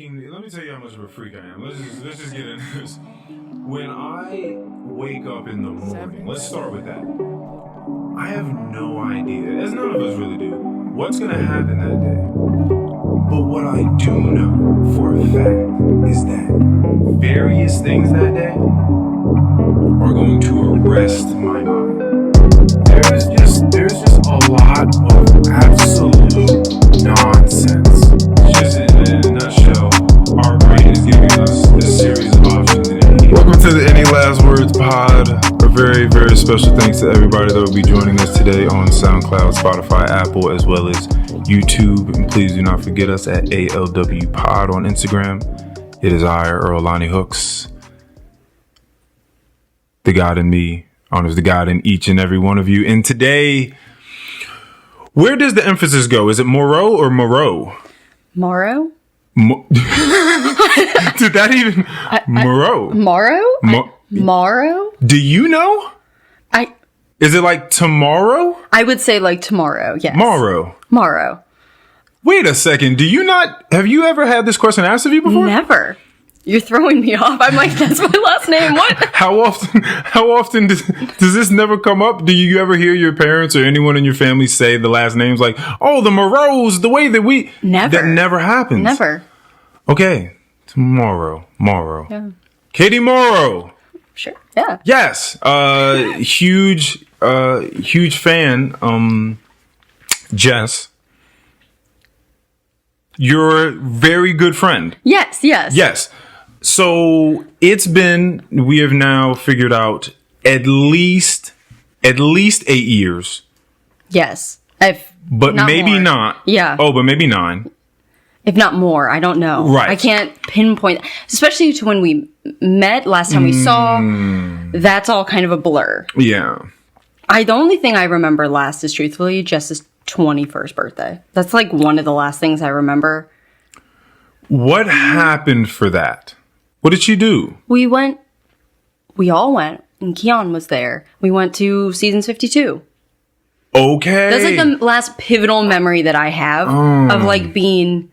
Let me tell you how much of a freak I am. Let's just get into this. When I wake up in the morning, let's start with that. I have no idea, as none of us really do, what's going to happen that day. But what I do know for a fact is that various things that day are going to arrest my mind. There's just a lot of absolute nonsense. Just in a nutshell, our brain is giving us a series of options. Welcome to the Any Last Words pod. A very, very special thanks to everybody that will be joining us today on SoundCloud, Spotify, Apple, as well as YouTube. And please do not forget us at ALW Pod on Instagram. It is I, Earl Lonnie Hooks. The God in me honors the God in each and every one of you. And today, where does the emphasis go? Is it Moreau or Moreau? Morrow? Did that even... Moreau. Morrow? Morrow? Do you know? Is it like tomorrow? I would say like tomorrow, yes. Morrow. Wait a second. Have you ever had this question asked of you before? Never. You're throwing me off. I'm like, that's my last name. What? How often does this never come up? Do you ever hear your parents or anyone in your family say the last names like, oh, the Moreaus, the way that we... Never. That never happens. Never. Okay. Tomorrow. Yeah. Katie Morrow. Sure. Yeah. Yes. Huge fan. Jess. Your very good friend. Yes. So we have now figured out at least 8 years. Yes. But maybe more. not. Yeah. Oh, but maybe 9. If not more, I don't know. Right. I can't pinpoint, especially to when we met last time we saw. That's all kind of a blur. Yeah. The only thing I remember last is truthfully Jess's 21st birthday. That's like one of the last things I remember. What happened for that? What did she do? We all went, and Keon was there. We went to Seasons 52. Okay. That's like the last pivotal memory that I have of like being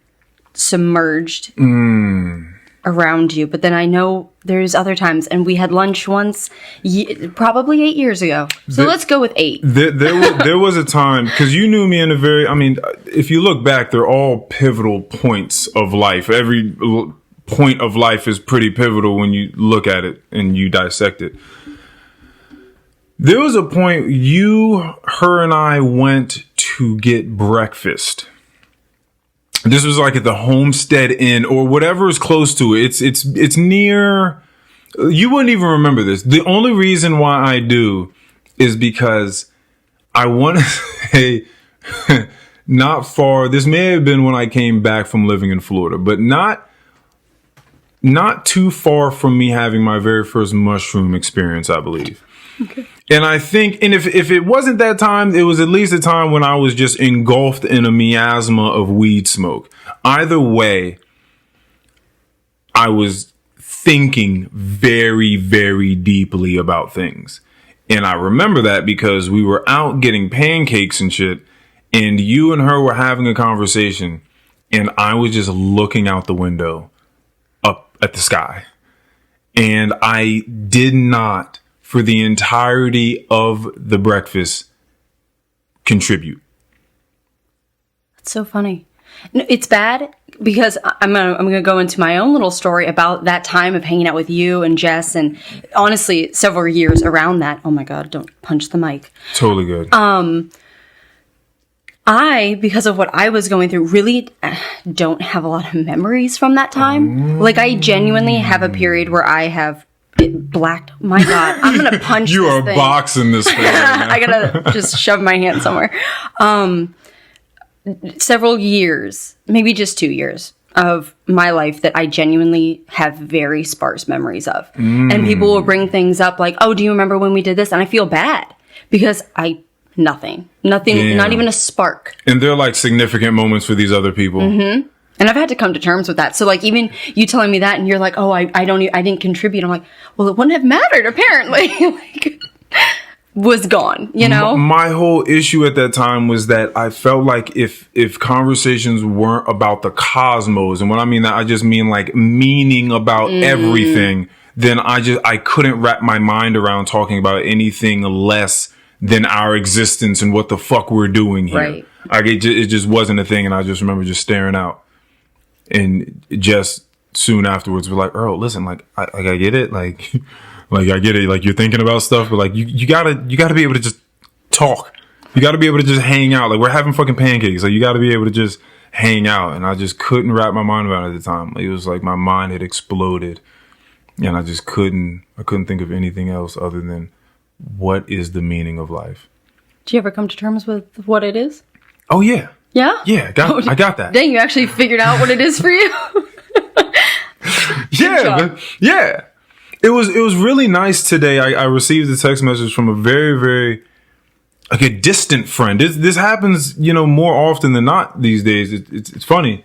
submerged around you. But then I know there's other times, and we had lunch once, probably 8 years ago. So let's go with 8. There was a time, because you knew me if you look back, they're all pivotal points of life. Every point of life is pretty pivotal when you look at it and you dissect it. There was a point her and I went to get breakfast. This was like at the Homestead Inn or whatever is close to it. It's near. You wouldn't even remember this. The only reason why I do is because I want to say not far. This may have been when I came back from living in Florida, but not too far from me having my very first mushroom experience, I believe. Okay. And I think, and if it wasn't that time, it was at least a time when I was just engulfed in a miasma of weed smoke. Either way, I was thinking very, very deeply about things. And I remember that because we were out getting pancakes and shit, and you and her were having a conversation, and I was just looking out the window up at the sky. And I did not, for the entirety of the breakfast, contribute. That's so funny. No, it's bad because I'm gonna go into my own little story about that time of hanging out with you and Jess, and honestly, several years around that. Oh my God! Don't punch the mic. Totally good. Because of what I was going through, really don't have a lot of memories from that time. Like, I genuinely have a period where I have blacked. My God, I'm gonna punch you this are thing. Boxing this thing. I gotta just shove my hand somewhere. Several years, maybe just 2 years of my life that I genuinely have very sparse memories of. And people will bring things up like, oh, do you remember when we did this? And I feel bad because nothing, Damn. Not even a spark. And they're like significant moments for these other people. Mm-hmm. And I've had to come to terms with that. So like, even you telling me that and you're like, oh, I didn't contribute. I'm like, well, it wouldn't have mattered apparently. was gone, you know? My whole issue at that time was that I felt like if conversations weren't about the cosmos, and when I mean that, I just mean like meaning about everything, then I couldn't wrap my mind around talking about anything less than our existence and what the fuck we're doing here. Right. Like it just wasn't a thing, and I just remember just staring out. And just soon afterwards, we're like, Earl, listen, like I get it, like I get it, like you're thinking about stuff, but like you gotta be able to just talk. You gotta be able to just hang out. Like we're having fucking pancakes. Like you gotta be able to just hang out. And I just couldn't wrap my mind around it at the time. Like, it was like my mind had exploded, and I just couldn't think of anything else other than what is the meaning of life. Did you ever come to terms with what it is? Oh yeah. Yeah? Yeah, I got that. Dang, you actually figured out what it is for you? Yeah. It was really nice today. I received a text message from a very, very like a distant friend. This happens, more often than not these days. It's funny.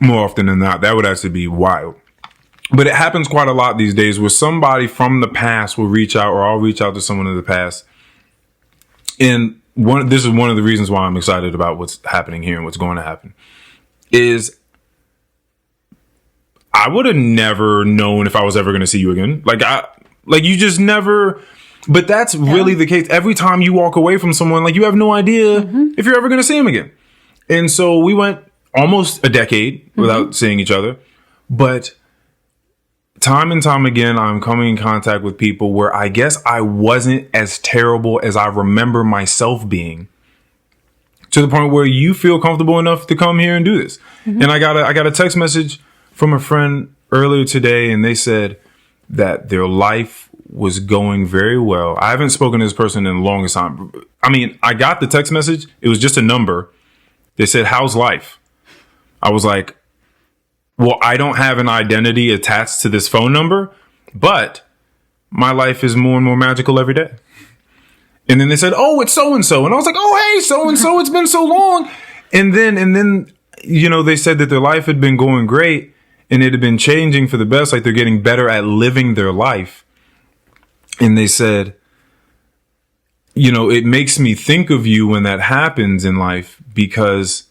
More often than not. That would actually be wild. But it happens quite a lot these days where somebody from the past will reach out, or I'll reach out to someone in the past. And this is one of the reasons why I'm excited about what's happening here and what's going to happen is I would have never known if I was ever going to see you again. Like you just never, but that's really the case. Every time you walk away from someone, like you have no idea if you're ever going to see them again. And so we went almost a decade without seeing each other, but time and time again, I'm coming in contact with people where I guess I wasn't as terrible as I remember myself being, to the point where you feel comfortable enough to come here and do this. And I got a text message from a friend earlier today, and they said that their life was going very well. I haven't spoken to this person in the longest time. I mean, I got the text message. It was just a number. They said, "How's life?" I was like, well, I don't have an identity attached to this phone number, but my life is more and more magical every day. And then they said, "Oh, it's so-and-so." And I was like, "Oh, hey, so-and-so, it's been so long." And then, they said that their life had been going great and it had been changing for the best. Like they're getting better at living their life. And they said, it makes me think of you when that happens in life, because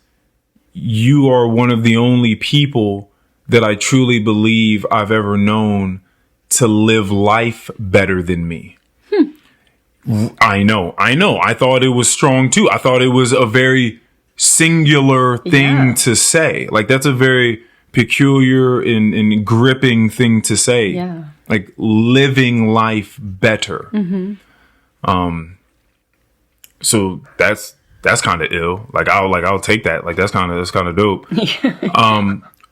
you are one of the only people that I truly believe I've ever known to live life better than me. I know. I thought it was strong too. I thought it was a very singular thing to say. Like that's a very peculiar and gripping thing to say. Yeah. Like living life better. So that's kind of ill. I'll take that. Like that's kind of dope.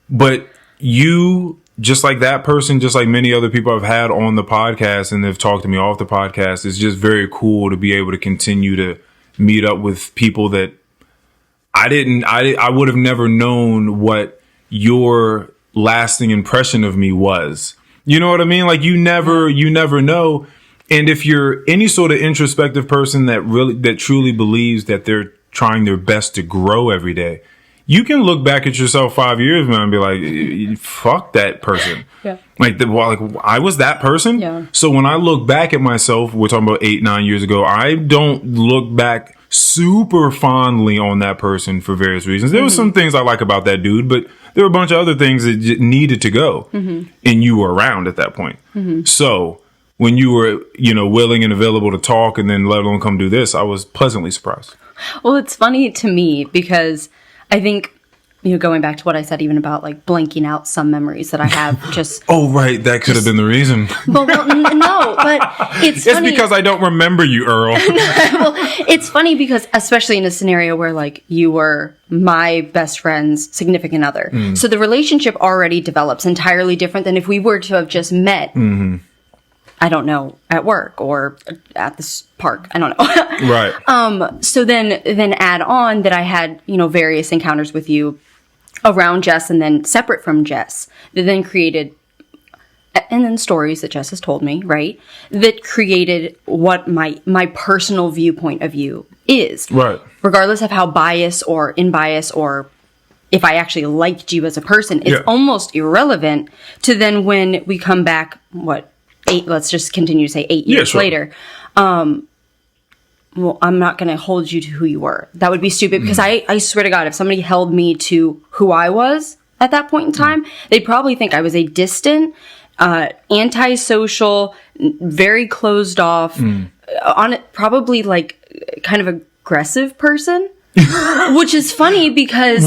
But you, just like that person, just like many other people I've had on the podcast and they've talked to me off the podcast, it's just very cool to be able to continue to meet up with people that I would have never known what your lasting impression of me was. You know what I mean? Like you never know. And if you're any sort of introspective person that truly believes that they're trying their best to grow every day, you can look back at yourself 5 years, man, and be like, fuck that person. Yeah. Like I was that person. Yeah. So when I look back at myself, we're talking about 8-9 years ago, I don't look back super fondly on that person for various reasons. There were some things I like about that dude, but there were a bunch of other things that needed to go. And you were around at that point. So when you were, willing and available to talk and then let alone come do this, I was pleasantly surprised. Well, it's funny to me because I think, going back to what I said even about like blanking out some memories that I have just... Oh, right. That could have been the reason. Well, no, but it's funny. It's because I don't remember you, Earl. Well, it's funny because especially in a scenario where like you were my best friend's significant other. So the relationship already develops entirely different than if we were to have just met. I don't know, at work or at this park. I don't know. Right. So then add on that I had, various encounters with you around Jess and then separate from Jess that then created, and then stories that Jess has told me, right? That created what my personal viewpoint of you is. Right. Regardless of how biased or unbiased or if I actually liked you as a person, it's almost irrelevant to then when we come back, let's just continue to say 8 years later. Well, I'm not going to hold you to who you were. That would be stupid because I swear to God, if somebody held me to who I was at that point in time, they'd probably think I was a distant, antisocial, very closed off, probably like kind of aggressive person. Which is funny because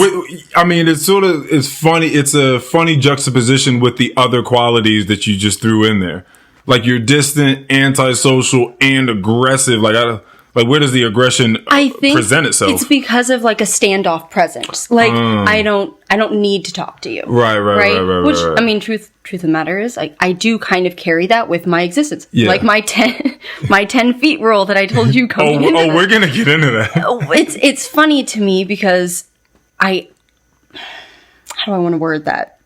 I mean, it's funny. It's a funny juxtaposition with the other qualities that you just threw in there. Like you're distant, antisocial, and aggressive. Like, where does the aggression present itself? It's because of like a standoff presence. Like, I don't need to talk to you. Right. Which, I mean, truth of the matter is, I do kind of carry that with my existence. Yeah. Like my 10 feet rule that I told you coming in. We're going to get into that. It's funny to me because how do I want to word that?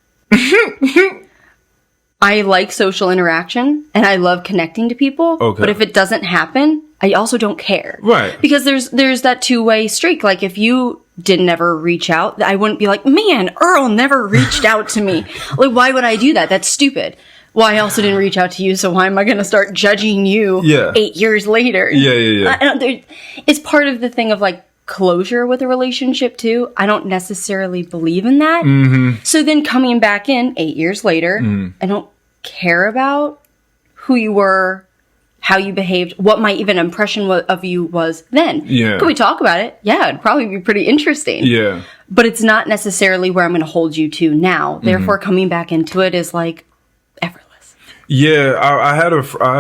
I like social interaction and I love connecting to people. Okay. But if it doesn't happen, I also don't care. Right. Because there's that two-way streak. Like if you didn't ever reach out, I wouldn't be like, man, Earl never reached out to me. Like, why would I do that? That's stupid. Well, I also didn't reach out to you, so why am I going to start judging you 8 years later? Yeah. It's part of the thing of like closure with a relationship too. I don't necessarily believe in that. Mm-hmm. So then coming back in 8 years later, I don't care about who you were, how you behaved, what my even impression of you was then. Yeah. Could we talk about it? Yeah, it'd probably be pretty interesting. Yeah. But it's not necessarily where I'm going to hold you to now. Therefore, coming back into it is like effortless. Yeah, I had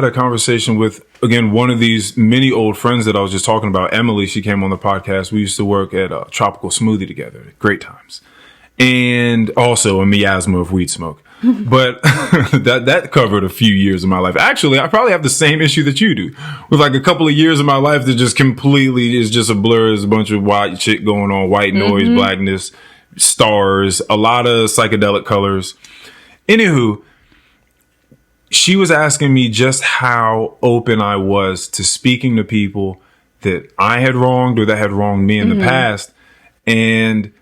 a conversation with, again, one of these many old friends that I was just talking about, Emily. She came on the podcast. We used to work at a Tropical Smoothie together. Great times. And also a miasma of weed smoke. But that covered a few years of my life. Actually, I probably have the same issue that you do, with like a couple of years of my life that just completely is just a blur. There's a bunch of white shit going on, white noise, blackness, stars, a lot of psychedelic colors. Anywho, she was asking me just how open I was to speaking to people that I had wronged or that had wronged me in the past. And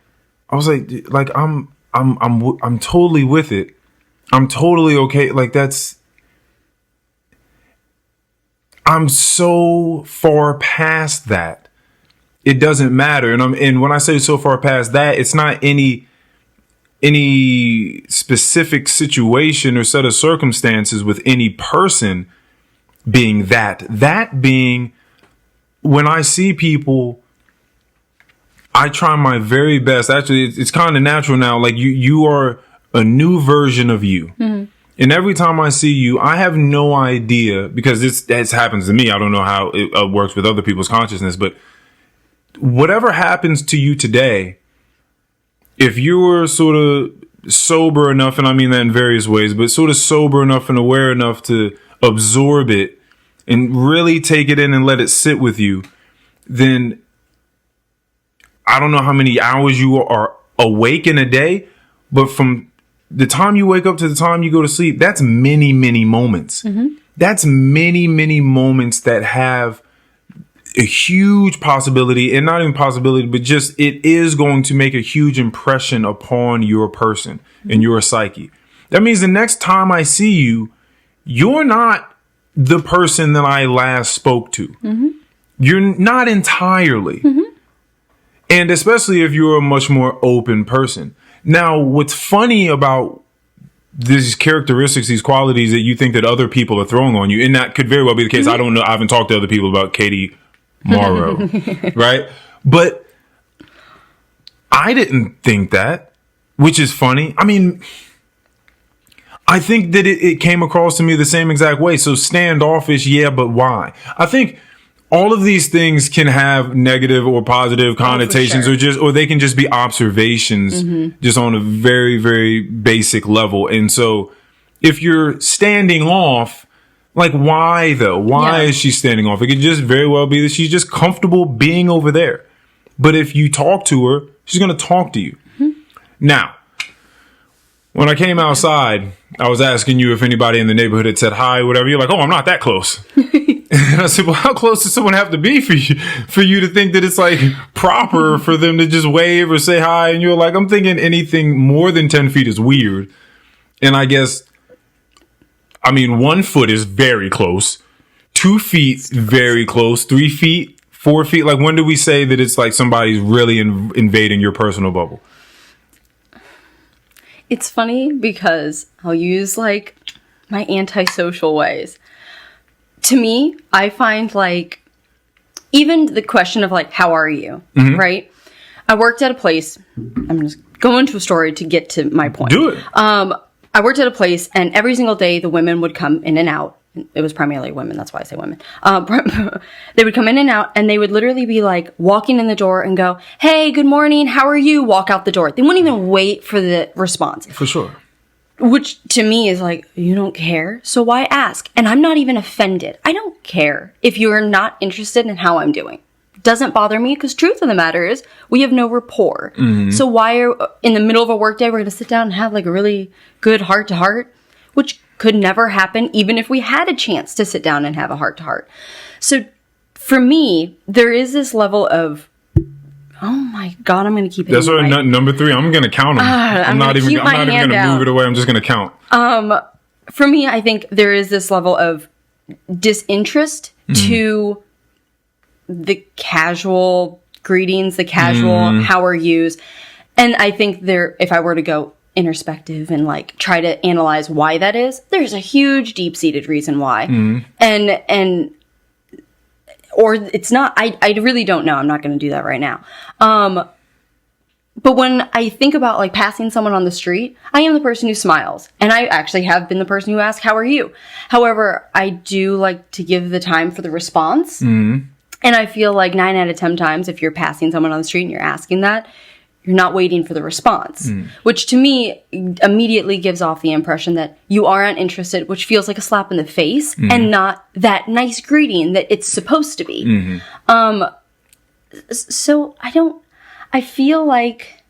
I was like I'm totally with it. I'm totally okay. Like I'm so far past that. It doesn't matter. And when I say so far past that, it's not any specific situation or set of circumstances with any person being that being when I see people, I try my very best. Actually, it's kind of natural now. Like you are a new version of you. And every time I see you, I have no idea, because this happens to me. I don't know how it works with other people's consciousness, but whatever happens to you today, if you were sort of sober enough, and I mean that in various ways, but sort of sober enough and aware enough to absorb it and really take it in and let it sit with you, then I don't know how many hours you are awake in a day, but from the time you wake up to the time you go to sleep, that's many, many moments. That's many, many moments that have a huge possibility, and not even possibility, but just it is going to make a huge impression upon your person and your psyche. That means the next time I see you, you're not the person that I last spoke to. You're not entirely. And especially if you're a much more open person. Now, what's funny about these characteristics, these qualities that you think that other people are throwing on you, and that could very well be the case. I don't know. I haven't talked to other people about Katie Morrow, right? But I didn't think that, which is funny. I mean, I think that it came across to me the same exact way. So standoffish, yeah, but why? I think all of these things can have negative or positive connotations, or they can just be observations, just on a very, very basic level. And so if you're standing off, like, why though? Why is she standing off? It could just very well be that she's just comfortable being over there. But if you talk to her, she's going to talk to you. Now, when I came outside, I was asking you if anybody in the neighborhood had said hi, whatever. You're like, oh, I'm not that close. And I said, well, how close does someone have to be for you to think that it's like proper for them to just wave or say hi? And you're like, I'm thinking anything more than 10 feet is weird. And I guess I mean, 1 foot is very close. 2 feet, very close. 3 feet, 4 feet. Like, when do we say that it's like somebody's really invading your personal bubble? It's funny because I'll use like my antisocial ways. To me, I find like even the question of like, how are you? Right? I worked at a place. I'm just going to a story to get to my point. Do it. I worked at a place, and every single day the women would come in and out. It was primarily women. That's why I say women. They would come in and out, and they would literally be like walking in the door and go, "Hey, good morning. How are you?" Walk out the door. They wouldn't even wait for the response. For sure. Which to me is like, you don't care, so why ask? And I'm not even offended. I don't care if you're not interested in how I'm doing. Doesn't bother me, because truth of the matter is we have no rapport. So why are in the middle of a workday we're going to sit down and have like a really good heart to heart, which could never happen even if we had a chance to sit down and have a heart to heart. So for me, there is this level of, oh my God, I'm going to keep it. That's right. Number 3. I'm going to count them. I'm not even going to move it away. I'm just going to count. For me, I think there is this level of disinterest to the casual greetings, the casual how are yous. And I think if I were to go introspective and like try to analyze why that is, there's a huge deep-seated reason why. Or it's not, I really don't know. I'm not going to do that right now. But when I think about like passing someone on the street, I am the person who smiles. And I actually have been the person who asks, how are you? However, I do like to give the time for the response. And I feel like 9 out of 10 times, if you're passing someone on the street and you're asking that, you're not waiting for the response, which to me immediately gives off the impression that you are uninterested, which feels like a slap in the face and not that nice greeting that it's supposed to be. So I feel like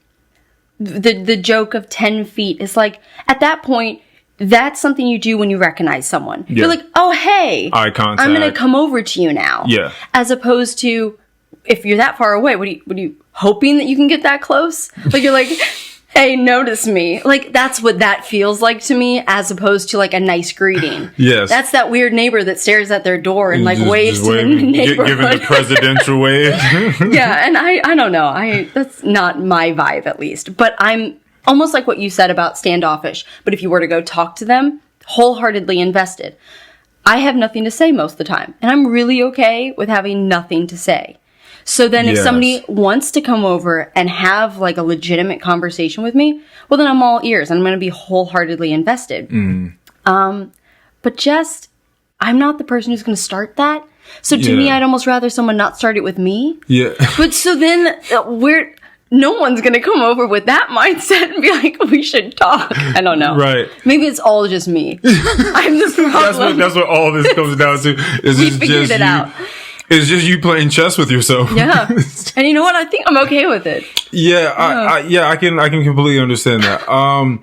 the joke of 10 feet is like, at that point, that's something you do when you recognize someone. Yeah. You're like, oh, hey, eye contact. I'm going to come over to you now. Yeah. As opposed to, if you're that far away, what are you hoping that you can get that close? Like, you're like, hey, notice me. Like, that's what that feels like to me, as opposed to like a nice greeting. Yes. That's that weird neighbor that stares at their door and like waves to the neighborhood. Giving the presidential wave. Yeah. And I don't know. That's not my vibe, at least. But I'm almost like what you said about standoffish. But if you were to go talk to them, wholeheartedly invested. I have nothing to say most of the time. And I'm really okay with having nothing to say. So then if somebody wants to come over and have like a legitimate conversation with me, well, then I'm all ears and I'm going to be wholeheartedly invested. But just, I'm not the person who's going to start that. So to me, I'd almost rather someone not start it with me. Yeah. But so then no one's going to come over with that mindset and be like, we should talk. I don't know. Right. Maybe it's all just me. I'm the problem. That's what all this comes down to. We figured it out. It's just you playing chess with yourself. Yeah. And you know what? I think I'm okay with it. I can completely understand that.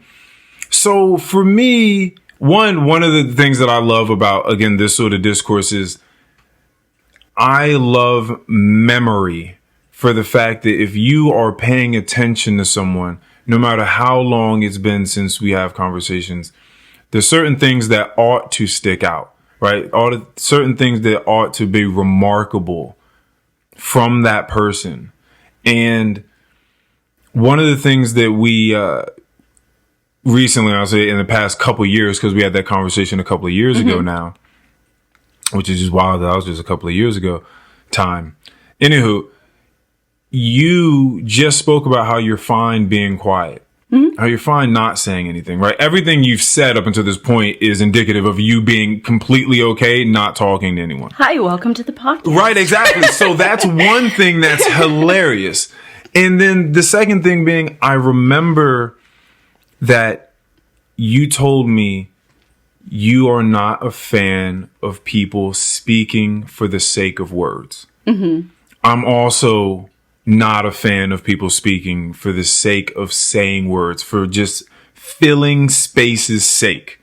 So for me, one of the things that I love about, again, this sort of discourse is I love memory, for the fact that if you are paying attention to someone, no matter how long it's been since we have conversations, there's certain things that ought to stick out, right? Certain things that ought to be remarkable from that person. And one of the things that we recently, I'll say in the past couple of years, because we had that conversation a couple of years ago now, which is just wild. That was just a couple of years ago time. Anywho, you just spoke about how you're fine being quiet, how you're fine not saying anything, right? Everything you've said up until this point is indicative of you being completely okay not talking to anyone. Hi, welcome to the podcast. Right, exactly. So that's one thing that's hilarious. And then the second thing being, I remember that you told me you are not a fan of people speaking for the sake of words. I'm also not a fan of people speaking for the sake of saying words, for just filling space's sake,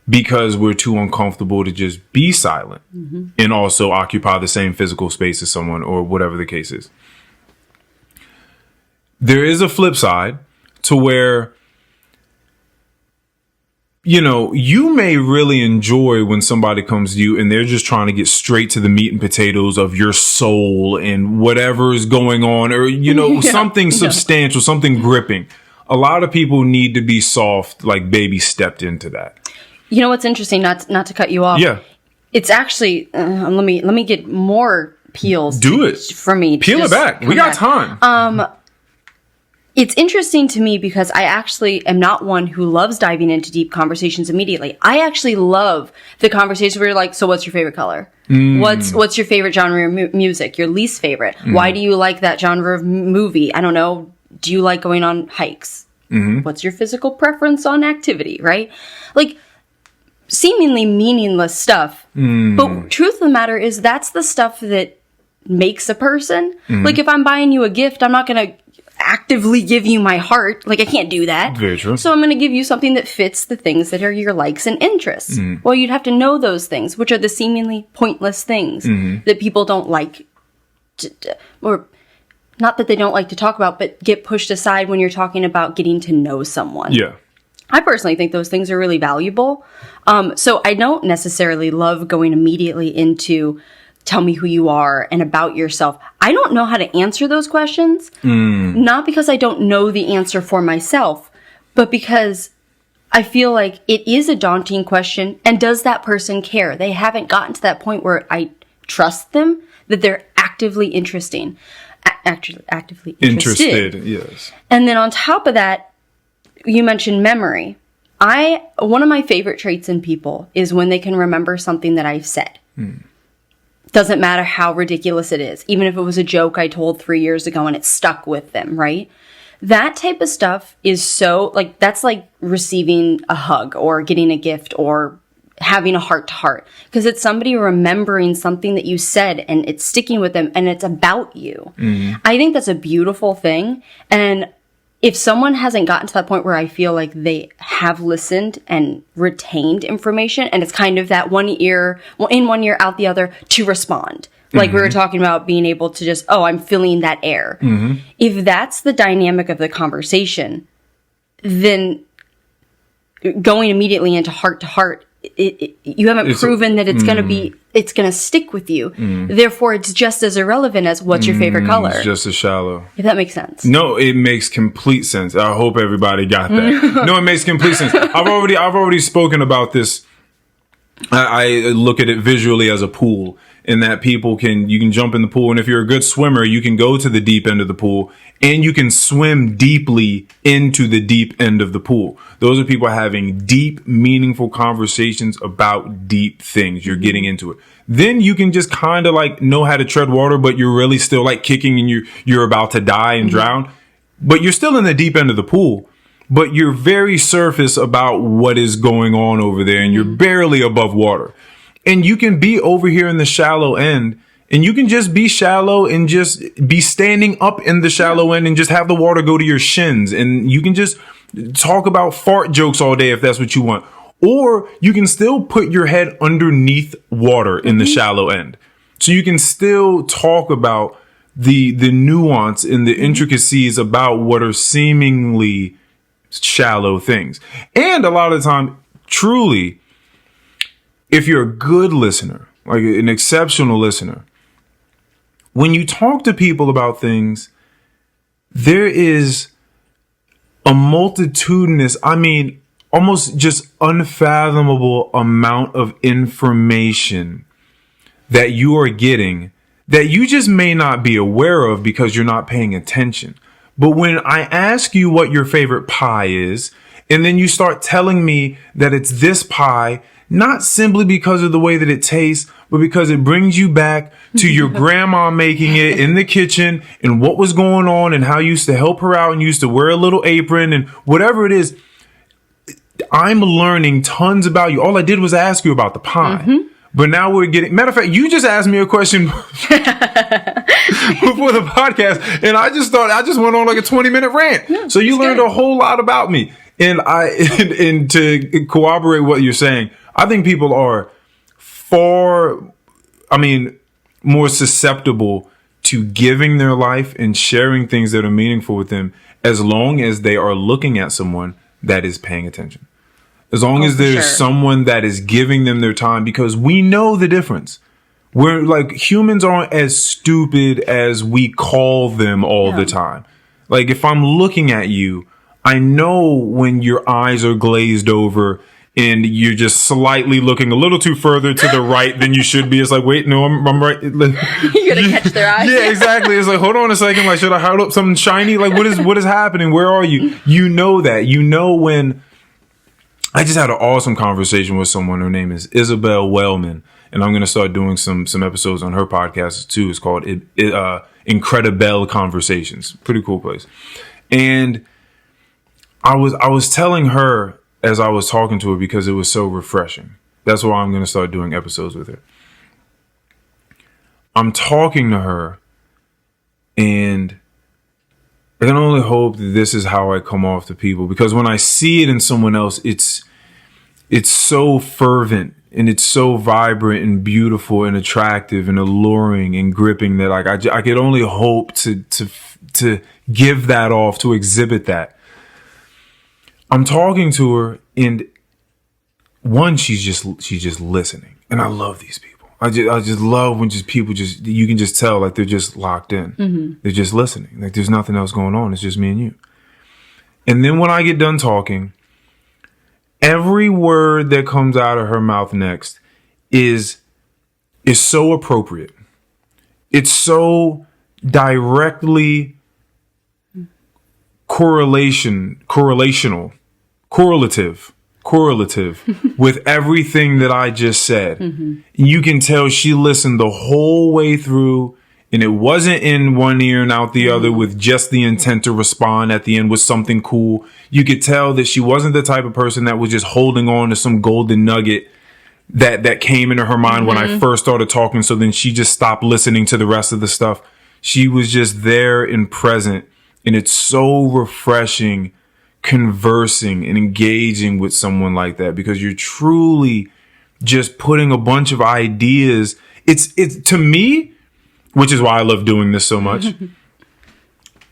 because we're too uncomfortable to just be silent and also occupy the same physical space as someone, or whatever the case is. There is a flip side to where you may really enjoy when somebody comes to you and they're just trying to get straight to the meat and potatoes of your soul and whatever is going on, or, something substantial, something gripping. A lot of people need to be soft, like baby stepped into that. You know what's interesting? Not to cut you off. Yeah. It's actually, let me get more peels. Do it. For me. Peel it back. We got time. It's interesting to me because I actually am not one who loves diving into deep conversations immediately. I actually love the conversation where you're like, so what's your favorite color? What's your favorite genre of music? Your least favorite? Why do you like that genre of movie? I don't know. Do you like going on hikes? What's your physical preference on activity, right? Like, seemingly meaningless stuff. But truth of the matter is that's the stuff that makes a person. Like, if I'm buying you a gift, I'm not going to actively give you my heart. Like, I can't do that. Very true. So I'm going to give you something that fits the things that are your likes and interests. Well, you'd have to know those things, which are the seemingly pointless things that people don't like or not that they don't like to talk about, but get pushed aside when you're talking about getting to know someone. Yeah. I personally think those things are really valuable. So I don't necessarily love going immediately into tell me who you are and about yourself. I don't know how to answer those questions. Not because I don't know the answer for myself, but because I feel like it is a daunting question. And does that person care? They haven't gotten to that point where I trust them, that they're actively interested. Actively interested. Yes. And then on top of that, you mentioned memory. One of my favorite traits in people is when they can remember something that I've said. Doesn't matter how ridiculous it is. Even if it was a joke I told 3 years ago and it stuck with them, right? That type of stuff is so, like, that's like receiving a hug or getting a gift or having a heart-to-heart. Because it's somebody remembering something that you said and it's sticking with them and it's about you. I think that's a beautiful thing. And if someone hasn't gotten to that point where I feel like they have listened and retained information, and it's kind of that one ear, in one ear, out the other, to respond. Like we were talking about being able to just, I'm feeling that air. If that's the dynamic of the conversation, then going immediately into heart to heart, you haven't proven that it's going to stick with you. Therefore, it's just as irrelevant as what's your favorite color. It's just as shallow. If that makes sense. No, it makes complete sense. I hope everybody got that. No, it makes complete sense. I've already spoken about this. I look at it visually as a pool, in that you can jump in the pool, and if you're a good swimmer, you can go to the deep end of the pool and you can swim deeply into the deep end of the pool. Those are people having deep, meaningful conversations about deep things. You're getting into it. Then you can just kind of like know how to tread water, but you're really still like kicking and you're about to die and drown, but you're still in the deep end of the pool. But you're very surface about what is going on over there, and you're barely above water. And you can be over here in the shallow end, and you can just be shallow and just be standing up in the shallow end and just have the water go to your shins. And you can just talk about fart jokes all day if that's what you want. Or you can still put your head underneath water in the shallow end. So you can still talk about the nuance and the intricacies about what are seemingly shallow things. And a lot of the time, truly, if you're a good listener, like an exceptional listener, when you talk to people about things, there is a multitudinous, almost just unfathomable amount of information that you are getting that you just may not be aware of because you're not paying attention. But when I ask you what your favorite pie is, and then you start telling me that it's this pie, not simply because of the way that it tastes, but because it brings you back to your grandma making it in the kitchen and what was going on and how you used to help her out and used to wear a little apron and whatever it is, I'm learning tons about you. All I did was ask you about the pie. But now we're getting, matter of fact, you just asked me a question before the podcast, and I just went on like a 20-minute rant. Yeah, so you learned a whole lot about me. And and to corroborate what you're saying, I think people are more susceptible to giving their life and sharing things that are meaningful with them as long as they are looking at someone that is paying attention. As long as there's sure. someone that is giving them their time, because we know the difference. We're like, humans aren't as stupid as we call them all the time. Like, if I'm looking at you, I know when your eyes are glazed over and you're just slightly looking a little too further to the right than you should be. It's like, wait, no, I'm right. You're gonna catch their eyes. Yeah, exactly. It's like, hold on a second. Like, should I hold up something shiny? Like, what is happening? Where are you? You know that. You know when. I just had an awesome conversation with someone. Her name is Isabel Wellman, and I'm going to start doing some episodes on her podcast too. It's called Incredible Conversations. Pretty cool place. And I was telling her as I was talking to her, because it was so refreshing. That's why I'm going to start doing episodes with her. I'm talking to her, and I can only hope that this is how I come off to people, because when I see it in someone else, it's so fervent and it's so vibrant and beautiful and attractive and alluring and gripping that like I could only hope to give that off, to exhibit that. I'm talking to her, and one, she's just listening, and I love these people. I just love when people you can just tell like they're just locked in. Mm-hmm. They're just listening. Like there's nothing else going on. It's just me and you. And then when I get done talking, every word that comes out of her mouth next is so appropriate. It's so directly correlative with everything that I just said. Mm-hmm. You can tell she listened the whole way through, and it wasn't in one ear and out the other with just the intent to respond at the end with something cool. You could tell that she wasn't the type of person that was just holding on to some golden nugget that came into her mind when I first started talking. So then she just stopped listening to the rest of the stuff. She was just there and present. And it's so refreshing conversing and engaging with someone like that, because you're truly just putting a bunch of ideas. It's to me, which is why I love doing this so much.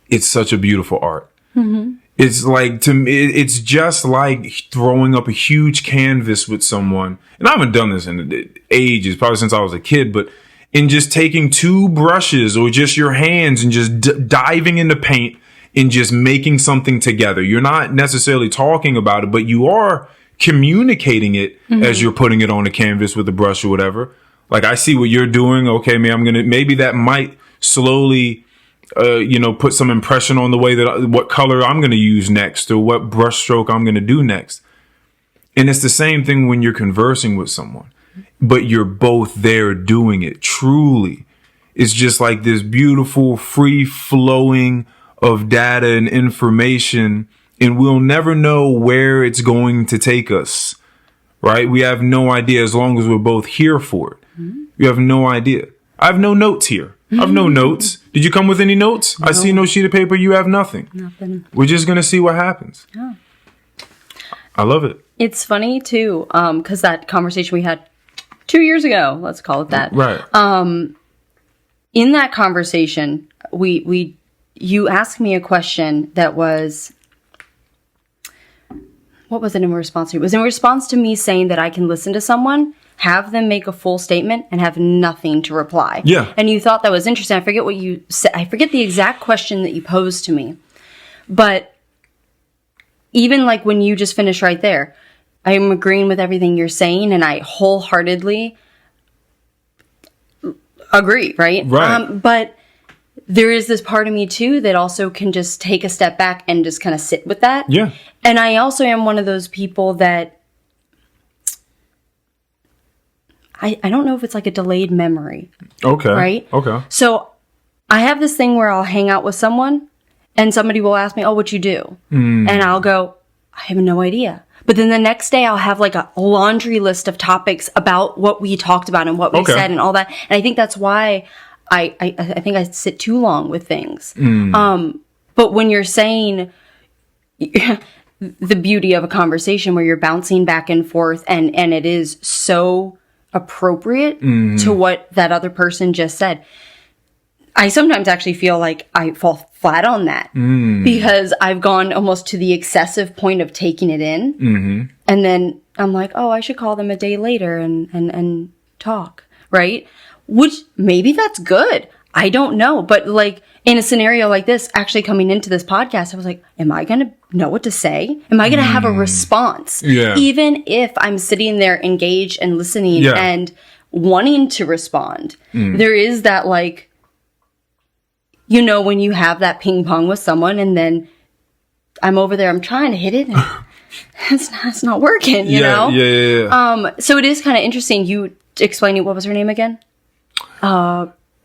It's such a beautiful art. Mm-hmm. It's like, to me, it's just like throwing up a huge canvas with someone. And I haven't done this in ages, probably since I was a kid, but in just taking two brushes or just your hands and just diving into paint and just making something together. You're not necessarily talking about it, but you are communicating it as you're putting it on a canvas with a brush or whatever. Like, I see what you're doing. Okay, man, maybe that might slowly, put some impression on the way that what color I'm going to use next or what brush stroke I'm going to do next. And it's the same thing when you're conversing with someone, but you're both there doing it. Truly, it's just like this beautiful, free flowing of data and information, and we'll never know where it's going to take us, right? We have no idea, as long as we're both here for it. Mm-hmm. We have no idea. I have no notes here. I have no notes. Did you come with any notes? No. I see no sheet of paper. You have nothing. Nothing. We're just going to see what happens. Yeah. I love it. It's funny too, because that conversation we had 2 years ago, let's call it that. Right. In that conversation, you asked me a question that was, what was it in response to? It was in response to me saying that I can listen to someone, have them make a full statement, and have nothing to reply. Yeah. And you thought that was interesting. I forget what you said. I forget the exact question that you posed to me. But even like when you just finished right there, I am agreeing with everything you're saying, and I wholeheartedly agree, right? Right. But there is this part of me too that also can just take a step back and just kind of sit with that. Yeah. And I also am one of those people that I don't know if it's like a delayed memory. Okay. Right? Okay. So I have this thing where I'll hang out with someone and somebody will ask me, oh, what you do? And I'll go, I have no idea. But then the next day I'll have like a laundry list of topics about what we talked about and what we said and all that. And I think that's why I think I sit too long with things. But when you're saying the beauty of a conversation where you're bouncing back and forth and it is so appropriate to what that other person just said, I sometimes actually feel like I fall flat on that because I've gone almost to the excessive point of taking it in. Mm-hmm. And then I'm like, oh, I should call them a day later and talk, right? Which maybe that's good. I don't know. But like in a scenario like this, actually coming into this podcast, I was like, am I going to know what to say? Am I going to have a response? Yeah. Even if I'm sitting there engaged and listening and wanting to respond, there is that like, you know, when you have that ping pong with someone and then I'm over there, I'm trying to hit it and it's not working, you know? Yeah. So it is kind of interesting. You explaining, what was her name again?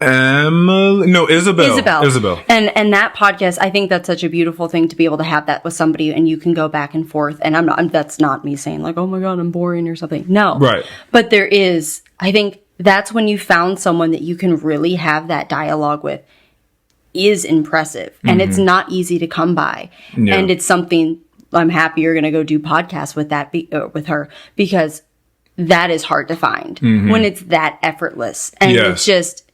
Emily? No, Isabel. And that podcast, I think that's such a beautiful thing to be able to have that with somebody and you can go back and forth. And that's not me saying like, oh my God, I'm boring or something. No. Right. But there is, I think that's when you found someone that you can really have that dialogue with is impressive. And it's not easy to come by. Yeah. And it's something I'm happy you're going to go do podcasts with that, with her, because that is hard to find when it's that effortless and it's just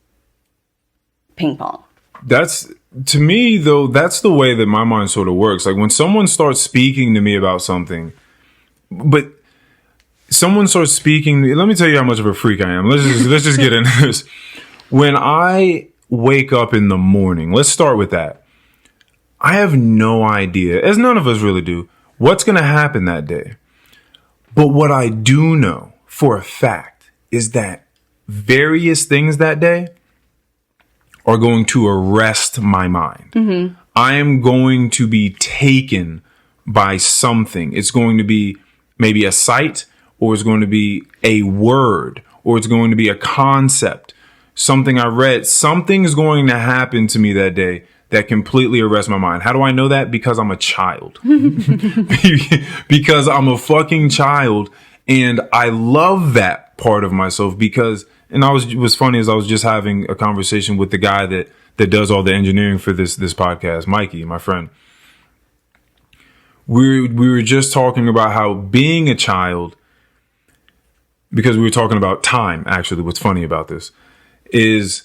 ping pong. That's, to me though, that's the way that my mind sort of works. Like when someone starts speaking to me about something, but someone starts speaking, let me tell you how much of a freak I am. Let's just get into this. When I wake up in the morning, let's start with that. I have no idea, as none of us really do, what's going to happen that day. But what I do know for a fact is that various things that day are going to arrest my mind. I am going to be taken by something. It's going to be maybe a sight, or it's going to be a word, or it's going to be a concept, something I read. Something's going to happen to me that day that completely arrests my mind. How do I know that? Because I'm a child. Because I'm a fucking child. And I love that part of myself because, and it was funny as I was just having a conversation with the guy that does all the engineering for this podcast, Mikey, my friend. We were just talking about how being a child, because we were talking about time, actually, what's funny about this is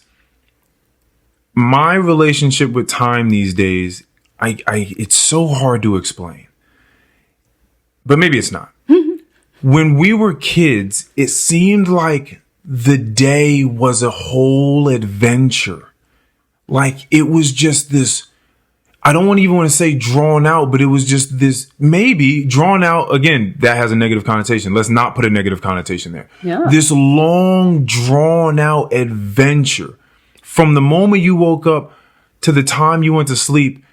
my relationship with time these days, it's so hard to explain. But maybe it's not. When we were kids, it seemed like the day was a whole adventure. Like it was just this, I don't even want to say drawn out, but it was just this, maybe drawn out. Again, that has a negative connotation. Let's not put a negative connotation there. Yeah. This long, drawn out adventure. From the moment you woke up to the time you went to sleep,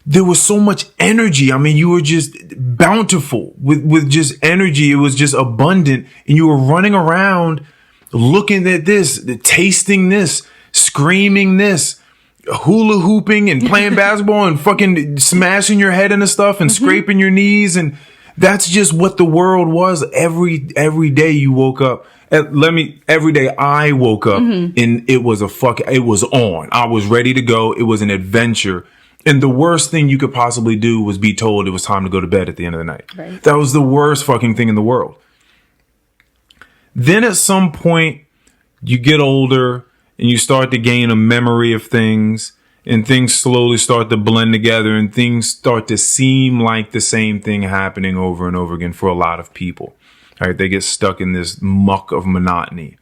there was so much energy. I mean, you were just bountiful with just energy. It was just abundant. And you were running around looking at this, tasting this, screaming this, hula hooping and playing basketball and fucking smashing your head into stuff and scraping your knees. And that's just what the world was. Every day you woke up. Every day I woke up and it was on. I was ready to go. It was an adventure. And the worst thing you could possibly do was be told it was time to go to bed at the end of the night. Right. That was the worst fucking thing in the world. Then at some point you get older and you start to gain a memory of things and things slowly start to blend together and things start to seem like the same thing happening over and over again for a lot of people. All right, they get stuck in this muck of monotony.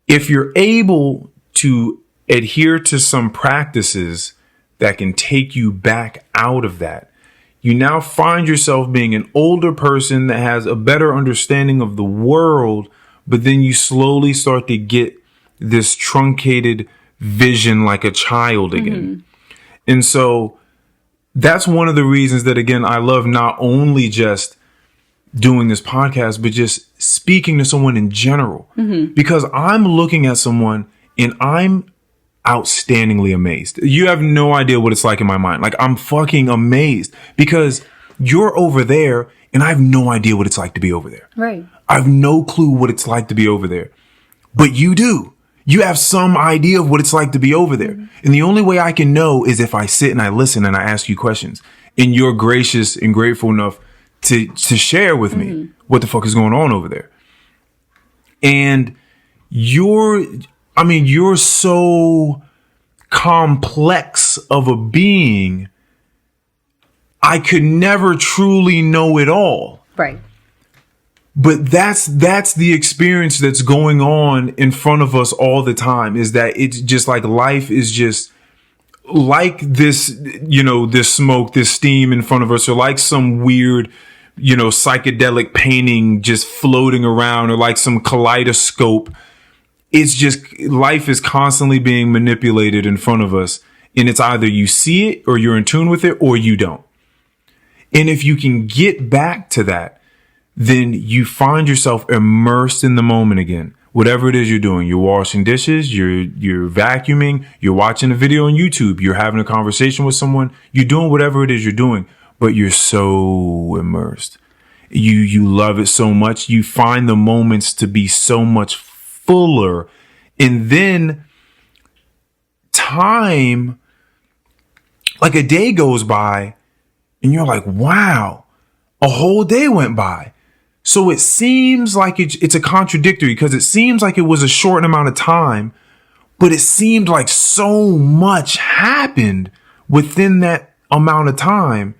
If you're able to adhere to some practices that can take you back out of that, you now find yourself being an older person that has a better understanding of the world, but then you slowly start to get this truncated vision like a child again. And so that's one of the reasons that, again, I love not only just doing this podcast, but just speaking to someone in general, because I'm looking at someone and I'm outstandingly amazed. You have no idea what it's like in my mind. Like I'm fucking amazed because you're over there and I have no idea what it's like to be over there. Right. I have no clue what it's like to be over there, but you do. You have some idea of what it's like to be over there. And the only way I can know is if I sit and I listen and I ask you questions and you're gracious and grateful enough to share with me what the fuck is going on over there. And I mean, you're so complex of a being. I could never truly know it all. Right. But that's the experience that's going on in front of us all the time, is that it's just like life is just like this, this smoke, this steam in front of us, or like some weird, psychedelic painting just floating around, or like some kaleidoscope. It's just life is constantly being manipulated in front of us. And it's either you see it or you're in tune with it or you don't. And if you can get back to that, then you find yourself immersed in the moment again. Whatever it is you're doing, you're washing dishes, you're vacuuming, you're watching a video on YouTube, you're having a conversation with someone, you're doing whatever it is you're doing, but you're so immersed. You love it so much. You find the moments to be so much fuller. And then time, like a day goes by and you're like, wow, a whole day went by. So it seems like it's a contradictory, because it seems like it was a short amount of time, but it seemed like so much happened within that amount of time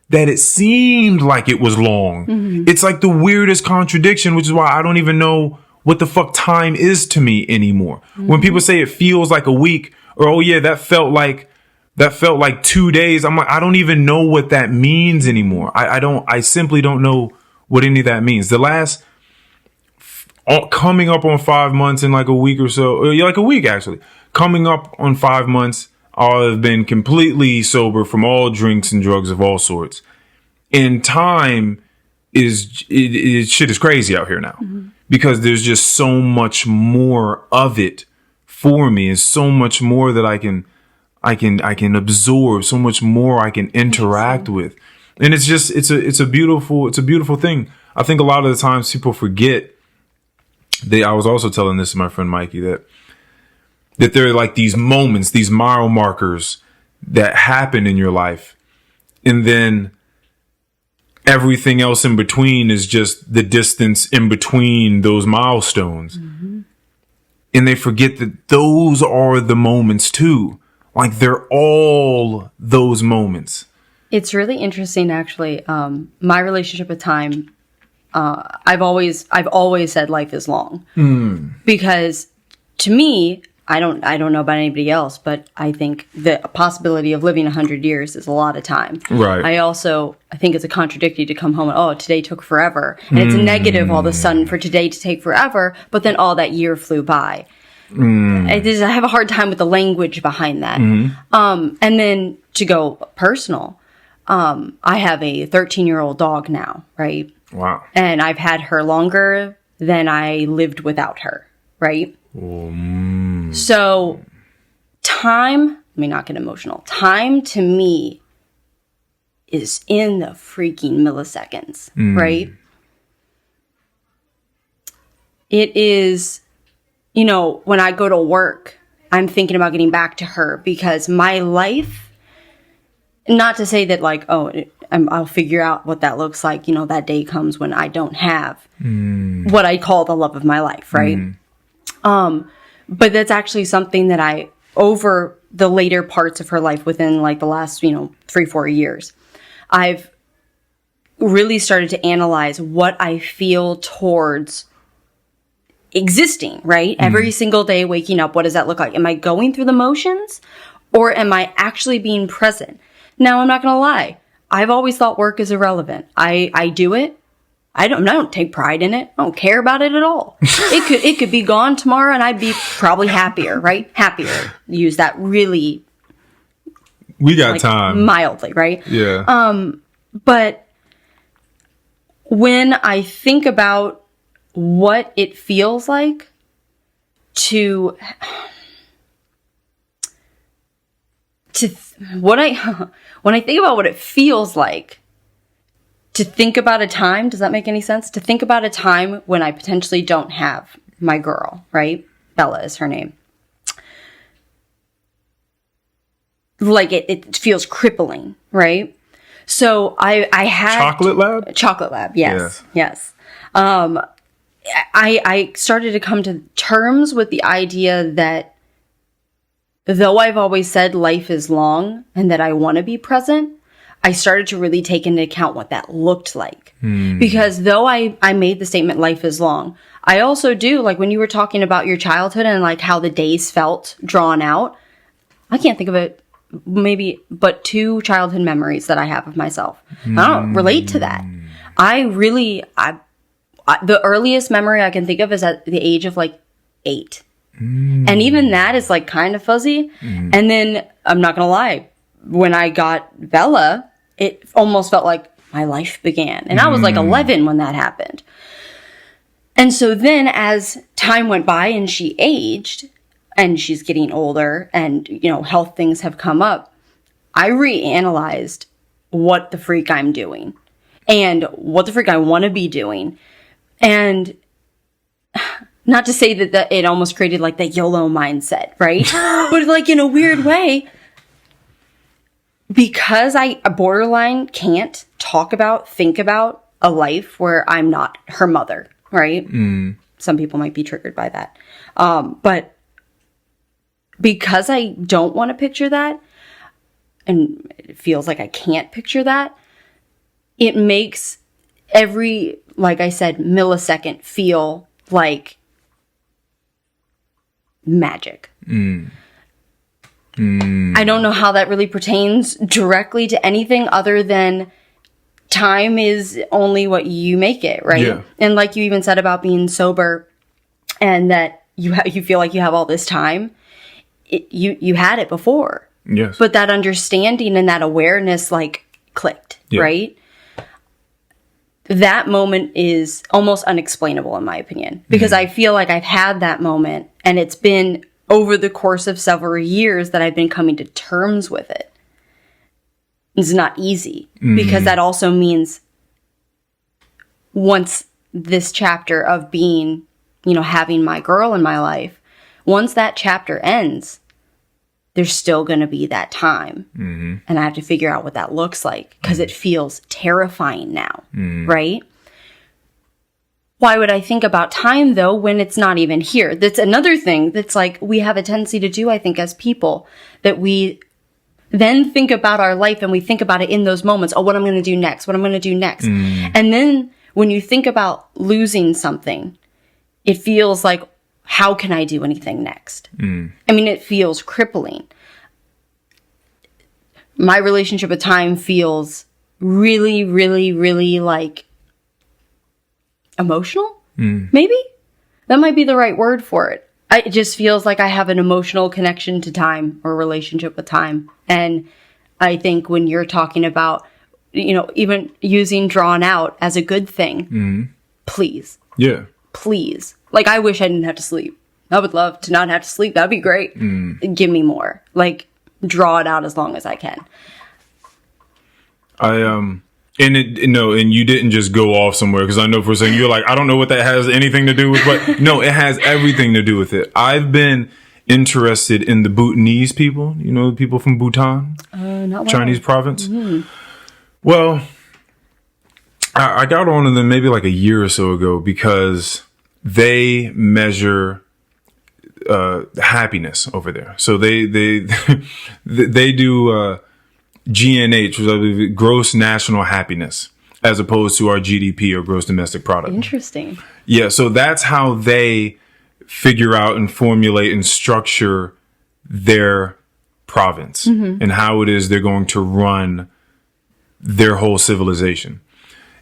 that it seemed like it was long. Mm-hmm. It's like the weirdest contradiction, which is why I don't even know what the fuck time is to me anymore. Mm-hmm. When people say it feels like a week, or, oh yeah, that felt like 2 days. I'm like, I don't even know what that means anymore. I simply don't know what any of that means. The last coming up on 5 months in like a week or so, like a week actually, coming up on 5 months, I've been completely sober from all drinks and drugs of all sorts. And time shit is crazy out here now, mm-hmm. because there's just so much more of it for me. It's so much more that I can absorb, so much more I can interact with. And it's just, it's a beautiful thing. I think a lot of the times people forget I was also telling this to my friend Mikey, that there are like these moments, these mile markers that happen in your life. And then everything else in between is just the distance in between those milestones. Mm-hmm. And they forget that those are the moments too. Like they're all those moments. It's really interesting, actually. My relationship with time, I've always said life is long, because to me, I don't know about anybody else, but I think the possibility of living 100 years is a lot of time. Right. I think it's a contradictory to come home and, oh, today took forever, and it's a negative all of a sudden for today to take forever, but then all that year flew by. I have a hard time with the language behind that. Mm-hmm. And then to go personal. I have a 13-year-old dog now, right? Wow. And I've had her longer than I lived without her, right? So time, let me not get emotional. Time to me is in the freaking milliseconds, right? It is, when I go to work, I'm thinking about getting back to her, because my life, not to say that like, I'll figure out what that looks like. That day comes when I don't have what I call the love of my life, right? But that's actually something that over the later parts of her life, within like the last, 3-4 years, I've really started to analyze what I feel towards existing, right? Every single day waking up, what does that look like? Am I going through the motions, or am I actually being present? Now, I'm not going to lie. I've always thought work is irrelevant. I do it. I don't take pride in it. I don't care about it at all. It could be gone tomorrow and I'd be probably happier, right? Happier. Use that really. We got time. Mildly, right? Yeah. But when I think about what it feels like when I think about what it feels like to think about a time, does that make any sense? To think about a time when I potentially don't have my girl, right? Bella is her name. Like it feels crippling, right? So I had Chocolate Lab? Chocolate Lab, yes. I started to come to terms with the idea that though I've always said life is long and that I want to be present, I started to really take into account what that looked like. Because though I made the statement life is long, I also do, like when you were talking about your childhood and like how the days felt drawn out, I can't think of it maybe but 2 childhood memories that I have of myself. I don't relate to that. The earliest memory I can think of is at the age of like 8. And even that is like kind of fuzzy. And then I'm not gonna lie, when I got Bella, it almost felt like my life began. And I was like 11 when that happened. And so then as time went by and she aged and she's getting older and, you know, health things have come up, I reanalyzed what the freak I'm doing and what the freak I want to be doing. And not to say that it almost created like that YOLO mindset, right? But like in a weird way, because I borderline can't think about a life where I'm not her mother, right? Some people might be triggered by that. But because I don't want to picture that, and it feels like I can't picture that, it makes every, like I said, millisecond feel like magic. I don't know how that really pertains directly to anything other than time is only what you make it, right? Yeah. And like you even said about being sober and that you feel like you have all this time, you had it before. Yes. But that understanding and that awareness like clicked, right? That moment is almost unexplainable in my opinion, because I feel like I've had that moment and it's been over the course of several years that I've been coming to terms with it. It's not easy because that also means once this chapter of being, you know, having my girl in my life, once that chapter ends, there's still going to be that time. And I have to figure out what that looks like because it feels terrifying now, right? Why would I think about time, though, when it's not even here? That's another thing that's like we have a tendency to do, I think, as people, that we then think about our life and we think about it in those moments. Oh, what I'm going to do next, what I'm going to do next. And then when you think about losing something, it feels like, how can I do anything next? I mean, it feels crippling. My relationship with time feels really, really, really like emotional, maybe? That might be the right word for it. It just feels like I have an emotional connection to time or relationship with time. And I think when you're talking about, you know, even using drawn out as a good thing, please. Yeah. Please. Like, I wish I didn't have to sleep. I would love to not have to sleep. That'd be great. Give me more. Like, draw it out as long as I can. And you didn't just go off somewhere, because I know for a second you're like, I don't know what that has anything to do with, but no, it has everything to do with it. I've been interested in the Bhutanese people, you know, the people from Bhutan, Chinese province. Well, I got on to them maybe like a year or so ago because they measure happiness over there. So they do GNH, which I believe gross national happiness, as opposed to our GDP or gross domestic product. Interesting. Yeah, so that's how they figure out and formulate and structure their province and how it is they're going to run their whole civilization.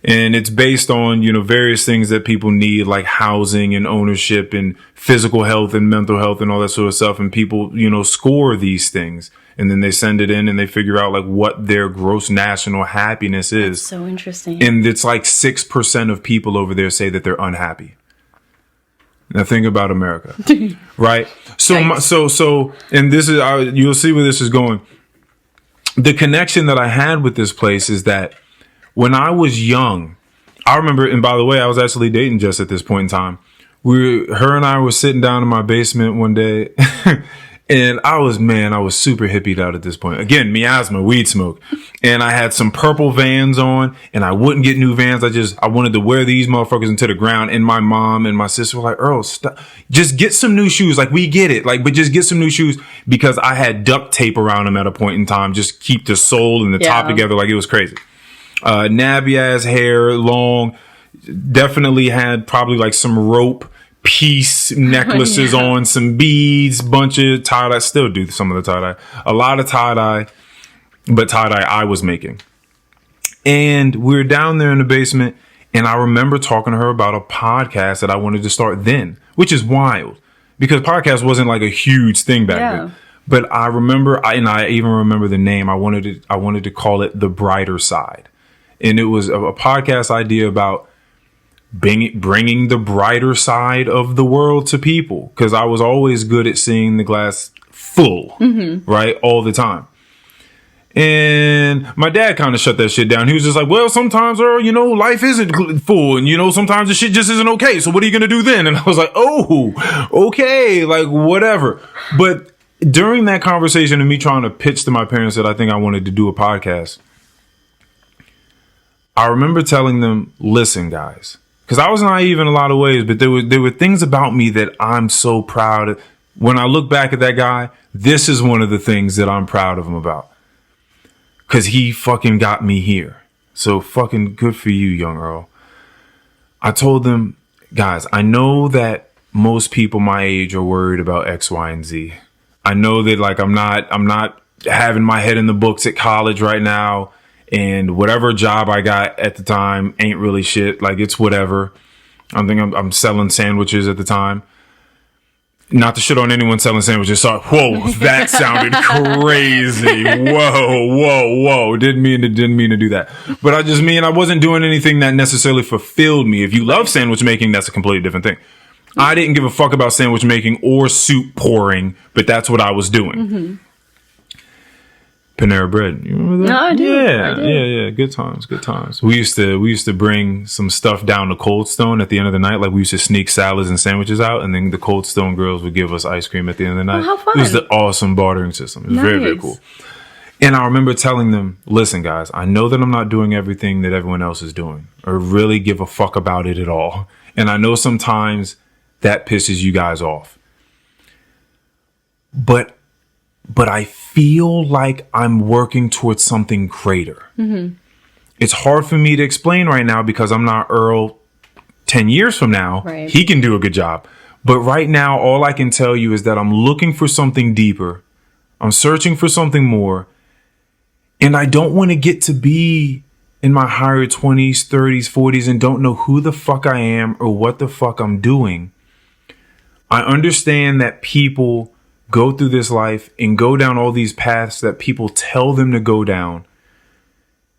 And it's based on, you know, various things that people need, like housing and ownership and physical health and mental health and all that sort of stuff. And people, you know, score these things and then they send it in and they figure out like what their gross national happiness is. That's so interesting. And it's like 6% of people over there say that they're unhappy. Now think about America, right? So, and this is, you'll see where this is going. The connection that I had with this place is that when I was young, I remember, and by the way, I was actually dating Jess at this point in time. Her and I were sitting down in my basement one day And I was super hippied out at this point. Again, miasma, weed smoke. And I had some purple Vans on, and I wouldn't get new Vans. I wanted to wear these motherfuckers into the ground. And my mom and my sister were like, Earl, stop. Just get some new shoes. Like, we get it. Like, but just get some new shoes, because I had duct tape around them at a point in time. Just keep the sole and the top together. Like, it was crazy. Nabby ass hair, long. Definitely had probably like some rope piece necklaces on, some beads, bunch of tie-dye. Still do some of the tie-dye. A lot of tie-dye, but tie-dye I was making. And we were down there in the basement, and I remember talking to her about a podcast that I wanted to start then, which is wild, because podcast wasn't like a huge thing back then. But I remember, I even remember the name. I wanted to call it The Brighter Side. And it was a podcast idea about bringing the brighter side of the world to people, because I was always good at seeing the glass full, right, all the time. And my dad kind of shut that shit down. He was just like, well, sometimes, Earl, life isn't full, and sometimes the shit just isn't okay, so what are you gonna do then? And I was like, oh, okay, like whatever. But during that conversation and me trying to pitch to my parents that I think I wanted to do a podcast, I remember telling them, listen, guys, because I was naive in a lot of ways, but there were things about me that I'm so proud of. When I look back at that guy, this is one of the things that I'm proud of him about. Because he fucking got me here. So fucking good for you, young Earl. I told them, guys, I know that most people my age are worried about X, Y, and Z. I know that like I'm not having my head in the books at college right now. And whatever job I got at the time ain't really shit. Like, it's whatever. I'm selling sandwiches at the time. Not to shit on anyone selling sandwiches. So, whoa, that sounded crazy. Whoa. Didn't mean to do that. But I just mean I wasn't doing anything that necessarily fulfilled me. If you love sandwich making, that's a completely different thing. I didn't give a fuck about sandwich making or soup pouring, but that's what I was doing. Panera Bread. You remember that? No, I do. Yeah. Good times. We used to bring some stuff down to Cold Stone at the end of the night. Like, we used to sneak salads and sandwiches out, and then the Cold Stone girls would give us ice cream at the end of the night. Oh, how fun. It was the awesome bartering system. It was very, very cool. And I remember telling them, listen, guys, I know that I'm not doing everything that everyone else is doing or really give a fuck about it at all. And I know sometimes that pisses you guys off. But I feel like I'm working towards something greater. It's hard for me to explain right now because I'm not Earl 10 years from now. Right. He can do a good job. But right now, all I can tell you is that I'm looking for something deeper. I'm searching for something more. And I don't want to get to be in my higher 20s, 30s, 40s and don't know who the fuck I am or what the fuck I'm doing. I understand that people go through this life and go down all these paths that people tell them to go down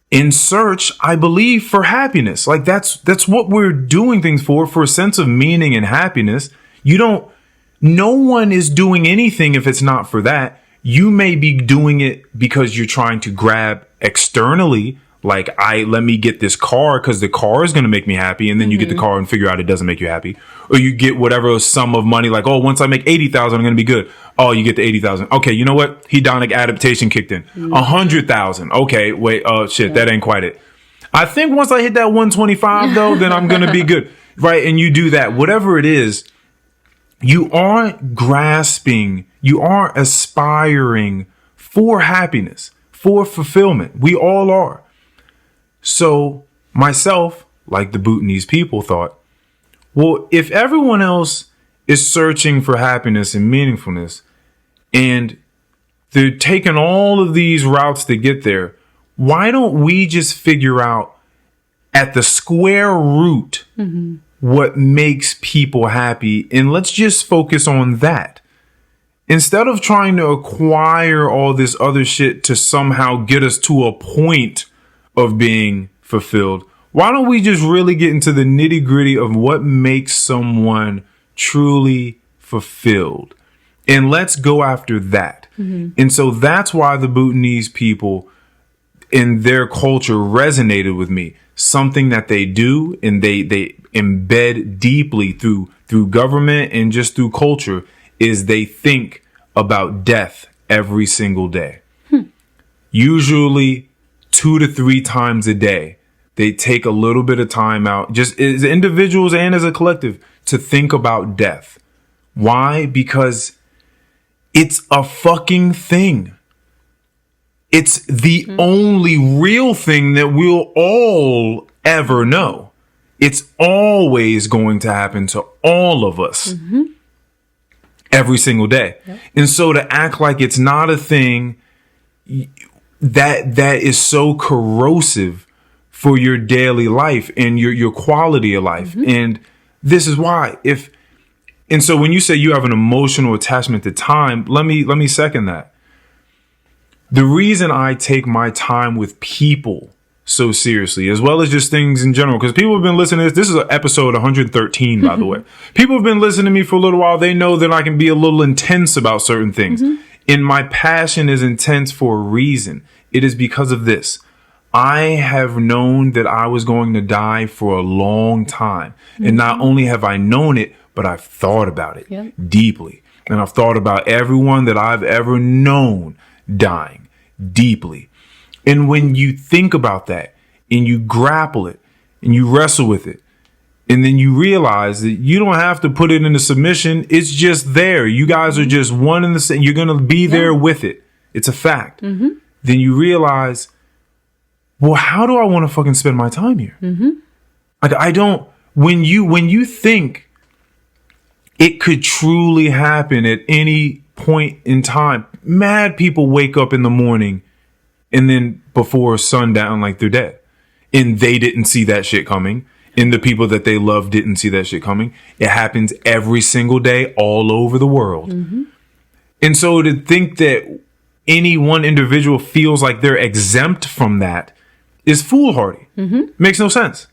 in search, I believe, for happiness. Like, that's what we're doing things for a sense of meaning and happiness. No one is doing anything if it's not for that. You may be doing it because you're trying to grab externally, like, let me get this car because the car is going to make me happy. And then you get the car and figure out it doesn't make you happy. Or you get whatever sum of money, like, oh, once I make 80,000, I'm going to be good. Oh, you get the 80,000. Okay, you know what? Hedonic adaptation kicked in. 100,000. Okay, wait. Oh, shit, that ain't quite it. I think once I hit that 125, though, then I'm going to be good. Right? And you do that. Whatever it is, you are grasping, you are aspiring for happiness, for fulfillment. We all are. So myself, like the Bhutanese people, thought, well, if everyone else is searching for happiness and meaningfulness, and they're taking all of these routes to get there, why don't we just figure out at the square root what makes people happy, and let's just focus on that. Instead of trying to acquire all this other shit to somehow get us to a point of being fulfilled, why don't we just really get into the nitty gritty of what makes someone truly fulfilled? And let's go after that. And so that's why the Bhutanese people in their culture resonated with me. Something that they do and they embed deeply through government and just through culture is they think about death every single day. Usually 2 to 3 times a day. They take a little bit of time out, just as individuals and as a collective, to think about death. Why? Because it's a fucking thing. It's the only real thing that we'll all ever know. It's always going to happen to all of us every single day. Yep. And so to act like it's not a thing that is so corrosive for your daily life and your quality of life. And this is why and so when you say you have an emotional attachment to time, let me second that. The reason I take my time with people so seriously, as well as just things in general, because people have been listening to this is episode 113, by the way. People have been listening to me for a little while. They know that I can be a little intense about certain things. And my passion is intense for a reason. It is because of this. I have known that I was going to die for a long time. And not only have I known it, but I've thought about it deeply. And I've thought about everyone that I've ever known dying deeply. And when you think about that and you grapple it and you wrestle with it, and then you realize that you don't have to put it into submission. It's just there. You guys are just one and the same. You're going to be there with it. It's a fact. Then you realize, well, how do I want to fucking spend my time here? I don't, when you think it could truly happen at any point in time, mad people wake up in the morning and then before sundown, like they're dead. And they didn't see that shit coming. And the people that they love didn't see that shit coming. It happens every single day all over the world. And so to think that any one individual feels like they're exempt from that is foolhardy. Makes no sense.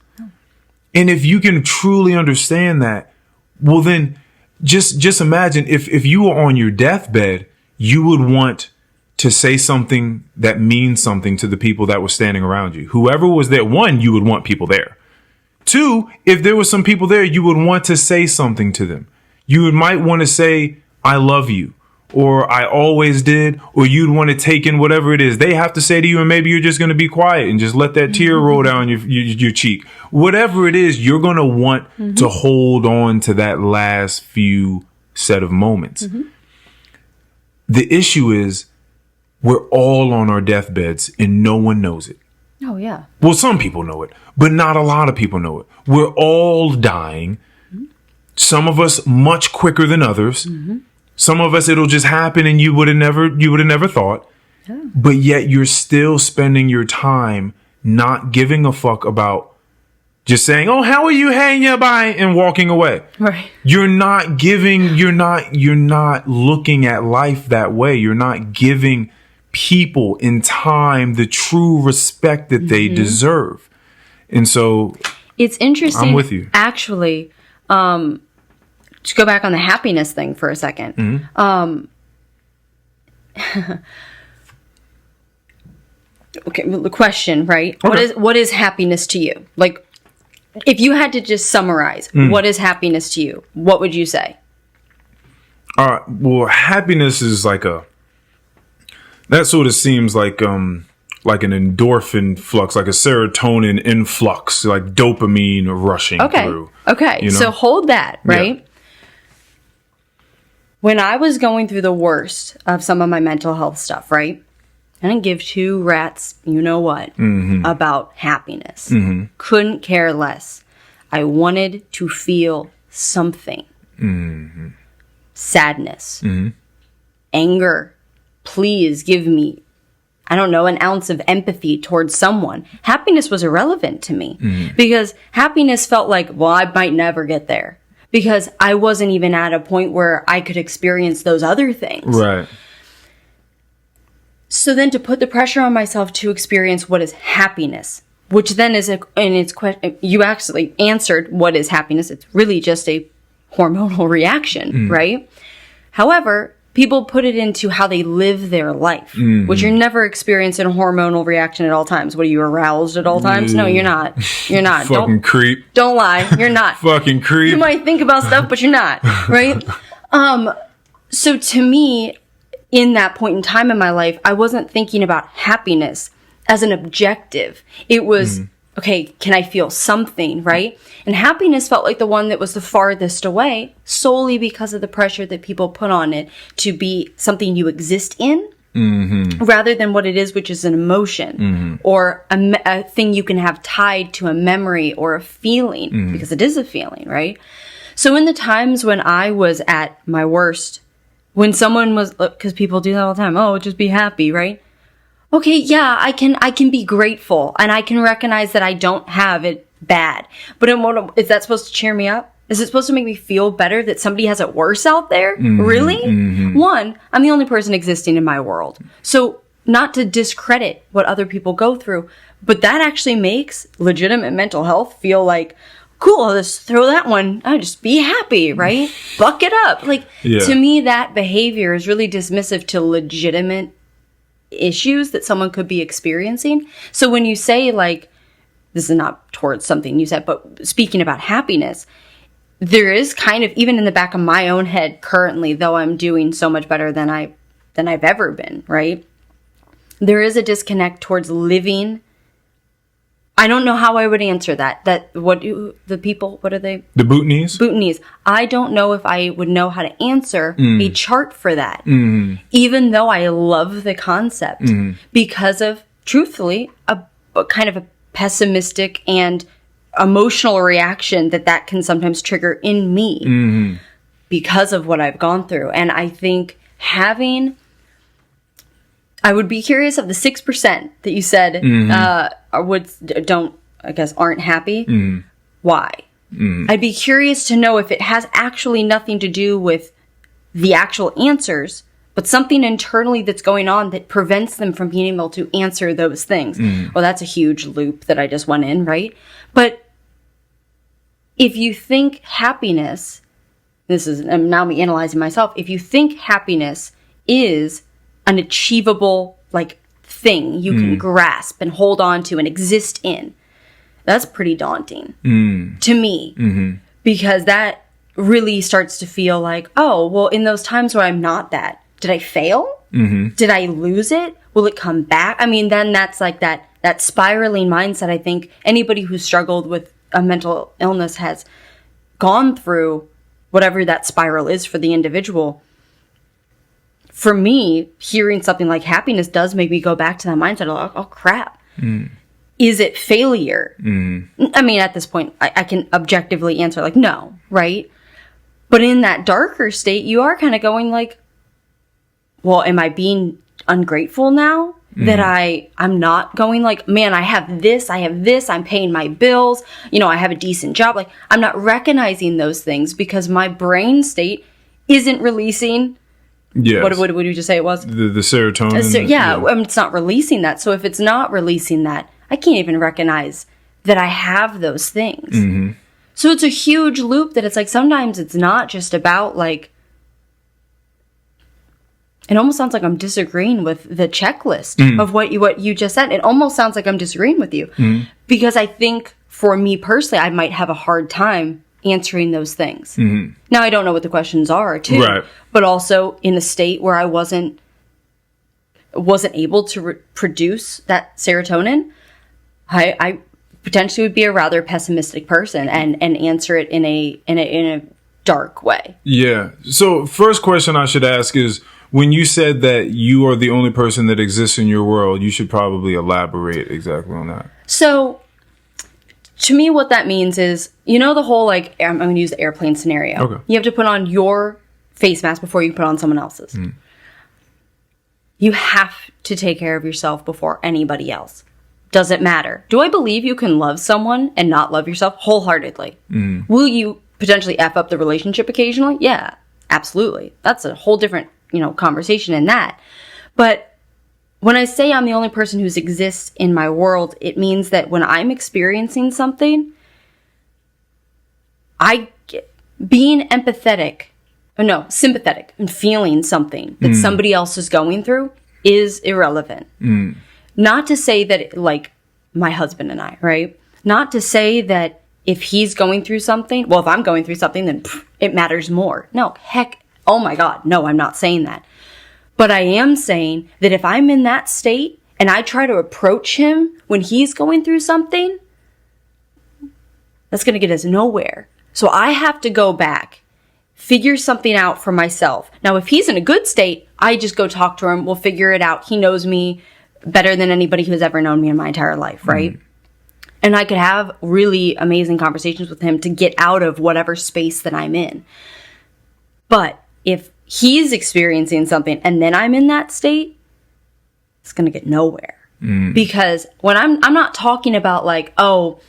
And if you can truly understand that, well, then just imagine if you were on your deathbed, you would want to say something that means something to the people that were standing around you. Whoever was there, one, you would want people there. Two, if there were some people there, you would want to say something to them. You might want to say, I love you, or I always did, or you'd want to take in whatever it is they have to say to you, and maybe you're just going to be quiet and just let that tear roll down your cheek. Whatever it is, you're going to want to hold on to that last few set of moments. The issue is we're all on our deathbeds and no one knows it. Oh, yeah. Well, some people know it, but not a lot of people know it. We're all dying. Some of us much quicker than others. Some of us, it'll just happen and you would have never thought. But yet you're still spending your time not giving a fuck about just saying, oh, how are you? Hey, yeah, bye, and walking away. Right. You're not looking at life that way. You're not giving people in time the true respect that they deserve. And so it's interesting. I'm with you. Actually, to go back on the happiness thing for a second. Okay, the question, right? Okay. What is happiness to you? Like, if you had to just summarize, what is happiness to you? What would you say? Well, happiness is that sort of seems like an endorphin flux, like a serotonin influx, like dopamine rushing through. Okay. You know? So hold that, right? Yeah. When I was going through the worst of some of my mental health stuff, right? I didn't give two rats, you know what, about happiness. Couldn't care less. I wanted to feel something. Sadness. Anger. Please give me, I don't know, an ounce of empathy towards someone. Happiness was irrelevant to me because happiness felt like, well, I might never get there because I wasn't even at a point where I could experience those other things. Right. So then to put the pressure on myself to experience what is happiness, which then is you actually answered what is happiness. It's really just a hormonal reaction, right? However, people put it into how they live their life, which you're never experiencing a hormonal reaction at all times. What, are you aroused at all times? No, you're not. You're not. Fucking creep. Don't lie. You're not. Fucking creep. You might think about stuff, but you're not, right? So to me, in that point in time in my life, I wasn't thinking about happiness as an objective. It was, okay, can I feel something, right? And happiness felt like the one that was the farthest away, solely because of the pressure that people put on it to be something you exist in, rather than what it is, which is an emotion or a thing you can have tied to a memory or a feeling, because it is a feeling, right? So in the times when I was at my worst, when someone was, because people do that all the time, oh, just be happy, right? Okay, yeah, I can be grateful, and I can recognize that I don't have it bad. But is that supposed to cheer me up? Is it supposed to make me feel better that somebody has it worse out there? Really? One, I'm the only person existing in my world. So not to discredit what other people go through, but that actually makes legitimate mental health feel like, cool, I'll just throw that one. I'll just be happy, right? Buck it up. Like, to me, that behavior is really dismissive to legitimate issues that someone could be experiencing. So when you say, like, this is not towards something you said, but speaking about happiness, there is kind of, even in the back of my own head currently, though I'm doing so much better than I've ever been, right? There is a disconnect towards living. I don't know how I would answer that. What are they? The Bhutanese? Bhutanese. I don't know if I would know how to answer a chart for that, even though I love the concept, because of, truthfully, a kind of a pessimistic and emotional reaction that can sometimes trigger in me because of what I've gone through. And I think I would be curious of the 6% that you said aren't happy. Why? I'd be curious to know if it has actually nothing to do with the actual answers, but something internally that's going on that prevents them from being able to answer those things. Well, that's a huge loop that I just went in, right? But if you think happiness, I'm now me analyzing myself, if you think happiness is an achievable, like, thing you can grasp and hold on to and exist in, that's pretty daunting to me, because that really starts to feel like, oh, well, in those times where I'm not that, did I fail? Did I lose it? Will it come back? I mean, then that's like that spiraling mindset. I think anybody who's struggled with a mental illness has gone through whatever that spiral is for the individual. For me, hearing something like happiness does make me go back to that mindset of, oh crap. Is it failure? I mean, at this point, I can objectively answer like, no, right? But in that darker state, you are kind of going like, well, am I being ungrateful now? That I'm not going like, man, I have this, I'm paying my bills, I have a decent job. Like, I'm not recognizing those things because my brain state isn't releasing. Yes. What would you just say it was? The serotonin. It's not releasing that. So if it's not releasing that, I can't even recognize that I have those things. So it's a huge loop that it's like, sometimes it's not just about like, it almost sounds like I'm disagreeing with the checklist of what you just said. It almost sounds like I'm disagreeing with you because I think for me personally, I might have a hard time answering those things. Now, I don't know what the questions are too, right. But also in a state where I wasn't able to produce that serotonin, I potentially would be a rather pessimistic person and answer it in a dark way. Yeah. So first question I should ask is, when you said that you are the only person that exists in your world, you should probably elaborate exactly on that. So, to me, what that means is, the whole, like, I'm going to use the airplane scenario. Okay. You have to put on your face mask before you put on someone else's. You have to take care of yourself before anybody else. Doesn't matter. Do I believe you can love someone and not love yourself wholeheartedly? Will you potentially F up the relationship occasionally? Yeah, absolutely. That's a whole different conversation in that. But when I say I'm the only person who exists in my world, it means that when I'm experiencing something, being sympathetic and feeling something that somebody else is going through is irrelevant. Not to say that, like, my husband and I, right? Not to say that if he's going through something, well, if I'm going through something, then it matters more. No, heck, oh my God, no, I'm not saying that. But I am saying that if I'm in that state and I try to approach him when he's going through something, that's going to get us nowhere. So I have to go back, figure something out for myself. Now, if he's in a good state, I just go talk to him. We'll figure it out. He knows me better than anybody who's ever known me in my entire life, right? And I could have really amazing conversations with him to get out of whatever space that I'm in. But if he's experiencing something and then I'm in that state, it's going to get nowhere. Because when I'm not talking about like, oh,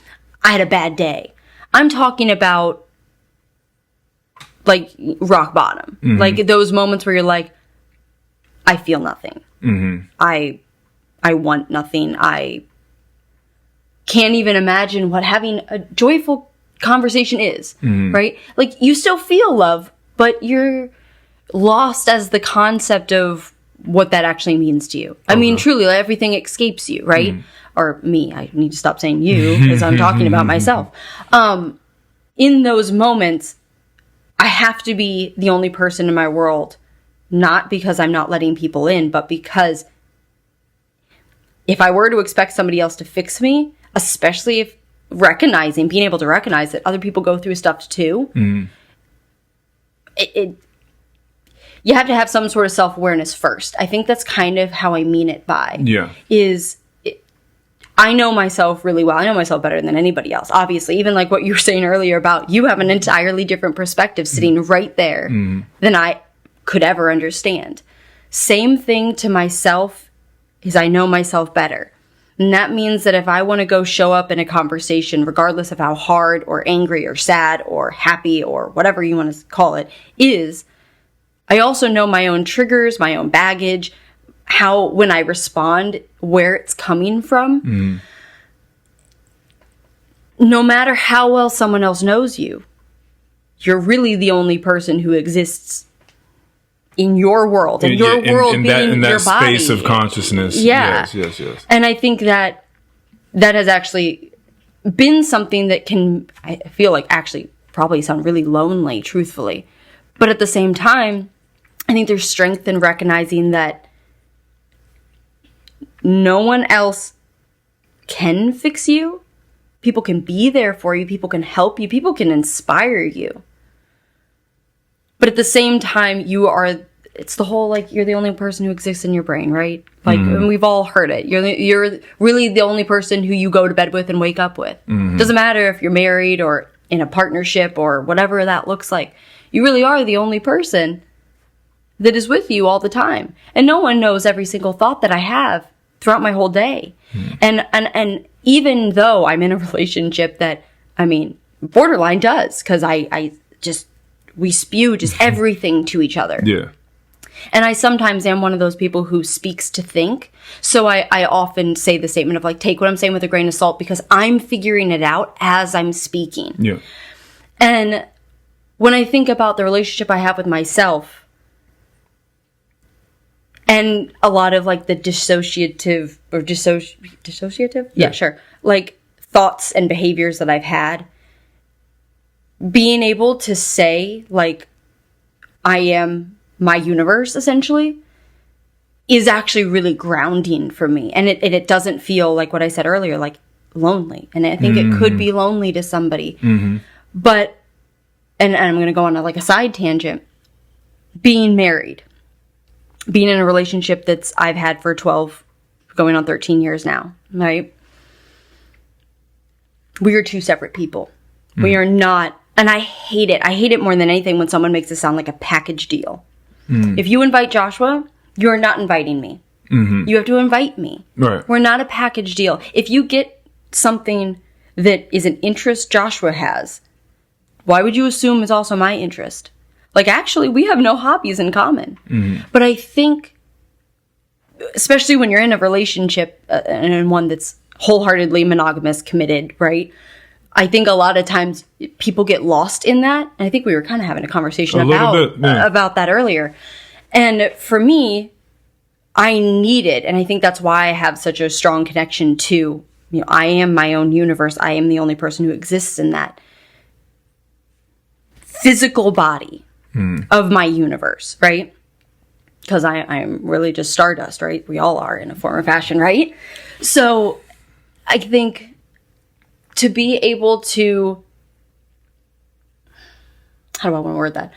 I had a bad day. I'm talking about like rock bottom. Like those moments where you're like, I feel nothing. I want nothing. I can't even imagine what having a joyful conversation is, right? Like you still feel love, but you're lost as the concept of what that actually means to you. I mean, truly, like, everything escapes you, right? Or me. I need to stop saying you because I'm talking about myself. In those moments, I have to be the only person in my world, not because I'm not letting people in, but because if I were to expect somebody else to fix me, especially if being able to recognize that other people go through stuff too, you have to have some sort of self-awareness first. I think that's kind of how I mean it by. I know myself really well. I know myself better than anybody else. Obviously, even like what you were saying earlier about you have an entirely different perspective sitting right there than I could ever understand. Same thing to myself is I know myself better. And that means that if I want to go show up in a conversation, regardless of how hard or angry or sad or happy or whatever you want to call it is, I also know my own triggers, my own baggage, how when I respond, where it's coming from. No matter how well someone else knows you, you're really the only person who exists in your world, and your world being your body. Space of consciousness. Yeah. Yes. And I think that has actually been something that can, I feel like, actually probably sound really lonely, truthfully. But at the same time, I think there's strength in recognizing that no one else can fix you. People can be there for you. People can help you. People can inspire you. But at the same time, it's the whole, like, you're the only person who exists in your brain, right? Like, and we've all heard it. You're really the only person who you go to bed with and wake up with. Doesn't matter if you're married or in a partnership or whatever that looks like. You really are the only person that is with you all the time. And no one knows every single thought that I have throughout my whole day. And even though I'm in a relationship that, I mean, borderline does, because we spew just everything to each other. Yeah. And I sometimes am one of those people who speaks to think. So I often say the statement of like, take what I'm saying with a grain of salt because I'm figuring it out as I'm speaking. Yeah. And when I think about the relationship I have with myself and a lot of like the dissociative or dissociative? Yeah, sure. Like thoughts and behaviors that I've had, being able to say like, I am my universe essentially is actually really grounding for me. And it doesn't feel like what I said earlier, like lonely. And I think it could be lonely to somebody. But, and I'm going to go on a side tangent, being married, being in a relationship that's I've had for 12, going on 13 years now, right? We are two separate people. We are not, and I hate it. I hate it more than anything when someone makes it sound like a package deal. If you invite Joshua, you're not inviting me. You have to invite me. Right. We're not a package deal. If you get something that is an interest Joshua has, why would you assume is also my interest? Like, actually, we have no hobbies in common. But I think, especially when you're in a relationship and in one that's wholeheartedly monogamous, committed, right? I think a lot of times people get lost in that. And I think we were kind of having a conversation about that earlier. And for me, I need it. And I think that's why I have such a strong connection to, I am my own universe. I am the only person who exists in that physical body of my universe, right? because I'm really just stardust, right? We all are in a form or fashion, right? So I think to be able to, how do I want to word that?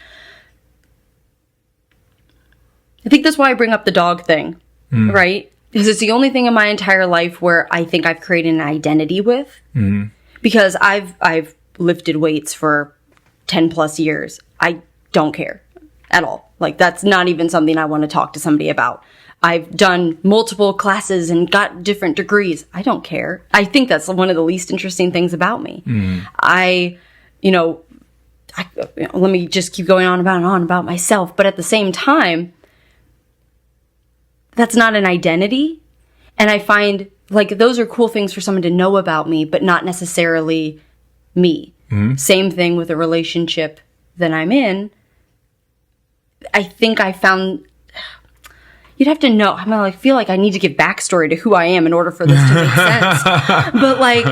I think that's why I bring up the dog thing, right? Because it's the only thing in my entire life where I think I've created an identity with. Because I've lifted weights for 10 plus years. I don't care at all. Like, that's not even something I want to talk to somebody about. I've done multiple classes and got different degrees. I don't care. I think that's one of the least interesting things about me. Let me just keep going on and on about myself. But at the same time, that's not an identity. And I find, like, those are cool things for someone to know about me, but not necessarily me. Same thing with a relationship that I'm in. I think I found, you'd have to know. I'm gonna feel like I need to give backstory to who I am in order for this to make sense. But like,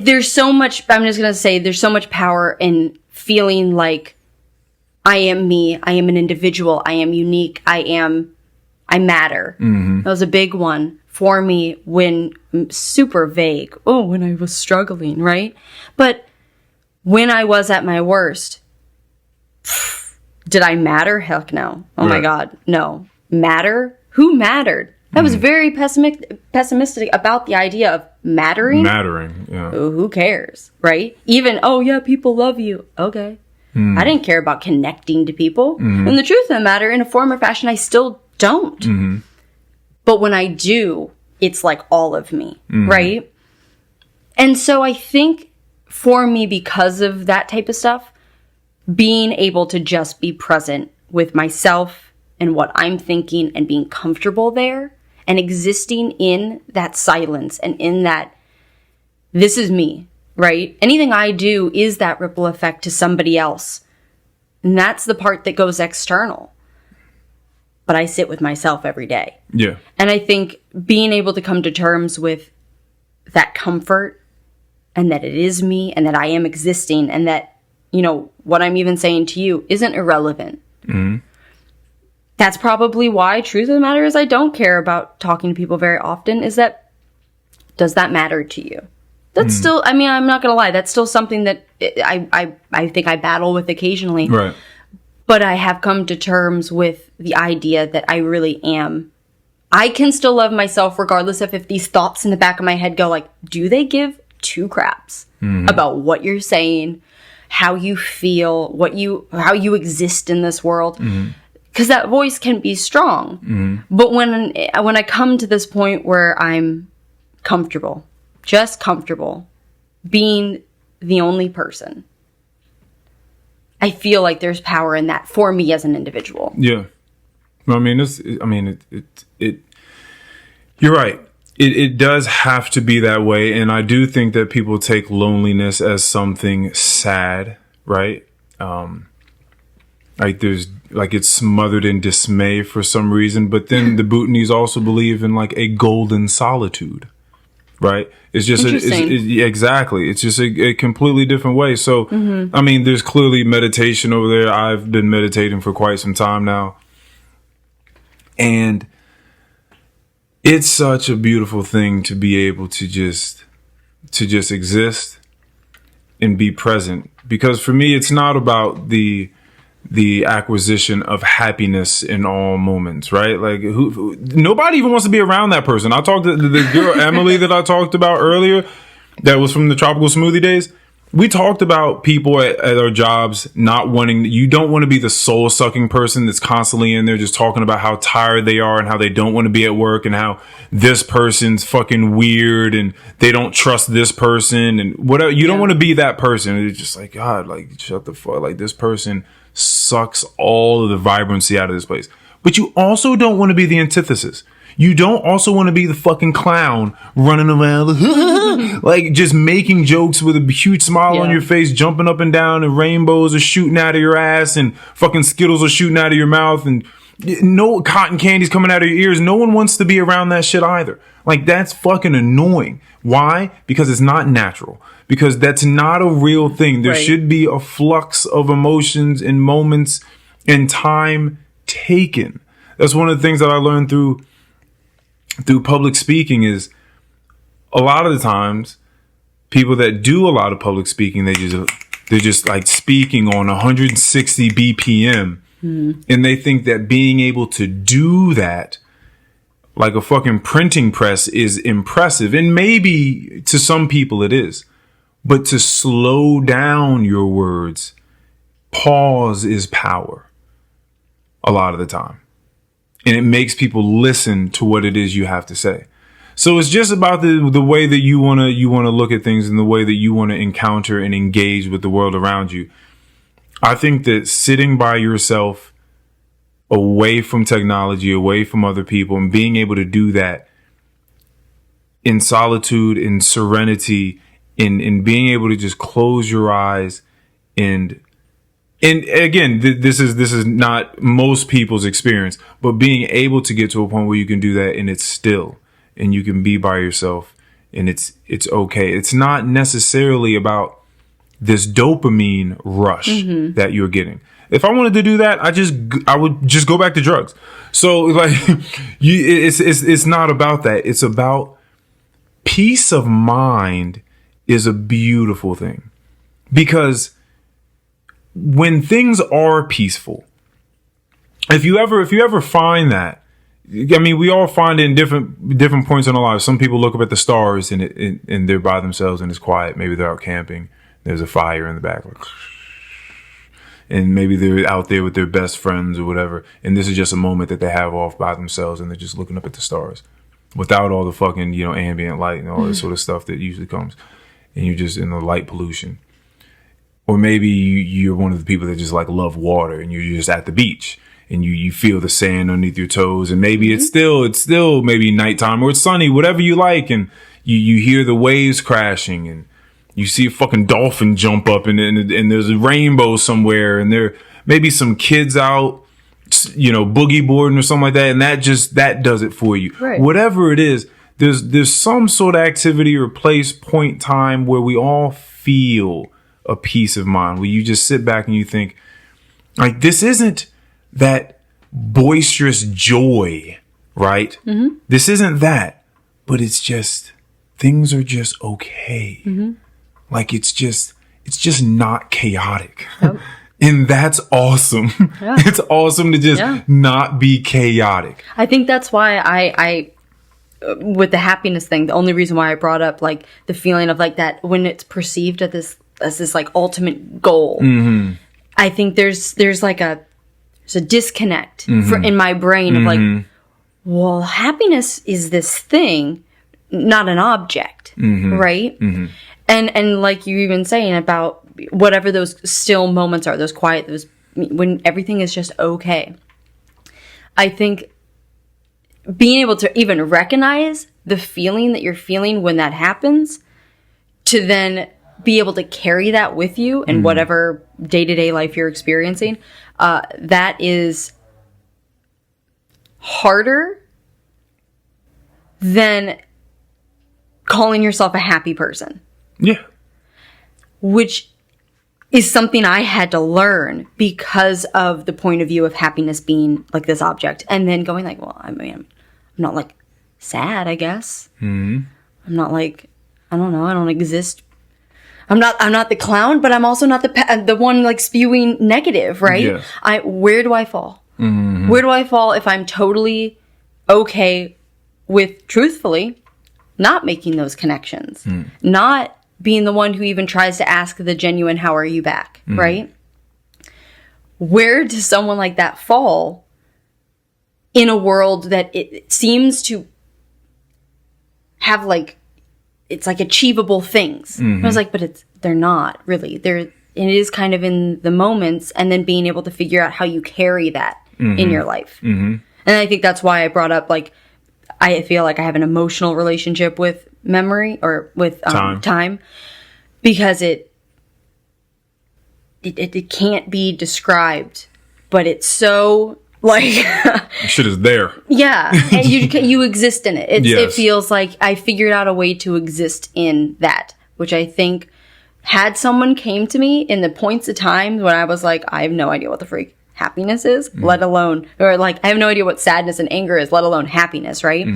there's so much, I'm just gonna say there's so much power in feeling like I am me. I am an individual. I am unique. I matter. That was a big one for me when super vague. Oh, when I was struggling, right? But when I was at my worst, did I matter? Heck no. Oh my God. No. Matter? Who mattered? I was very pessimistic about the idea of mattering. Mattering, yeah. Who cares, right? Even, oh yeah, people love you. Okay. I didn't care about connecting to people. And the truth of the matter, in a form or fashion, I still don't. But when I do, it's like all of me, right? And so I think for me, because of that type of stuff, being able to just be present with myself and what I'm thinking and being comfortable there and existing in that silence and in that, this is me, right? Anything I do is that ripple effect to somebody else. And that's the part that goes external. But I sit with myself every day. Yeah. And I think being able to come to terms with that comfort and that it is me and that I am existing and that, you know, what I'm even saying to you isn't irrelevant. That's probably why, truth of the matter is, I don't care about talking to people very often, is that, does that matter to you? That's still, I mean, I'm not going to lie, that's still something that I think I battle with occasionally. Right. But I have come to terms with the idea that I really am. I can still love myself regardless of if these thoughts in the back of my head go like, do they give two craps about what you're saying, how you feel, how you exist in this world? Because that voice can be strong. But when I come to this point where I'm comfortable, just comfortable, being the only person, I feel like there's power in that for me as an individual. Yeah. I mean, you're right. It does have to be that way. And I do think that people take loneliness as something sad, right? Like it's smothered in dismay for some reason. But then the Bhutanese also believe in like a golden solitude, right? It's just exactly. It's just a completely different way. So, I mean, there's clearly meditation over there. I've been meditating for quite some time now. And it's such a beautiful thing to be able to just exist and be present. Because for me, it's not about the acquisition of happiness in all moments, right? Like nobody even wants to be around that person. I talked to the girl Emily that I talked about earlier, that was from the Tropical Smoothie days. We talked about people at our jobs not wanting, you don't want to be the soul sucking person that's constantly in there just talking about how tired they are and how they don't want to be at work and how this person's fucking weird and they don't trust this person and whatever. You don't want to be that person. It's just like, God, like shut the fuck, like this person sucks all of the vibrancy out of this place. But you also don't want to be the antithesis. You don't also want to be the fucking clown running around like just making jokes with a huge smile on your face, jumping up and down, and rainbows are shooting out of your ass and fucking Skittles are shooting out of your mouth and no cotton candy's coming out of your ears. No one wants to be around that shit either. Like that's fucking annoying. Why? Because it's not natural. Because that's not a real thing. There should be a flux of emotions and moments and time taken. That's one of the things that I learned through public speaking is a lot of the times people that do a lot of public speaking, they're just like speaking on 160 BPM. And they think that being able to do that like a fucking printing press is impressive. And maybe to some people it is. But to slow down your words, pause is power a lot of the time. And it makes people listen to what it is you have to say. So it's just about the way that you want to look at things and the way that you want to encounter and engage with the world around you. I think that sitting by yourself, away from technology, away from other people, and being able to do that in solitude, in serenity, in being able to just close your eyes and again, this is not most people's experience, but being able to get to a point where you can do that and it's still, and you can be by yourself and it's okay. It's not necessarily about this dopamine rush that you're getting. If I wanted to do that, I would just go back to drugs. So like, it's not about that. It's about peace of mind is a beautiful thing, because when things are peaceful, if you ever find that, I mean, we all find it in different points in our lives. Some people look up at the stars and they're by themselves and it's quiet. Maybe they're out camping. There's a fire in the back. And maybe they're out there with their best friends or whatever. And this is just a moment that they have off by themselves and they're just looking up at the stars without all the fucking, ambient light and all that sort of stuff that usually comes. And you're just in the light pollution. Or maybe you're one of the people that just like love water and you're just at the beach and you feel the sand underneath your toes. And maybe it's still maybe nighttime or it's sunny, whatever you like. And you hear the waves crashing and you see a fucking dolphin jump up and there's a rainbow somewhere and there may be some kids out, boogie boarding or something like that. And that does it for you. Right. Whatever it is, there's some sort of activity or place, point, time where we all feel a peace of mind, where you just sit back and you think, like, this isn't that boisterous joy, right? Mm-hmm. This isn't that, but it's just, things are just okay. Mm-hmm. Like, it's just not chaotic. Yep. And that's awesome. Yeah. It's awesome to just not be chaotic. I think that's why I with the happiness thing, the only reason why I brought up like the feeling of like that when it's perceived as this like ultimate goal, I think there's a disconnect in my brain of like, well, happiness is this thing, not an object, right? Mm-hmm. And like you even saying about whatever those still moments are, those quiet, those when everything is just okay. I think being able to even recognize the feeling that you're feeling when that happens, to then be able to carry that with you in whatever day-to-day life you're experiencing, that is harder than calling yourself a happy person. Yeah. Which is something I had to learn because of the point of view of happiness being like this object. And then going like, well, I mean, I'm not like sad, I guess. Mm-hmm. I'm not like, I don't know, I don't exist. I'm not the clown, but I'm also not the one like spewing negative, right? Yes. Where do I fall? Mm-hmm. Where do I fall if I'm totally okay with truthfully not making those connections, not being the one who even tries to ask the genuine, how are you back, right? Where does someone like that fall in a world that it seems to have like, it's like achievable things. I was like, but they're not really. It is kind of in the moments and then being able to figure out how you carry that in your life. And I think that's why I brought up like, I feel like I have an emotional relationship with memory or with time, because it can't be described, but it's so like shit is there. Yeah, and you exist in it. It feels like I figured out a way to exist in that, which I think had someone came to me in the points of time when I was like, I have no idea what the freak happiness is, let alone, or like, I have no idea what sadness and anger is, let alone happiness, right?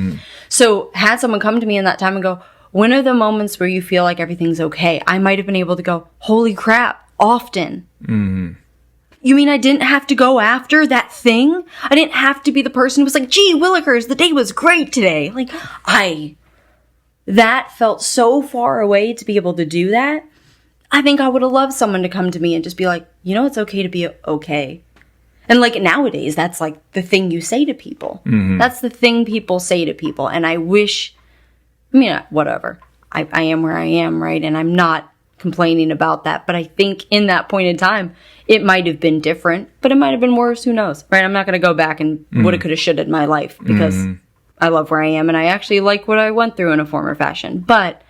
So had someone come to me in that time and go, when are the moments where you feel like everything's okay? I might have been able to go, holy crap, often. You mean I didn't have to go after that thing? I didn't have to be the person who was like, gee, Willikers, the day was great today. Like, that felt so far away to be able to do that. I think I would have loved someone to come to me and just be like, you know, it's okay to be okay. And like nowadays, that's like the thing you say to people. That's the thing people say to people. And I wish, I mean, whatever. I am where I am, right? And I'm not complaining about that. But I think in that point in time, it might have been different, but it might have been worse. Who knows, right? I'm not going to go back and woulda, coulda, shoulda in my life because I love where I am and I actually like what I went through in a former fashion. But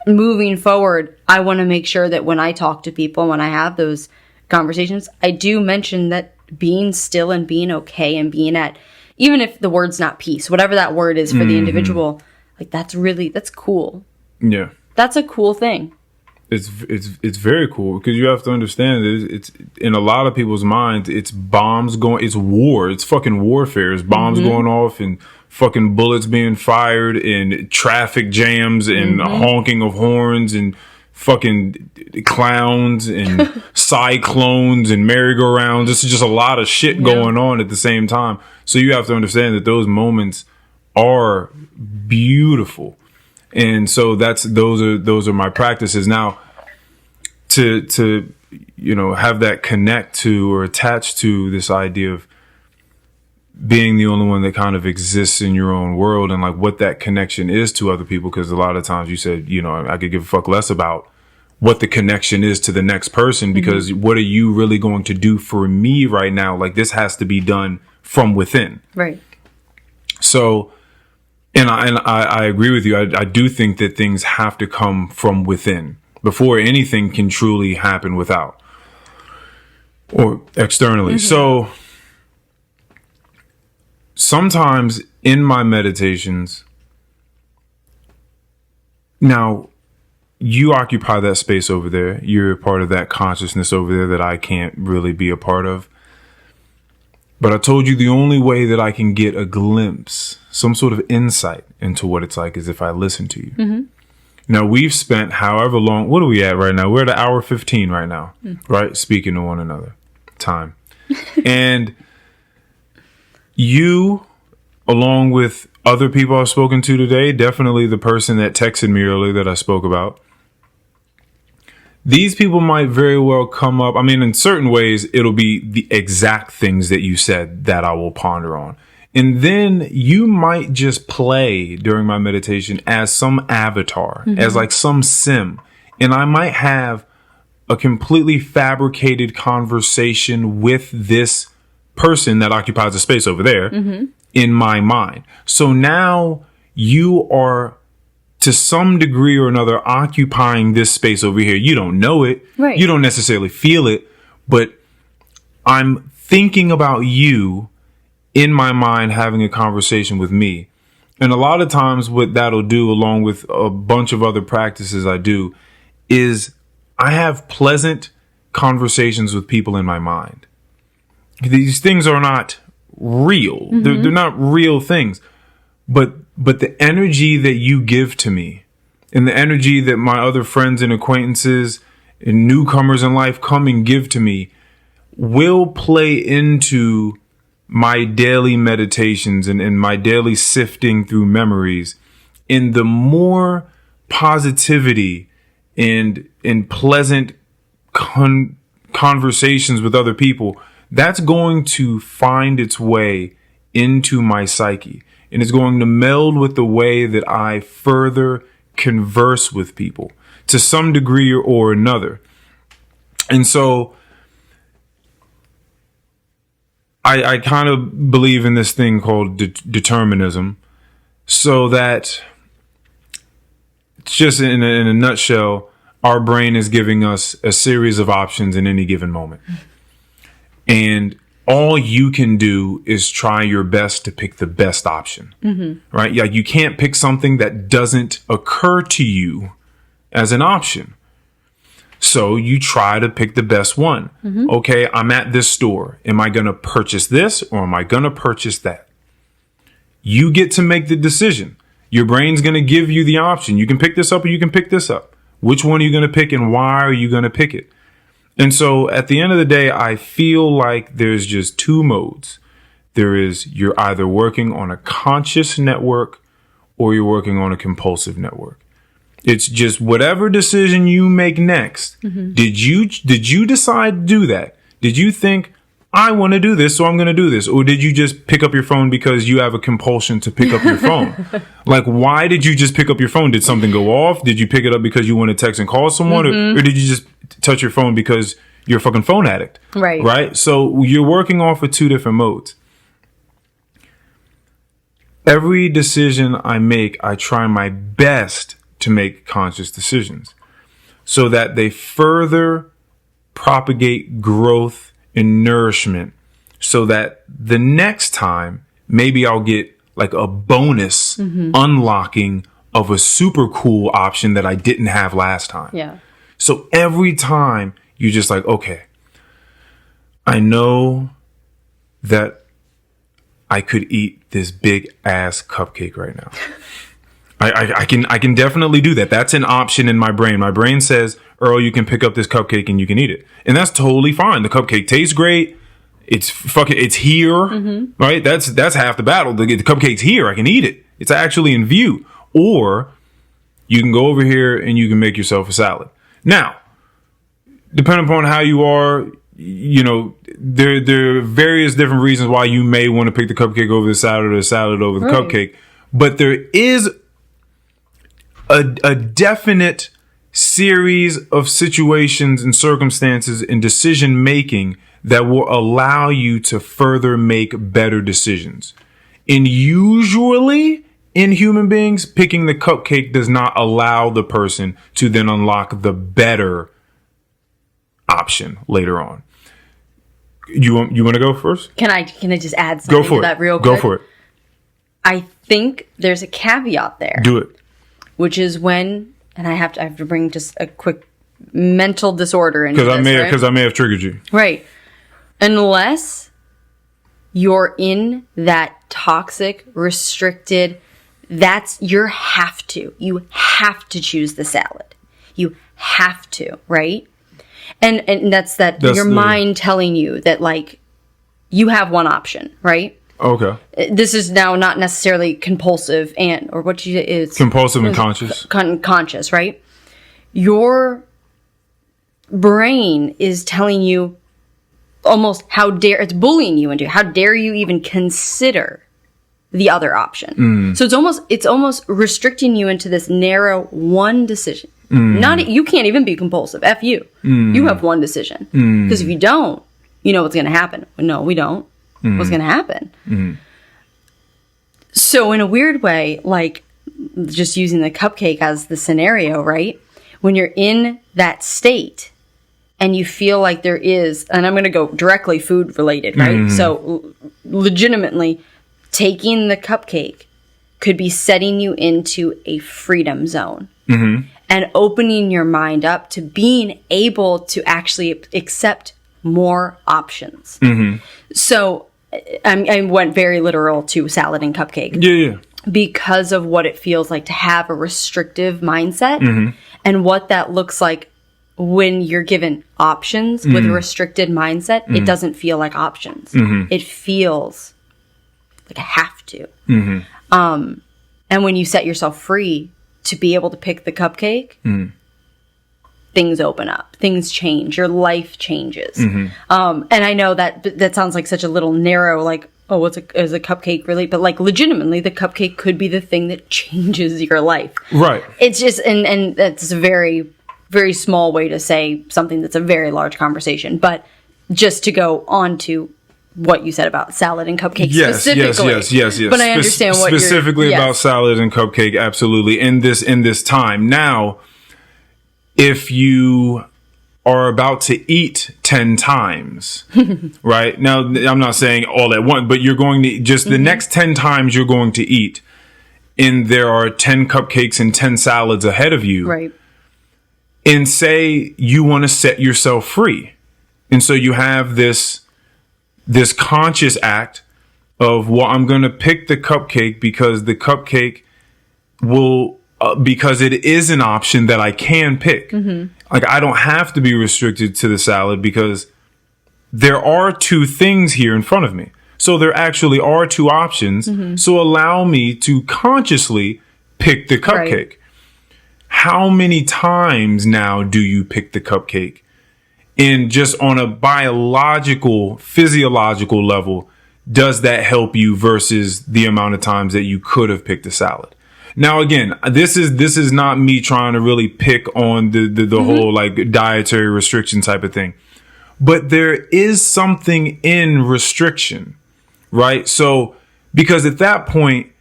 moving forward, I want to make sure that when I talk to people, when I have those conversations, I do mention that being still and being okay and being at, even if the word's not peace, whatever that word is for the individual, like that's cool. Yeah. That's a cool thing. It's very cool because you have to understand that it's in a lot of people's minds, it's bombs going, it's war, it's fucking warfare, it's bombs going off and fucking bullets being fired and traffic jams and honking of horns and fucking clowns and cyclones and merry-go-rounds. This is just a lot of shit going on at the same time. So you have to understand that those moments are beautiful. And so those are my practices. Now, to you know, have that connect to or attach to this idea of being the only one that kind of exists in your own world and like what that connection is to other people. Because a lot of times you said, you know, I could give a fuck less about what the connection is to the next person because what are you really going to do for me right now? Like this has to be done from within. Right. So, and I agree with you. I do think that things have to come from within before anything can truly happen without or externally. So sometimes in my meditations, now you occupy that space over there. You're a part of that consciousness over there that I can't really be a part of. But I told you the only way that I can get a glimpse, some sort of insight into what it's like is if I listen to you. Now, we've spent however long, what are we at right now? We're at an hour 15 right now, right? Speaking to one another. Time. And you, along with other people I've spoken to today, definitely the person that texted me earlier that I spoke about, these people might very well come up. I mean, in certain ways, it'll be the exact things that you said that I will ponder on. And then you might just play during my meditation as some avatar, as like some sim. And I might have a completely fabricated conversation with this person that occupies a space over there in my mind. So now you are, to some degree or another, occupying this space over here. You don't know it. Right. You don't necessarily feel it. But I'm thinking about you in my mind having a conversation with me. And a lot of times what that'll do, along with a bunch of other practices I do, is I have pleasant conversations with people in my mind. These things are not real. They're not real things. But the energy that you give to me and the energy that my other friends and acquaintances and newcomers in life come and give to me will play into my daily meditations and my daily sifting through memories. And the more positivity and pleasant conversations with other people, that's going to find its way into my psyche. And it's going to meld with the way that I further converse with people to some degree or another. And so I kind of believe in this thing called determinism, so that just in a nutshell, our brain is giving us a series of options in any given moment. And all you can do is try your best to pick the best option, right? Yeah, you can't pick something that doesn't occur to you as an option. So you try to pick the best one. Okay, I'm at this store. Am I going to purchase this or am I going to purchase that? You get to make the decision. Your brain's going to give you the option. You can pick this up or you can pick this up. Which one are you going to pick and why are you going to pick it? And so at the end of the day, I feel like there's just two modes. There is, you're either working on a conscious network or you're working on a compulsive network. It's just whatever decision you make next. Did you decide to do that? Did you think, I want to do this, so I'm going to do this? Or did you just pick up your phone because you have a compulsion to pick up your phone? Like, why did you just pick up your phone? Did something go off? Did you pick it up because you want to text and call someone? Or did you just touch your phone because you're a fucking phone addict? Right? So you're working off of two different modes. Every decision I make, I try my best to make conscious decisions so that they further propagate growth and nourishment so that the next time maybe I'll get like a bonus unlocking of a super cool option that I didn't have last time. Yeah. So every time you just like, okay, I know that I could eat this big ass cupcake right now. I can definitely do that. That's an option in my brain. My brain says, Earl, you can pick up this cupcake and you can eat it. And that's totally fine. The cupcake tastes great. It's here, right? That's half the battle. The cupcake's here. I can eat it. It's actually in view. Or you can go over here and you can make yourself a salad. Now, depending upon how you are, you know, there are various different reasons why you may want to pick the cupcake over the salad or the salad over the cupcake. But there is a definite series of situations and circumstances and decision making that will allow you to further make better decisions. And usually in human beings, picking the cupcake does not allow the person to then unlock the better option later on. You want to go first? Can I just add something to that real quick? Go for it. I think there's a caveat there. Do it. Which is when, and I have to bring just a quick mental disorder into this, because I may have triggered you. Right. Unless you're in that toxic, restricted, you have to choose the salad. You have to, right? And that's your mind telling you that, like, you have one option, right? Okay. This is now not necessarily compulsive it's compulsive and conscious. Conscious, right? Your brain is telling you almost it's bullying you into how dare you even consider the other option. So it's almost restricting you into this narrow one decision. You can't even be compulsive. F you. You have one decision. Because if you don't, you know what's going to happen. No, we don't. What's going to happen? So in a weird way, like just using the cupcake as the scenario, right? When you're in that state and you feel like there is, and I'm going to go directly food related, right? So legitimately taking the cupcake could be setting you into a freedom zone and opening your mind up to being able to actually accept more options. So I went very literal to salad and cupcake. Yeah. Because of what it feels like to have a restrictive mindset and what that looks like when you're given options with a restricted mindset. It doesn't feel like options. It feels like a have to. And when you set yourself free to be able to pick the cupcake, things open up, things change, your life changes. And I know that sounds like such a little narrow, like, oh, is a cupcake really? But like legitimately, the cupcake could be the thing that changes your life. Right. It's just, and that's a very, very small way to say something that's a very large conversation. But just to go on to what you said about salad and cupcake specifically. Yes. But I understand what specifically about salad and cupcake. Absolutely. In this time now, if you are about to eat 10 times, right? Now, I'm not saying all at once, but you're going to just the next 10 times you're going to eat, and there are 10 cupcakes and 10 salads ahead of you. Right. And say you want to set yourself free. And so you have this conscious act of, well, I'm going to pick the cupcake because the cupcake will, because it is an option that I can pick. Like, I don't have to be restricted to the salad because there are two things here in front of me. So there actually are two options. So allow me to consciously pick the cupcake. Right. How many times now do you pick the cupcake? And just on a biological, physiological level, does that help you versus the amount of times that you could have picked a salad? Now, again, this is not me trying to really pick on the whole like dietary restriction type of thing. But there is something in restriction, right? So, because at that point,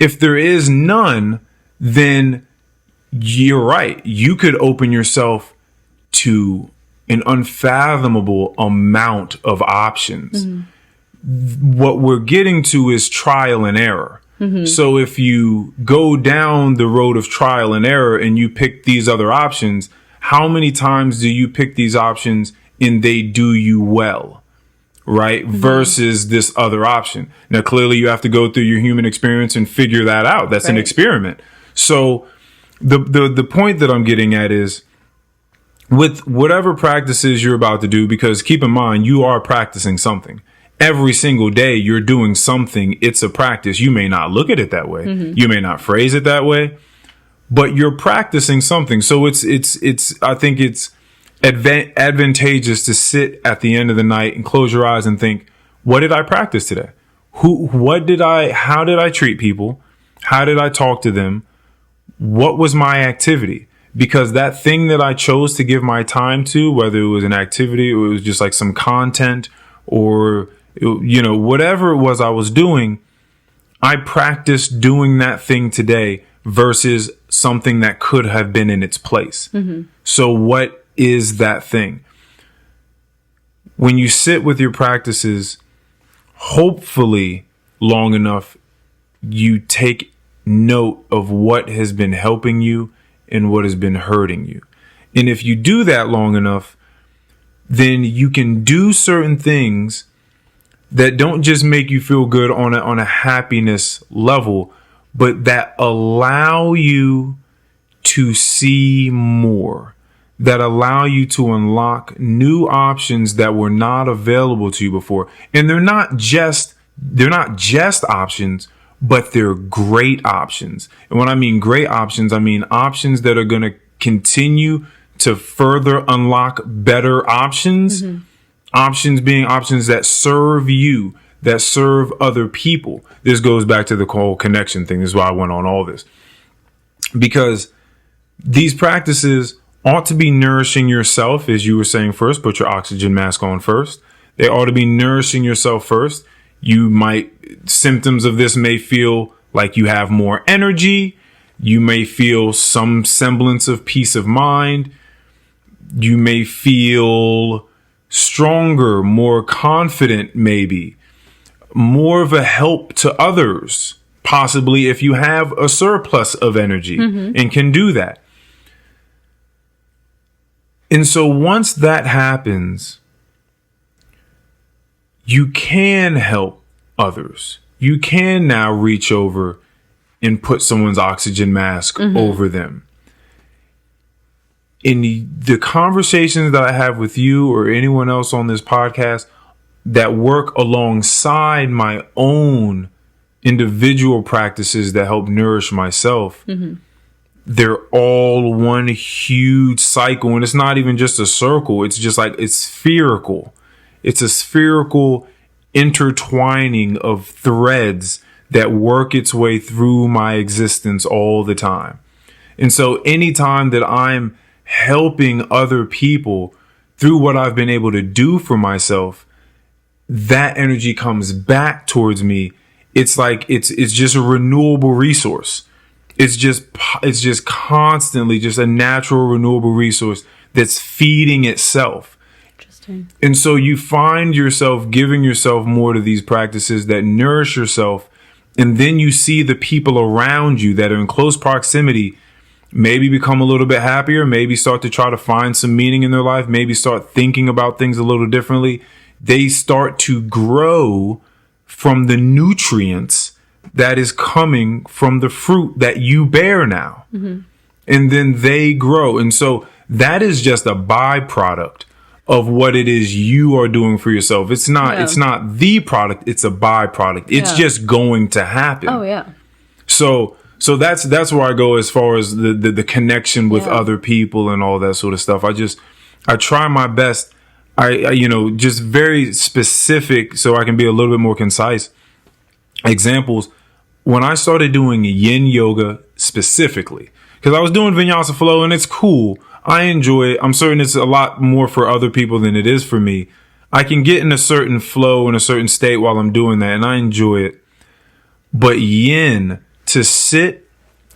if there is none, then you're right. You could open yourself to an unfathomable amount of options. What we're getting to is trial and error. So if you go down the road of trial and error and you pick these other options, how many times do you pick these options and they do you well? Right? Versus this other option. Now, clearly you have to go through your human experience and figure that out. That's an experiment. So the point that I'm getting at is, with whatever practices you're about to do, because keep in mind, you are practicing something. Every single day you're doing something. It's a practice. You may not look at it that way. You may not phrase it that way, but you're practicing something. So I think it's advantageous to sit at the end of the night and close your eyes and think, what did I practice today? How did I treat people? How did I talk to them? What was my activity? Because that thing that I chose to give my time to, whether it was an activity or it was just like some content or, whatever it was I was doing, I practiced doing that thing today versus something that could have been in its place. So what is that thing? When you sit with your practices, hopefully long enough, you take note of what has been helping you and what has been hurting you. And if you do that long enough, then you can do certain things that don't just make you feel good on a happiness level, but that allow you to see more, that allow you to unlock new options that were not available to you before. And they're not just options, but they're great options. And when I mean great options, I mean options that are going to continue to further unlock better options. Options being options that serve you, that serve other people. This goes back to the whole connection thing. This is why I went on all this. Because these practices ought to be nourishing yourself, as you were saying first. Put your oxygen mask on first. They ought to be nourishing yourself first. Symptoms of this may feel like you have more energy. You may feel some semblance of peace of mind. You may feel stronger, more confident, maybe more of a help to others, possibly if you have a surplus of energy and can do that. And so once that happens, you can help others. You can now reach over and put someone's oxygen mask over them. In the conversations that I have with you or anyone else on this podcast that work alongside my own individual practices that help nourish myself, they're all one huge cycle. And it's not even just a circle. It's just like, it's spherical. It's a spherical intertwining of threads that work its way through my existence all the time. And so anytime that I'm helping other people through what I've been able to do for myself, that energy comes back towards me. It's like, it's just a renewable resource. It's just constantly just a natural renewable resource that's feeding itself. Interesting. And so you find yourself giving yourself more to these practices that nourish yourself. And then you see the people around you that are in close proximity maybe become a little bit happier, maybe start to try to find some meaning in their life, maybe start thinking about things a little differently, they start to grow from the nutrients that is coming from the fruit that you bear now. Mm-hmm. And then they grow. And so that is just a byproduct of what it is you are doing for yourself. It's not the product, it's a byproduct. It's just going to happen. Oh yeah. So that's where I go as far as the connection with other people and all that sort of stuff. I try my best. I just very specific so I can be a little bit more concise. Examples, when I started doing yin yoga specifically, because I was doing vinyasa flow and it's cool. I enjoy it. I'm certain it's a lot more for other people than it is for me. I can get in a certain flow in a certain state while I'm doing that, and I enjoy it. But yin, to sit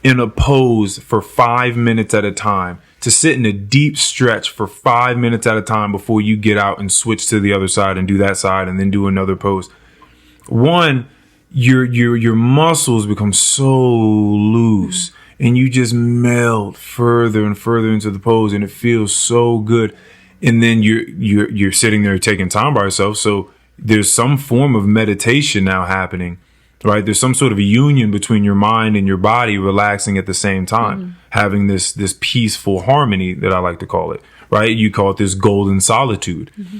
in a pose for 5 minutes at a time, to sit in a deep stretch for 5 minutes at a time before you get out and switch to the other side and do that side and then do another pose. One, your muscles become so loose. And you just melt further and further into the pose, and it feels so good. And then you're sitting there taking time by yourself. So there's some form of meditation now happening, right? There's some sort of a union between your mind and your body relaxing at the same time, having this peaceful harmony that I like to call it, right? You call it this golden solitude. Mm-hmm.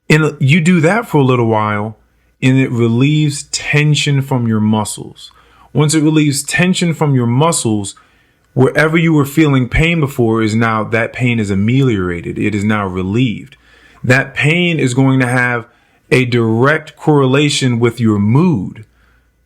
And you do that for a little while, and it relieves tension from your muscles. Once it relieves tension from your muscles, wherever you were feeling pain before that pain is ameliorated. It is now relieved. That pain is going to have a direct correlation with your mood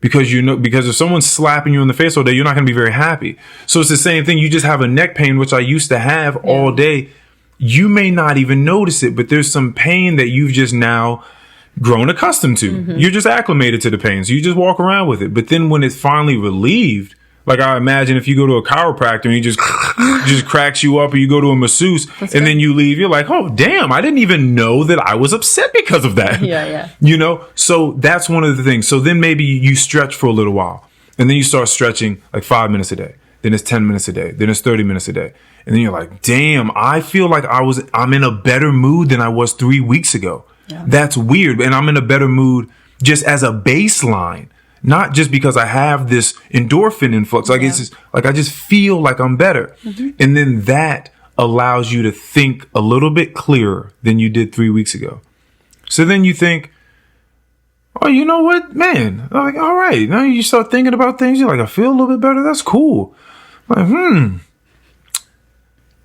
because if someone's slapping you in the face all day, you're not going to be very happy. So it's the same thing. You just have a neck pain, which I used to have all day. You may not even notice it, but there's some pain that you've just now grown accustomed to. Mm-hmm. You're just acclimated to the pain. So you just walk around with it. But then when it's finally relieved, like I imagine if you go to a chiropractor and he just cracks you up, or you go to a masseuse then you leave, you're like, oh, damn, I didn't even know that I was upset because of that. Yeah. So that's one of the things. So then maybe you stretch for a little while, and then you start stretching like 5 minutes a day. Then it's 10 minutes a day. Then it's 30 minutes a day. And then you're like, damn, I feel like I'm in a better mood than I was 3 weeks ago. Yeah. That's weird. And I'm in a better mood just as a baseline, not just because I have this endorphin influx. Like it's just, like I just feel like I'm better. Mm-hmm. And then that allows you to think a little bit clearer than you did 3 weeks ago. So then you think, oh, you know what, man? Like, all right. Now you start thinking about things. You're like, I feel a little bit better. That's cool. Like,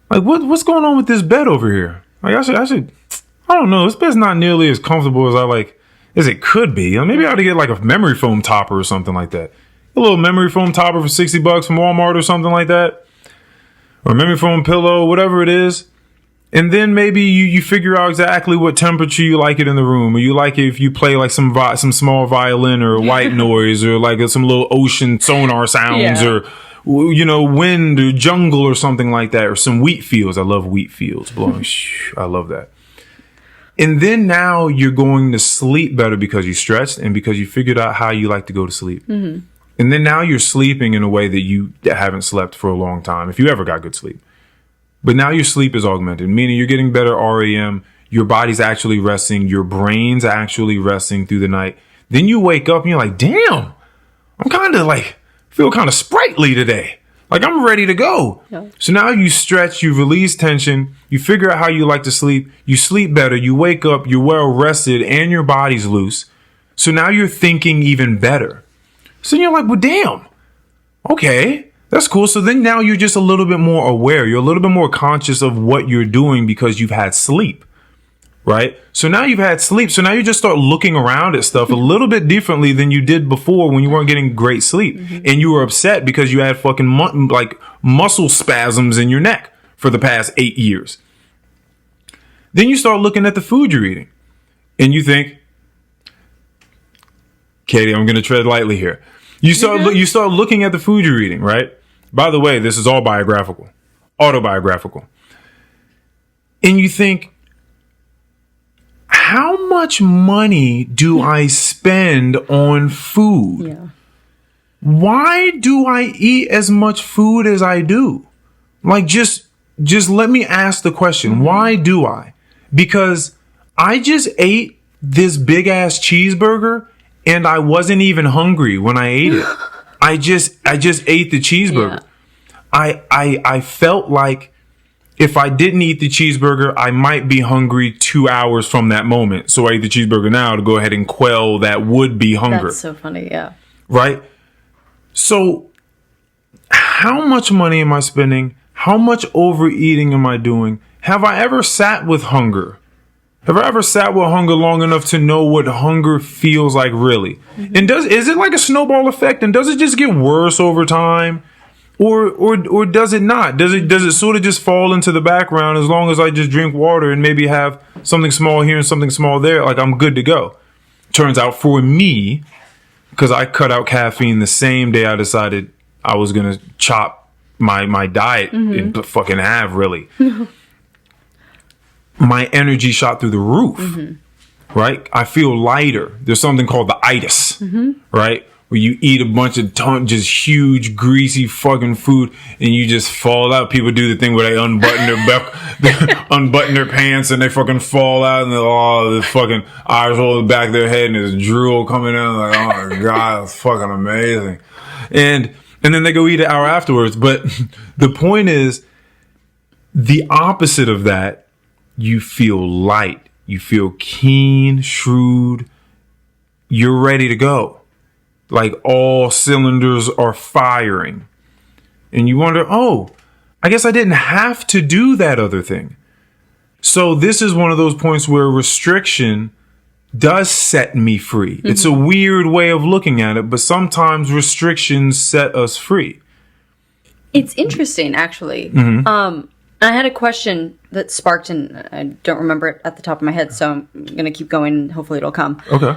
like what's going on with this bed over here? Like I should. I don't know. This bed's not nearly as comfortable as it could be. Maybe I ought to get like a memory foam topper or something like that. A little memory foam topper for $60 from Walmart or something like that. Or a memory foam pillow, whatever it is. And then maybe you figure out exactly what temperature you like it in the room. Or you like it if you play like some small violin or white noise or like some little ocean sonar sounds or, wind or jungle or something like that. Or some wheat fields. I love wheat fields blowing. I love that. And then now you're going to sleep better because you stretched and because you figured out how you like to go to sleep. Mm-hmm. And then now you're sleeping in a way that you haven't slept for a long time, if you ever got good sleep. But now your sleep is augmented, meaning you're getting better REM. Your body's actually resting. Your brain's actually resting through the night. Then you wake up and you're like, damn, I'm kind of feel kind of sprightly today. Like I'm ready to go. Yeah. So now you stretch, you release tension, you figure out how you like to sleep, you sleep better, you wake up, you're well rested, and your body's loose. So now you're thinking even better. So you're like, well, damn. Okay, that's cool. So then now you're just a little bit more aware. You're a little bit more conscious of what you're doing because you've had sleep. Right? So now you've had sleep. So now you just start looking around at stuff a little bit differently than you did before when you weren't getting great sleep. Mm-hmm. And you were upset because you had fucking muscle spasms in your neck for the past 8 years. Then you start looking at the food you're eating and you think, Katie, I'm going to tread lightly here. You start looking at the food you're eating, right? By the way, this is all autobiographical. And you think, how much money do I spend on food? Yeah. why do I eat as much food as I do? Like, just let me ask the question. Why do I? Because I just ate this big ass cheeseburger and I wasn't even hungry when I ate it. I just ate the cheeseburger. Yeah. I felt like if I didn't eat the cheeseburger, I might be hungry 2 hours from that moment. So I ate the cheeseburger now to go ahead and quell that would-be hunger. That's so funny, yeah. Right? So how much money am I spending? How much overeating am I doing? Have I ever sat with hunger? Have I ever sat with hunger long enough to know what hunger feels like really? And is it like a snowball effect? And does it just get worse over time? Or does it not? Does it sort of just fall into the background as long as I just drink water and maybe have something small here and something small there? Like, I'm good to go. Turns out for me, because I cut out caffeine the same day I decided I was going to chop my diet in fucking half, really. My energy shot through the roof, right? I feel lighter. There's something called the itis, right? Where you eat a bunch of just huge, greasy fucking food and you just fall out. People do the thing where they unbutton their unbutton their pants and they fucking fall out and the fucking eyes roll the back of their head and there's drool coming out. Like, oh my God, that's fucking amazing. And then they go eat an hour afterwards. But the point is, the opposite of that, you feel light. You feel keen, shrewd. You're ready to go. Like, all cylinders are firing. And you wonder, oh, I guess I didn't have to do that other thing. So this is one of those points where restriction does set me free. It's a weird way of looking at it, but sometimes restrictions set us free. It's interesting, actually. I had a question that sparked, and I don't remember it at the top of my head, so I'm going to keep going and hopefully it'll come. Okay.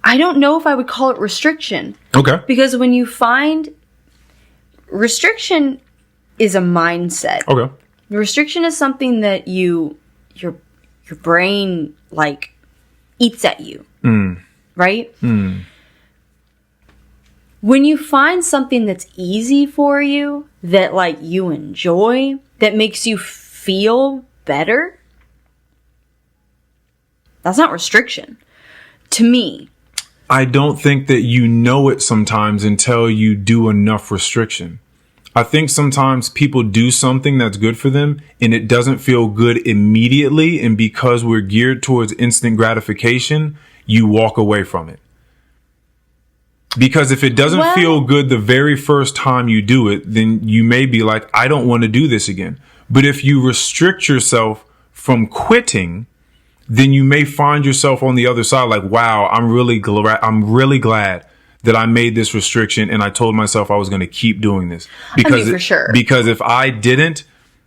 I don't know if I would call it restriction. Okay. Because when you find restriction is a mindset. Okay. Restriction is something that your brain like eats at you. Right? When you find something that's easy for you, that like you enjoy, that makes you feel better, that's not restriction. To me. I don't think that you know it sometimes until you do enough restriction. I think sometimes people do something that's good for them and it doesn't feel good immediately. And because we're geared towards instant gratification, you walk away from it. Because if it doesn't feel good the very first time you do it, then you may be like, I don't want to do this again. But if you restrict yourself from quitting, then you may find yourself on the other side like, wow, I'm really glad that I made this restriction and I told myself I was going to keep doing this. Because, for sure. Because if I didn't,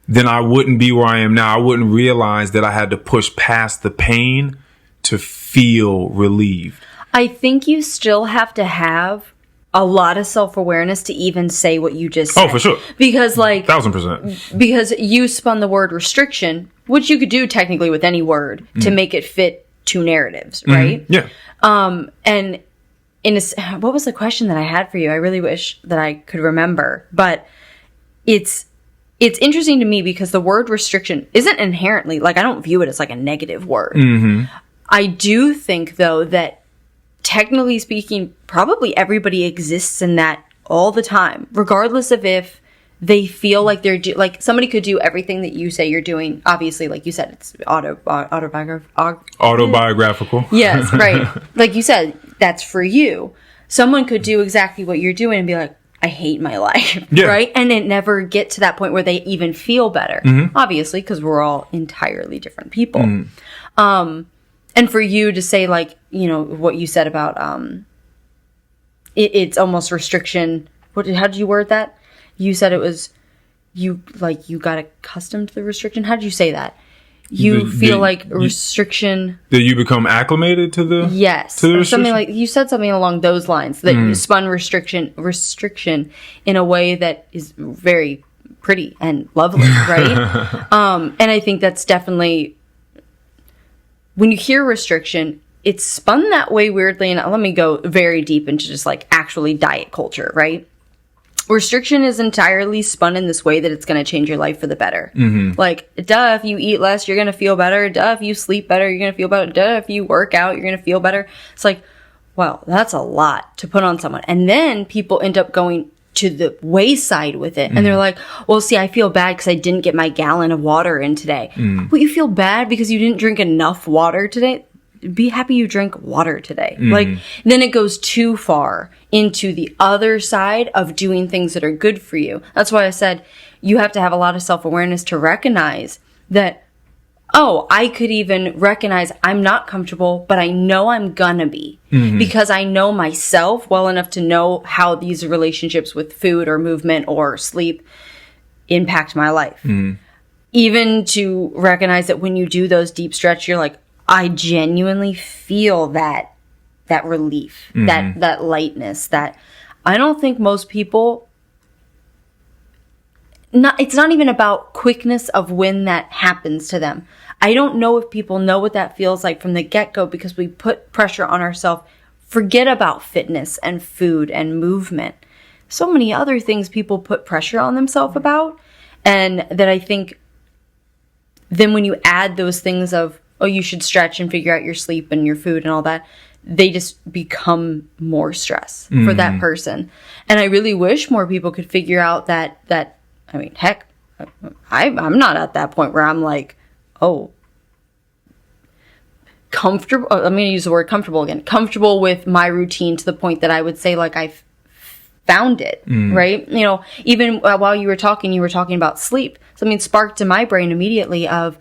then I wouldn't be where I am now. I wouldn't realize that I had to push past the pain to feel relieved. I think you still have to have a lot of self-awareness to even say what you just said. Oh, for sure. Because 1000%. Because you spun the word restriction, which you could do technically with any word to make it fit two narratives, right? Yeah. And what was the question that I had for you? I really wish that I could remember, but it's interesting to me because the word restriction isn't inherently, like, I don't view it as like a negative word. I do think though that technically speaking, probably everybody exists in that all the time, regardless of if they feel like they're like somebody could do everything that you say you're doing. Obviously, like you said, it's Autobiographical. Yes, right. Like you said, that's for you. Someone could do exactly what you're doing and be like, I hate my life, right? And it never get to that point where they even feel better. Obviously, because we're all entirely different people. And for you to say, like, you know, what you said about it's almost restriction. How did you word that? You said it was you got accustomed to the restriction. How did you say that? You feel like restriction. That you become acclimated to the yes, or something like you said something along those lines. That you spun restriction in a way that is very pretty and lovely, right? And I think that's definitely when you hear restriction, it's spun that way weirdly. And let me go very deep into just like actually diet culture, right? Restriction is entirely spun in this way that it's going to change your life for the better. Like, duh, if you eat less, you're going to feel better. Duh, if you sleep better, you're going to feel better. Duh, if you work out, you're going to feel better. It's like, wow, that's a lot to put on someone. And then people end up going to the wayside with it. And they're like, well, see, I feel bad because I didn't get my gallon of water in today. Well, you feel bad because you didn't drink enough water today? Be happy you drank water today. Like, then it goes too far into the other side of doing things that are good for you. That's why I said you have to have a lot of self-awareness to recognize that, oh, I could even recognize I'm not comfortable, but I know I'm gonna be. Because I know myself well enough to know how these relationships with food or movement or sleep impact my life. Even to recognize that when you do those deep stretch, you're like, I genuinely feel that relief, that lightness, that I don't think most people, it's not even about quickness of when that happens to them. I don't know if people know what that feels like from the get-go because we put pressure on ourselves. Forget about fitness and food and movement. So many other things people put pressure on themselves about. And that I think then when you add those things of, oh, you should stretch and figure out your sleep and your food and all that, they just become more stress for that person. And I really wish more people could figure out that I mean, heck, I'm not at that point where I'm like, oh, comfortable. I'm going to use the word comfortable again. Comfortable with my routine to the point that I would say like I've found it, right? You know, even while you were talking about sleep. Something sparked in my brain immediately of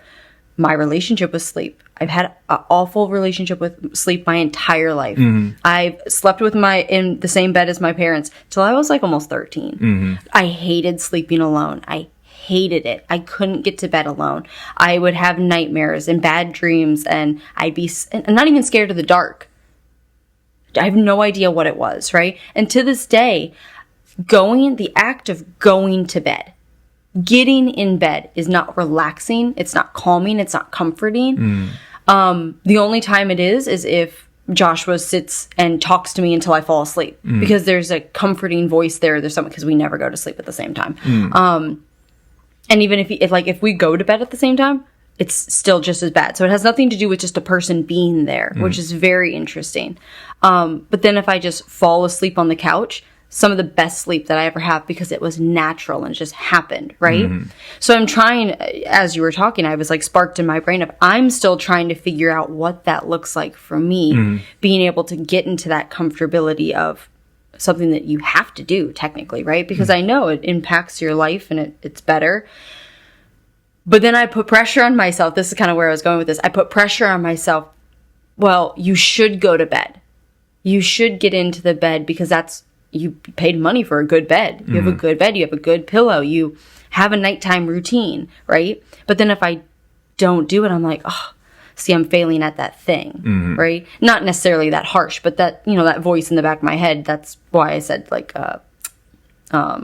my relationship with sleep. I've had an awful relationship with sleep my entire life. I've slept in the same bed as my parents till I was like almost 13. I hated sleeping alone. I hated it. I couldn't get to bed alone. I would have nightmares and bad dreams, and I'd be not even scared of the dark. I have no idea what it was, right? And to this day, the act of going to bed, getting in bed is not relaxing. It's not calming. It's not comforting. The only time it is if Joshua sits and talks to me until I fall asleep because there's a comforting voice there. There's something, because we never go to sleep at the same time. And even if we go to bed at the same time, it's still just as bad. So it has nothing to do with just a person being there, which is very interesting. But then if I just fall asleep on the couch, some of the best sleep that I ever have because it was natural and just happened, right? So I'm trying, as you were talking, I was like sparked in my brain of I'm still trying to figure out what that looks like for me, being able to get into that comfortability of something that you have to do technically, right? Because I know it impacts your life and it's better. But then I put pressure on myself. This is kind of where I was going with this. I put pressure on myself. Well, you should go to bed. You should get into the bed because you paid money for a good bed. You have a good bed. You have a good pillow. You have a nighttime routine, right? But then if I don't do it, I'm like, oh, see, I'm failing at that thing, right? Not necessarily that harsh, but that, that voice in the back of my head, that's why I said like,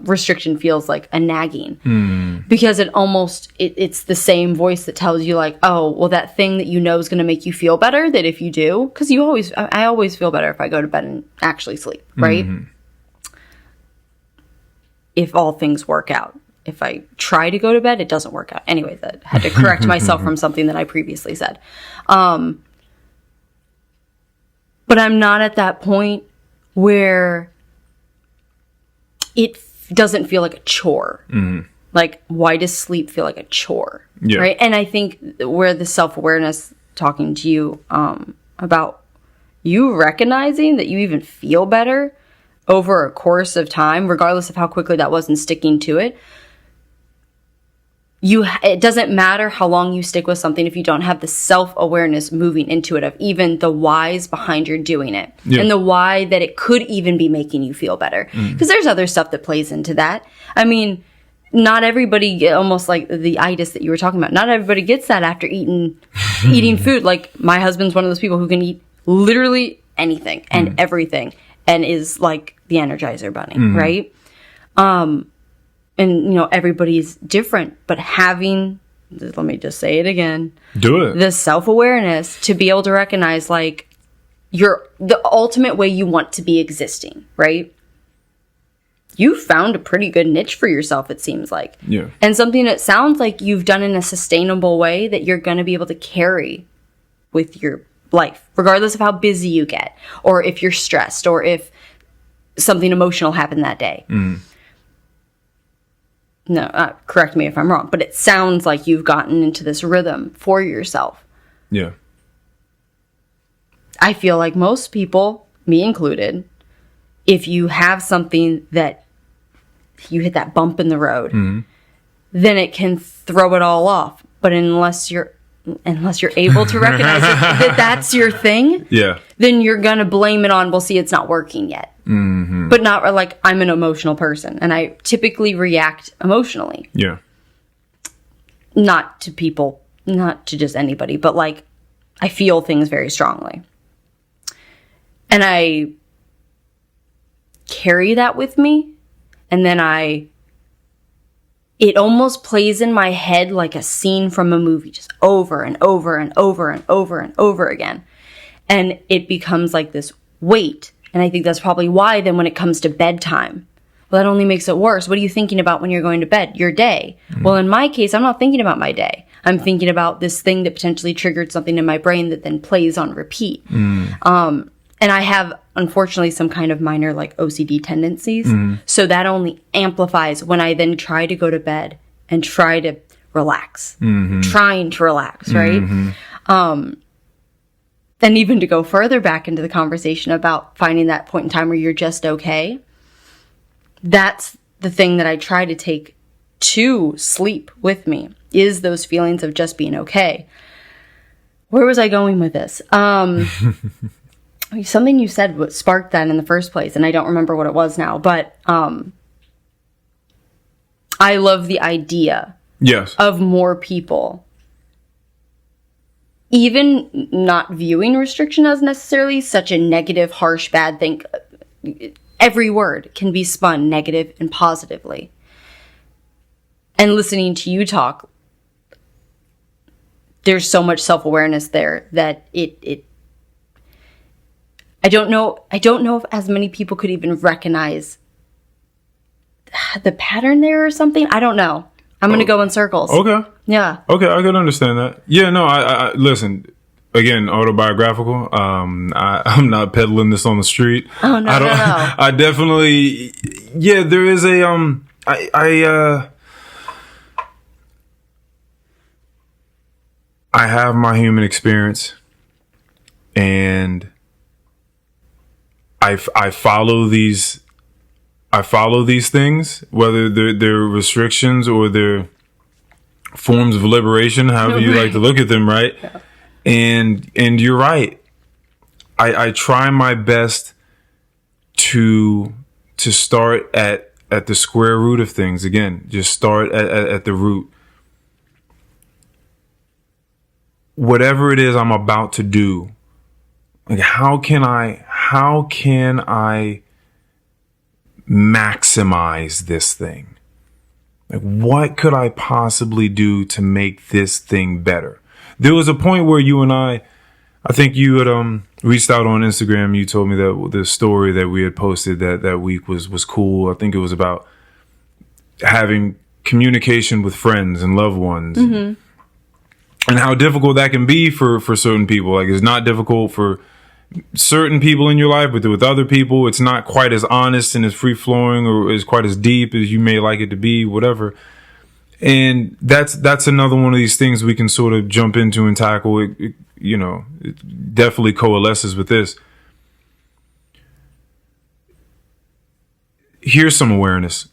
restriction feels like a nagging because it's the same voice that tells you like, oh, well, that thing that is going to make you feel better, that if you do, because I always feel better if I go to bed and actually sleep, right? If all things work out. If I try to go to bed, it doesn't work out. Anyways, I had to correct myself from something that I previously said. But I'm not at that point where it doesn't feel like a chore. Like, why does sleep feel like a chore? Yeah. Right? And I think where the self-awareness, talking to you about you recognizing that you even feel better over a course of time, regardless of how quickly that was and sticking to it, it doesn't matter how long you stick with something if you don't have the self-awareness moving into it of even the whys behind your doing it and the why that it could even be making you feel better. Because there's other stuff that plays into that. I mean, not everybody, almost like the itis that you were talking about, not everybody gets that after eating food. Like my husband's one of those people who can eat literally anything and everything and is like the Energizer Bunny, right? And, everybody's different, but let me just say it again. Do it. The self-awareness to be able to recognize, like, the ultimate way you want to be existing, right? You found a pretty good niche for yourself, it seems like. Yeah. And something that sounds like you've done in a sustainable way that you're going to be able to carry with your life, regardless of how busy you get, or if you're stressed, or if something emotional happened that day. No, correct me if I'm wrong, but it sounds like you've gotten into this rhythm for yourself. Yeah. I feel like most people, me included, if you have something that you hit that bump in the road, then it can throw it all off. But unless you're able to recognize that that's your thing, then you're gonna blame it on, well, see, it's not working yet. But not like, I'm an emotional person, and I typically react emotionally. Yeah. Not to people, not to just anybody, but like, I feel things very strongly. And I carry that with me, and then it almost plays in my head like a scene from a movie, just over and over and over and over and over again. And it becomes like this weight. And I think that's probably why then when it comes to bedtime, well, that only makes it worse. What are you thinking about when you're going to bed? Your day. Well, in my case, I'm not thinking about my day. I'm thinking about this thing that potentially triggered something in my brain that then plays on repeat. And I have, unfortunately, some kind of minor like OCD tendencies. So that only amplifies when I then try to go to bed and try to relax. Trying to relax, right? And even to go further back into the conversation about finding that point in time where you're just okay, that's the thing that I try to take to sleep with me, is those feelings of just being okay. Where was I going with this? Something you said what sparked that in the first place, and I don't remember what it was now, but I love the idea of more people even not viewing restriction as necessarily such a negative, harsh, bad thing. Every word can be spun negative and positively. And listening to you talk, there's so much self-awareness there that I don't know if as many people could even recognize the pattern there or something. I don't know. I'm going to go in circles. Okay. Yeah. Okay, I could understand that. Yeah, no, I listen, again, autobiographical. I'm not peddling this on the street. Oh, no, no. I definitely, yeah, there is a, I have my human experience, and I follow these things, whether they're restrictions or they're forms of liberation, however you like to look at them, right? Yeah. And you're right. I try my best to start at the square root of things. Again, just start at the root. Whatever it is I'm about to do, like how can I maximize this thing? Like, what could I possibly do to make this thing better? There was a point where you and I think you had reached out on Instagram. You told me that the story that we had posted that week was cool. I think it was about having communication with friends and loved ones, and how difficult that can be for certain people. Like, it's not difficult for certain people in your life, but with other people, it's not quite as honest and as free flowing or as quite as deep as you may like it to be, whatever. And that's another one of these things we can sort of jump into and tackle. It definitely coalesces with this. Here's some awareness.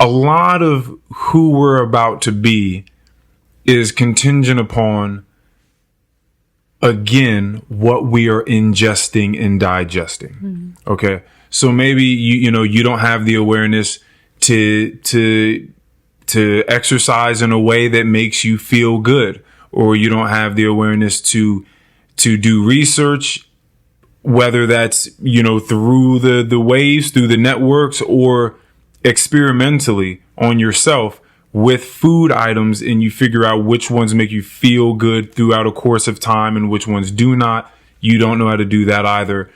A lot of who we're about to be is contingent upon, again, what we are ingesting and digesting. Okay. So maybe you don't have the awareness to exercise in a way that makes you feel good, or you don't have the awareness to do research, whether that's, through the waves, through the networks, or experimentally on yourself with food items, and you figure out which ones make you feel good throughout a course of time and which ones do not. You don't know how to do that either.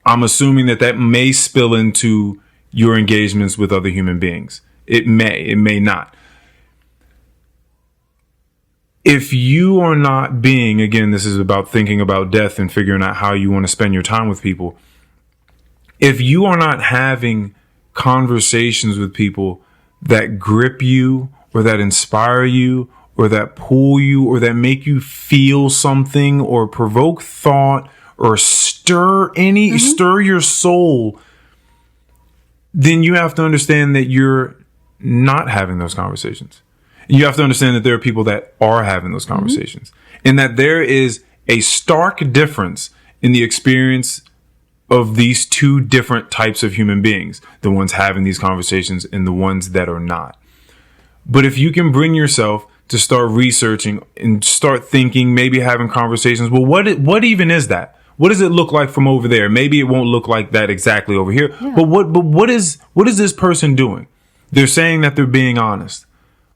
I'm assuming that may spill into your engagements with other human beings. It may not. If you are not being, again, this is about thinking about death and figuring out how you want to spend your time with people. If you are not having conversations with people that grip you or that inspire you or that pull you or that make you feel something or provoke thought or stir your soul, then you have to understand that you're not having those conversations. You have to understand that there are people that are having those conversations, and that there is a stark difference in the experience of these two different types of human beings, the ones having these conversations and the ones that are not. But if you can bring yourself to start researching and start thinking, maybe having conversations, well, what even is that? What does it look like from over there? Maybe it won't look like that exactly over here. Yeah. But what is this person doing? They're saying that they're being honest.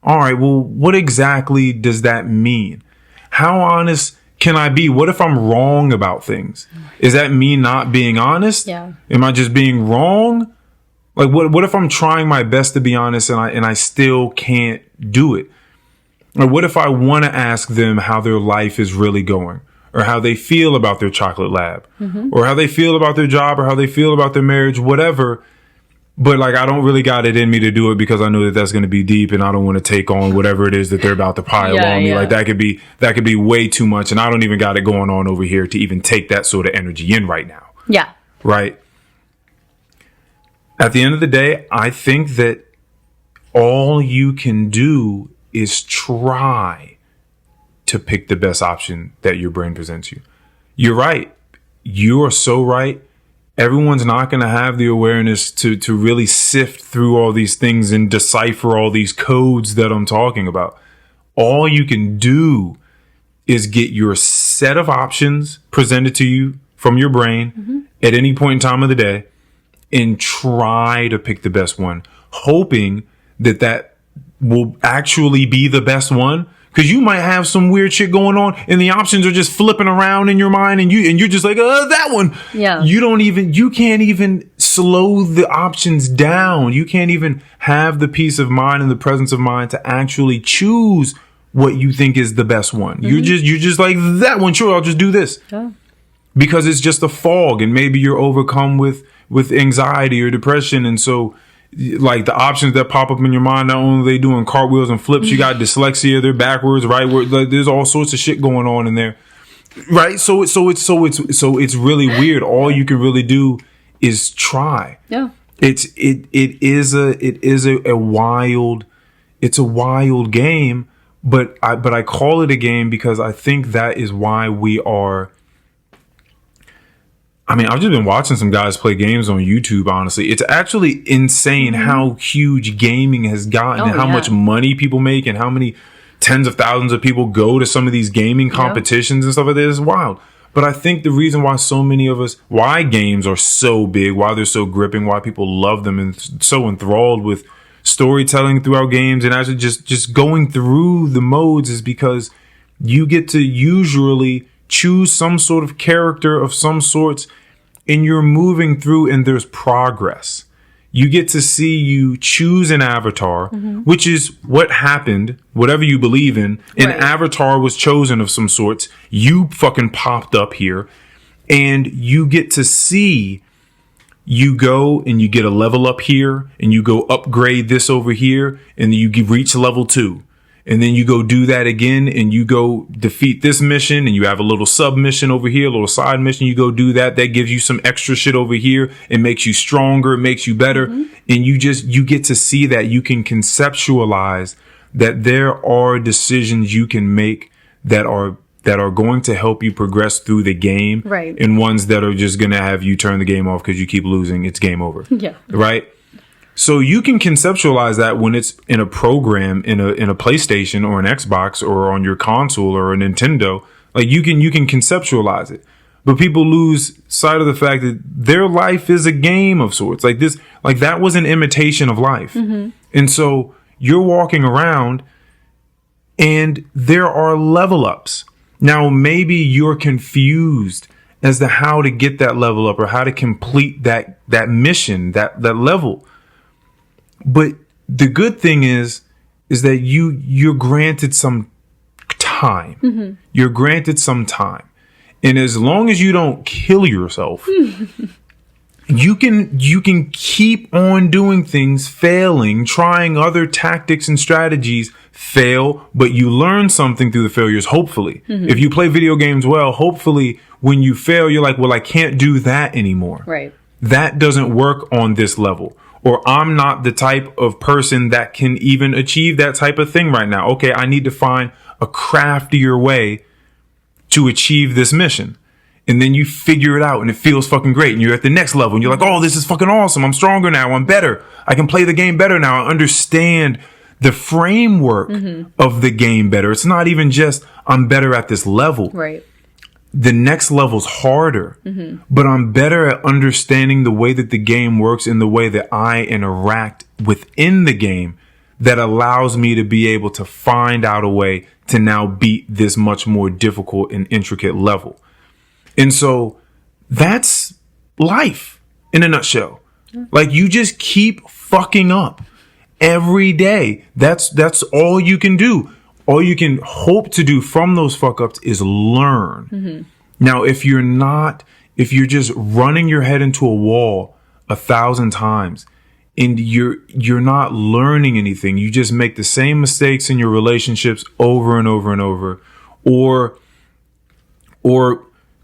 All right, well, what exactly does that mean? How honest can I be? What if I'm wrong about things? Is that me not being honest? Yeah. Am I just being wrong? Like, what if I'm trying my best to be honest and I still can't do it? Or what if I want to ask them how their life is really going, or how they feel about their chocolate lab, or how they feel about their job, or how they feel about their marriage, whatever. But like, I don't really got it in me to do it because I know that that's going to be deep, and I don't want to take on whatever it is that they're about to pile on me. Like that could be way too much, and I don't even got it going on over here to even take that sort of energy in right now. Yeah. Right. At the end of the day, I think that all you can do is try to pick the best option that your brain presents you. You're right. You are so right. Everyone's not going to have the awareness to really sift through all these things and decipher all these codes that I'm talking about. All you can do is get your set of options presented to you from your brain at any point in time of the day and try to pick the best one, hoping that will actually be the best one. Because you might have some weird shit going on and the options are just flipping around in your mind and you're just like, that one. Yeah. You can't even slow the options down. You can't even have the peace of mind and the presence of mind to actually choose what you think is the best one. You're just like, that one, sure, I'll just do this. Yeah. Because it's just a fog and maybe you're overcome with anxiety or depression. And so, like, the options that pop up in your mind, not only are they doing cartwheels and flips, you got dyslexia, they're backwards, rightward, like, there's all sorts of shit going on in there, right? So it's really weird. All you can really do is try. Yeah. It is a wild game, but I call it a game because I think that is why we are. I mean, I've just been watching some guys play games on YouTube, honestly. It's actually insane how huge gaming has gotten and how much money people make and how many tens of thousands of people go to some of these gaming competitions and stuff like that. It's wild. But I think the reason why so many of us, why games are so big, why they're so gripping, why people love them and so enthralled with storytelling throughout games and actually just going through the modes is because you get to usually choose some sort of character of some sorts and you're moving through and there's progress. You get to see you choose an avatar, which is what happened, whatever you believe in. An avatar was chosen of some sorts. You fucking popped up here and you get to see you go and you get a level up here and you go upgrade this over here and you reach level 2. And then you go do that again and you go defeat this mission and you have a little sub mission over here, a little side mission. You go do that. That gives you some extra shit over here. It makes you stronger. It makes you better. And you get to see that you can conceptualize that there are decisions you can make that are going to help you progress through the game. Right. And ones that are just going to have you turn the game off because you keep losing. It's game over. Yeah. Right. So you can conceptualize that when it's in a program, in a PlayStation or an Xbox or on your console or a Nintendo, like you can conceptualize it. But people lose sight of the fact that their life is a game of sorts. Like this, like that was an imitation of life. And so you're walking around and there are level ups. Now, maybe you're confused as to how to get that level up or how to complete that mission, that level. But the good thing is that you're granted some time. Mm-hmm. You're granted some time. And as long as you don't kill yourself, you can keep on doing things, failing, trying other tactics and strategies, fail, but you learn something through the failures, hopefully. Mm-hmm. If you play video games well, hopefully when you fail, you're like, well, I can't do that anymore. Right. That doesn't work on this level. Or I'm not the type of person that can even achieve that type of thing right now. Okay, I need to find a craftier way to achieve this mission. And then you figure it out and it feels fucking great. And you're at the next level and you're like, oh, this is fucking awesome. I'm stronger now. I'm better. I can play the game better now. I understand the framework of the game better. It's not even just I'm better at this level. Right. The next level's harder, but I'm better at understanding the way that the game works and the way that I interact within the game that allows me to be able to find out a way to now beat this much more difficult and intricate level. And so that's life in a nutshell. Like, you just keep fucking up every day. That's all you can do. All you can hope to do from those fuck ups is learn. Mm-hmm. Now, if you're just running your head into a wall 1,000 times and you're not learning anything, you just make the same mistakes in your relationships over and over and over, or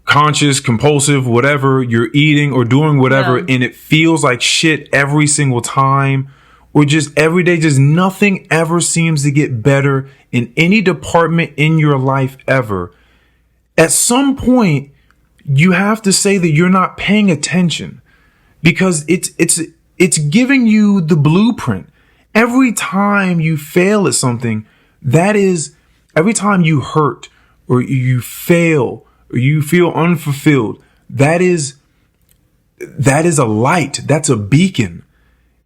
conscious, compulsive, whatever, you're eating or doing whatever, and it feels like shit every single time. Or just every day, just nothing ever seems to get better in any department in your life ever. At some point, you have to say that you're not paying attention because it's giving you the blueprint. Every time you fail at something, that is, every time you hurt or you fail or you feel unfulfilled, that is a light. That's a beacon.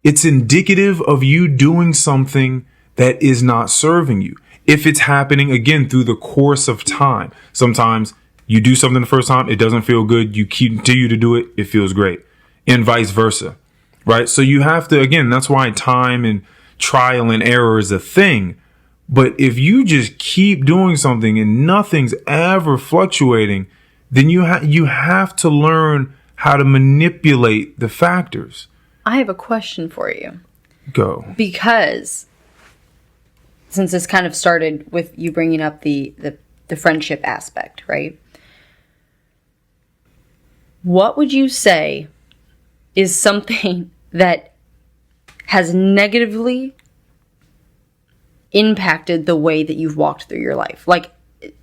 It's indicative of you doing something that is not serving you. If it's happening, again, through the course of time. Sometimes you do something the first time, it doesn't feel good. You continue to do it, it feels great. And vice versa, right? So you have to, again, that's why time and trial and error is a thing. But if you just keep doing something and nothing's ever fluctuating, then you have to learn how to manipulate the factors. I have a question for you. Go. Because since this kind of started with you bringing up the friendship aspect, right? What would you say is something that has negatively impacted the way that you've walked through your life? Like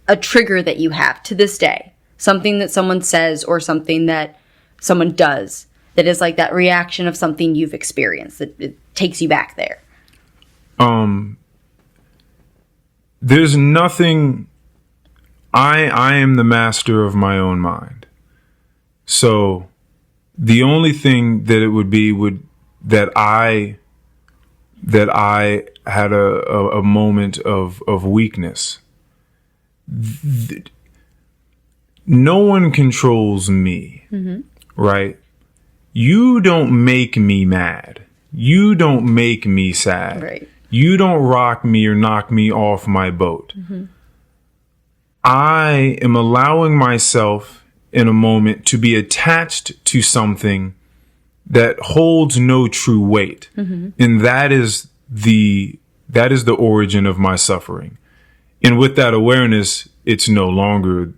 a trigger that you have to this day. Something that someone says or something that someone does that is like that reaction of something you've experienced that it takes you back there. There's nothing. I am the master of my own mind. So the only thing that it would be that I had a moment of weakness. No one controls me, right? You don't make me mad. You don't make me sad. Right. You don't rock me or knock me off my boat. I am allowing myself in a moment to be attached to something that holds no true weight. And that is the origin of my suffering. And with that awareness, it's no longer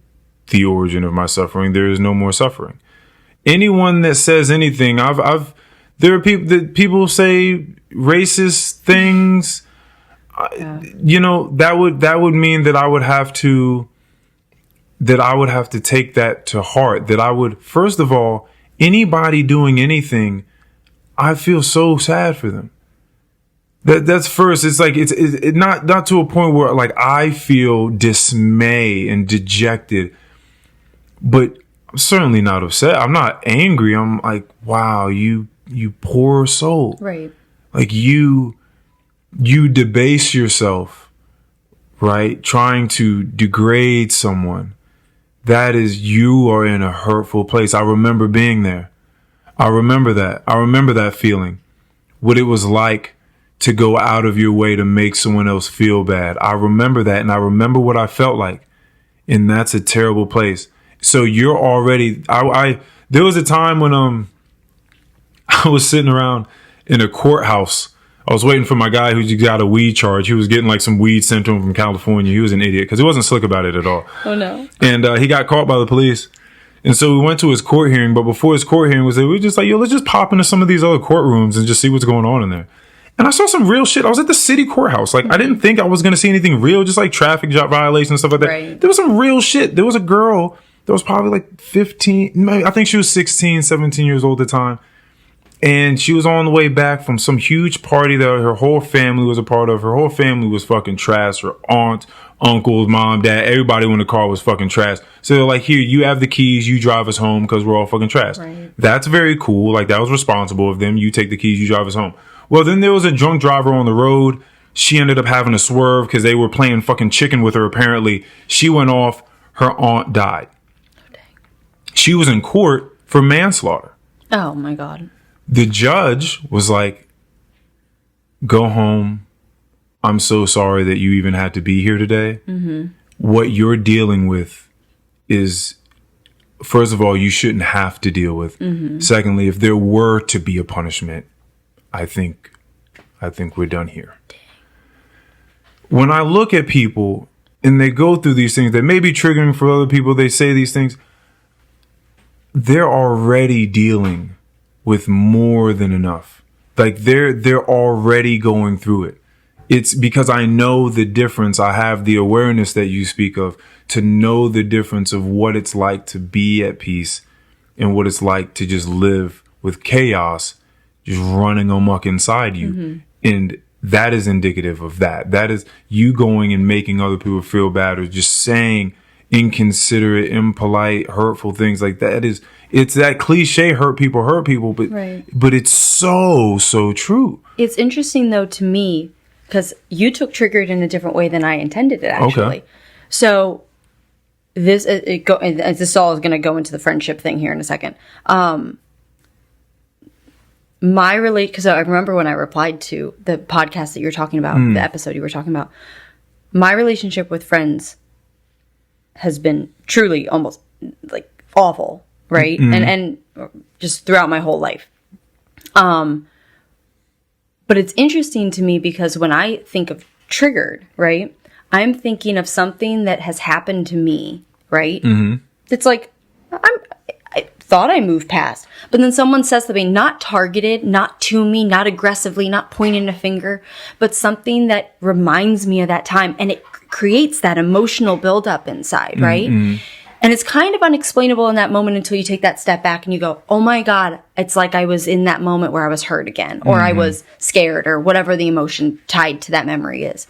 the origin of my suffering. There is no more suffering. Anyone that says anything, there are people say racist things. That would mean that I would have to take that to heart. That I would, first of all, anybody doing anything, I feel so sad for them. That's first. It's like it's not to a point where like I feel dismay and dejected, but I'm certainly not upset. I'm not angry. I'm like, wow, you poor soul. Right. Like you debase yourself right? Trying to degrade someone. That is, you are in a hurtful place. I remember being there. I remember that. I remember that feeling. What it was like to go out of your way to make someone else feel bad. I remember that, and I remember what I felt like. And that's a terrible place. So you're already, there was a time when I was sitting around in a courthouse. I was waiting for my guy who got a weed charge. He was getting like some weed sent to him from California. He was an idiot because he wasn't slick about it at all. Oh no. And he got caught by the police. And so we went to his court hearing, but before his court hearing we were just like, yo, let's just pop into some of these other courtrooms and just see what's going on in there. And I saw some real shit. I was at the city courthouse. Like, I didn't think I was going to see anything real, just like traffic violations and stuff like that. Right. There was some real shit. There was a girl that was probably like 15, I think she was 16, 17 years old at the time. And she was on the way back from some huge party that her whole family was a part of. Her whole family was fucking trash. Her aunt, uncles, mom, dad, everybody in the car was fucking trash. So they're like, here, you have the keys. You drive us home because we're all fucking trash. Right. That's very cool. Like, that was responsible of them. You take the keys, you drive us home. Well, then there was a drunk driver on the road. She ended up having to swerve because they were playing fucking chicken with her, apparently. She went off. Her aunt died. Oh, dang. She was in court for manslaughter. Oh, my God. The judge was like, go home. I'm so sorry that you even had to be here today. Mm-hmm. What you're dealing with is, first of all, you shouldn't have to deal with. Mm-hmm. Secondly, if there were to be a punishment, I think we're done here. When I look at people and they go through these things that may be triggering for other people, they say these things, they're already dealing with more than enough. Like they're already going through it. It's because I know the difference. I have the awareness that you speak of, to know the difference of what it's like to be at peace and what it's like to just live with chaos just running amok inside you. Mm-hmm. And that is indicative of that. That is you going and making other people feel bad or just saying inconsiderate, impolite, hurtful things like that. It's that cliche, hurt people, but right. But it's so true. It's interesting though to me because you took triggered in a different way than I intended it actually. Okay. So this all is going to go into the friendship thing here in a second. Because I remember when I replied to the podcast that you're talking about, the episode you were talking about, my relationship with friends has been truly almost like awful, right? Mm-hmm. And just throughout my whole life. But it's interesting to me because when I think of triggered, right, I'm thinking of something that has happened to me, right? Mm-hmm. It's like, I thought I moved past. But then someone says something not targeted, not to me, not aggressively, not pointing a finger, but something that reminds me of that time. And it creates that emotional buildup inside, right? Mm-hmm. And it's kind of unexplainable in that moment until you take that step back and you go, oh my God, it's like I was in that moment where I was hurt again, or I was scared, or whatever the emotion tied to that memory is.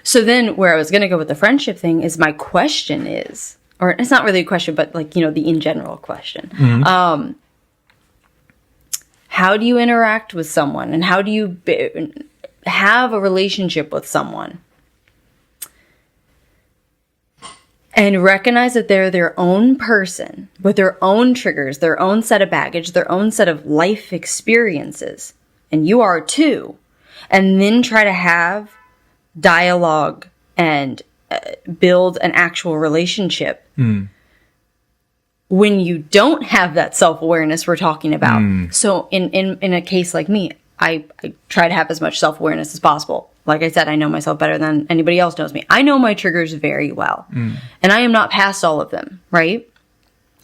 So then where I was going to go with the friendship thing is my question is, or it's not really a question, but like, the in general question. Mm-hmm. How do you interact with someone and how do you have a relationship with someone and recognize that they're their own person with their own triggers, their own set of baggage, their own set of life experiences, and you are too, and then try to have dialogue and build an actual relationship when you don't have that self-awareness we're talking about. So in a case like me, I try to have as much self-awareness as possible. Like I said, I know myself better than anybody else knows me. I know my triggers very well. And I am not past all of them, right?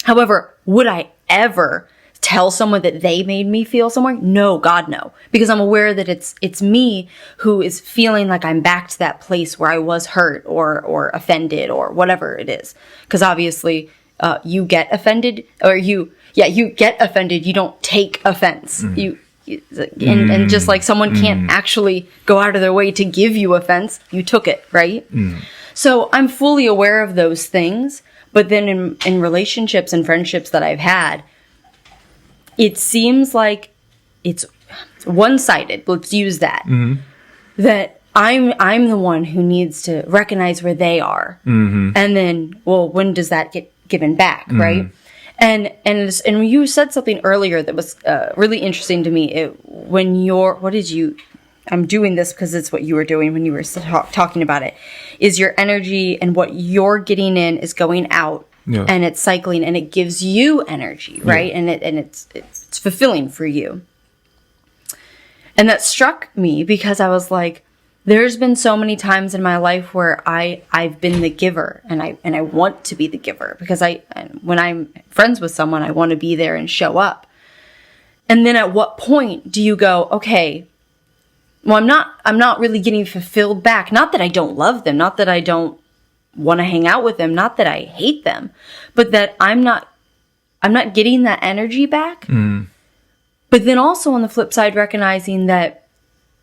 However, would I ever tell someone that they made me feel somewhere? No, God, no. Because I'm aware that it's me who is feeling like I'm back to that place where I was hurt or offended or whatever it is. Because obviously, you get offended, or you get offended. You don't take offense. And just like someone can't actually go out of their way to give you offense, you took it, right? So I'm fully aware of those things. But then in relationships and friendships that I've had, it seems like it's one-sided. Let's use that. That I'm the one who needs to recognize where they are. And then, well, when does that get given back, right? And you said something earlier that was really interesting to me. I'm doing this because it's what you were doing when you were talking about it, is your energy and what you're getting in is going out, and it's cycling, and it gives you energy, right? And it's fulfilling for you. And that struck me because I was like, there's been so many times in my life where I've been the giver, and I want to be the giver, because when I'm friends with someone, I want to be there and show up. And then at what point do you go, okay, well, I'm not really getting fulfilled back. Not that I don't love them, not that I don't want to hang out with them, not that I hate them, but that I'm not getting that energy back. But then also on the flip side, recognizing that,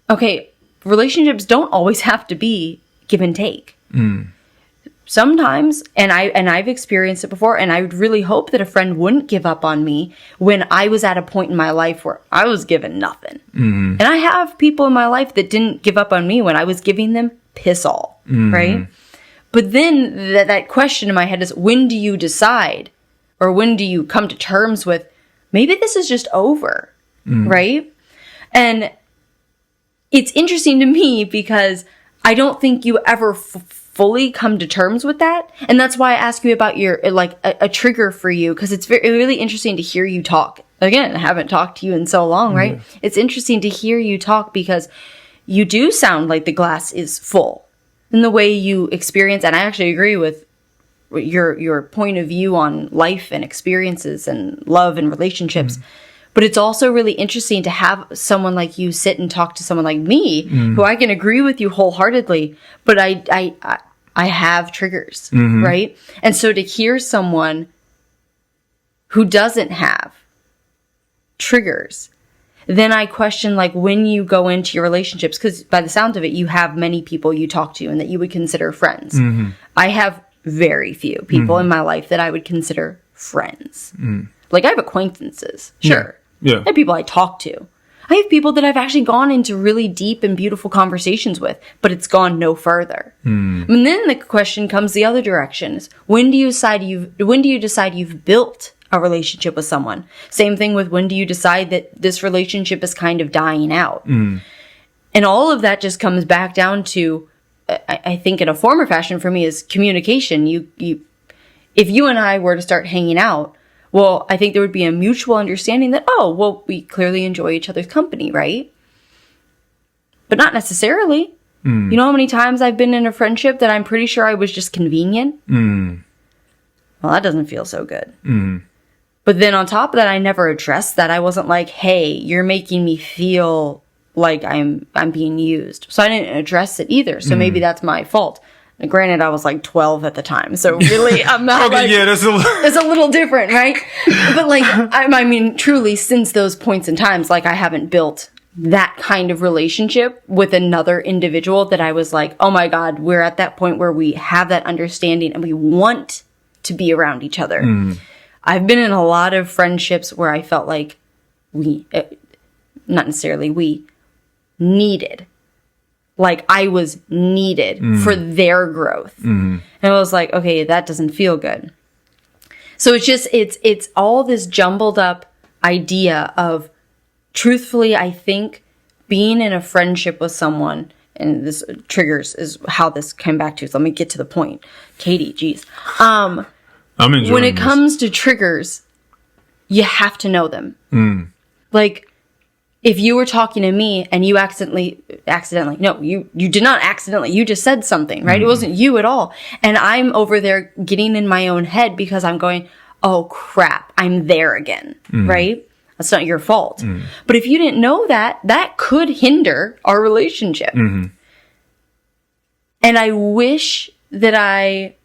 okay, relationships don't always have to be give and take. Sometimes, and I've experienced it before, and I would really hope that a friend wouldn't give up on me when I was at a point in my life where I was given nothing. And I have people in my life that didn't give up on me when I was giving them piss all, right? But then that question in my head is, when do you decide, or when do you come to terms with, maybe this is just over, right? And it's interesting to me because I don't think you ever fully come to terms with that. And that's why I ask you about your, like, a trigger for you, because it's really interesting to hear you talk. Again, I haven't talked to you in so long, right? It's interesting to hear you talk because you do sound like the glass is full in the way you experience. And I actually agree with your point of view on life and experiences and love and relationships. But it's also really interesting to have someone like you sit and talk to someone like me, who I can agree with you wholeheartedly, but I have triggers, right? And so to hear someone who doesn't have triggers, then I question, like, when you go into your relationships, because by the sound of it, you have many people you talk to and that you would consider friends. I have very few people in my life that I would consider friends. Like, I have acquaintances, sure. Yeah. I have people I talk to. I have people that I've actually gone into really deep and beautiful conversations with, but it's gone no further. And then the question comes the other direction: is when do you decide you've built a relationship with someone? Same thing with when do you decide that this relationship is kind of dying out? And all of that just comes back down to, I think in a form or fashion for me, is communication. If you and I were to start hanging out, well, I think there would be a mutual understanding that, oh, well, we clearly enjoy each other's company, right? But not necessarily. You know how many times I've been in a friendship that I'm pretty sure I was just convenient? Well, that doesn't feel so good. But then on top of that, I never addressed that. I wasn't like, hey, you're making me feel like I'm being used. So I didn't address it either. So maybe that's my fault. And granted, I was like 12 at the time, so really, I'm not Okay, yeah, that's it's a little different, right? But like, I mean, truly, since those points in times, like, I haven't built that kind of relationship with another individual that I was like, oh my God, we're at that point where we have that understanding and we want to be around each other. I've been in a lot of friendships where I felt like not necessarily we, needed. Like, I was needed for their growth. And I was like, okay, that doesn't feel good. So it's all this jumbled up idea of, truthfully, I think being in a friendship with someone, and this triggers is how this came back to. So let me get to the point. Katie, geez. I'm enjoying when it this. comes to triggers, you have to know them. Like, if you were talking to me and you you did not accidentally, you just said something, right? It wasn't you at all. And I'm over there getting in my own head because I'm going, oh crap, I'm there again, right? That's not your fault. But if you didn't know that, that could hinder our relationship. And I wish that I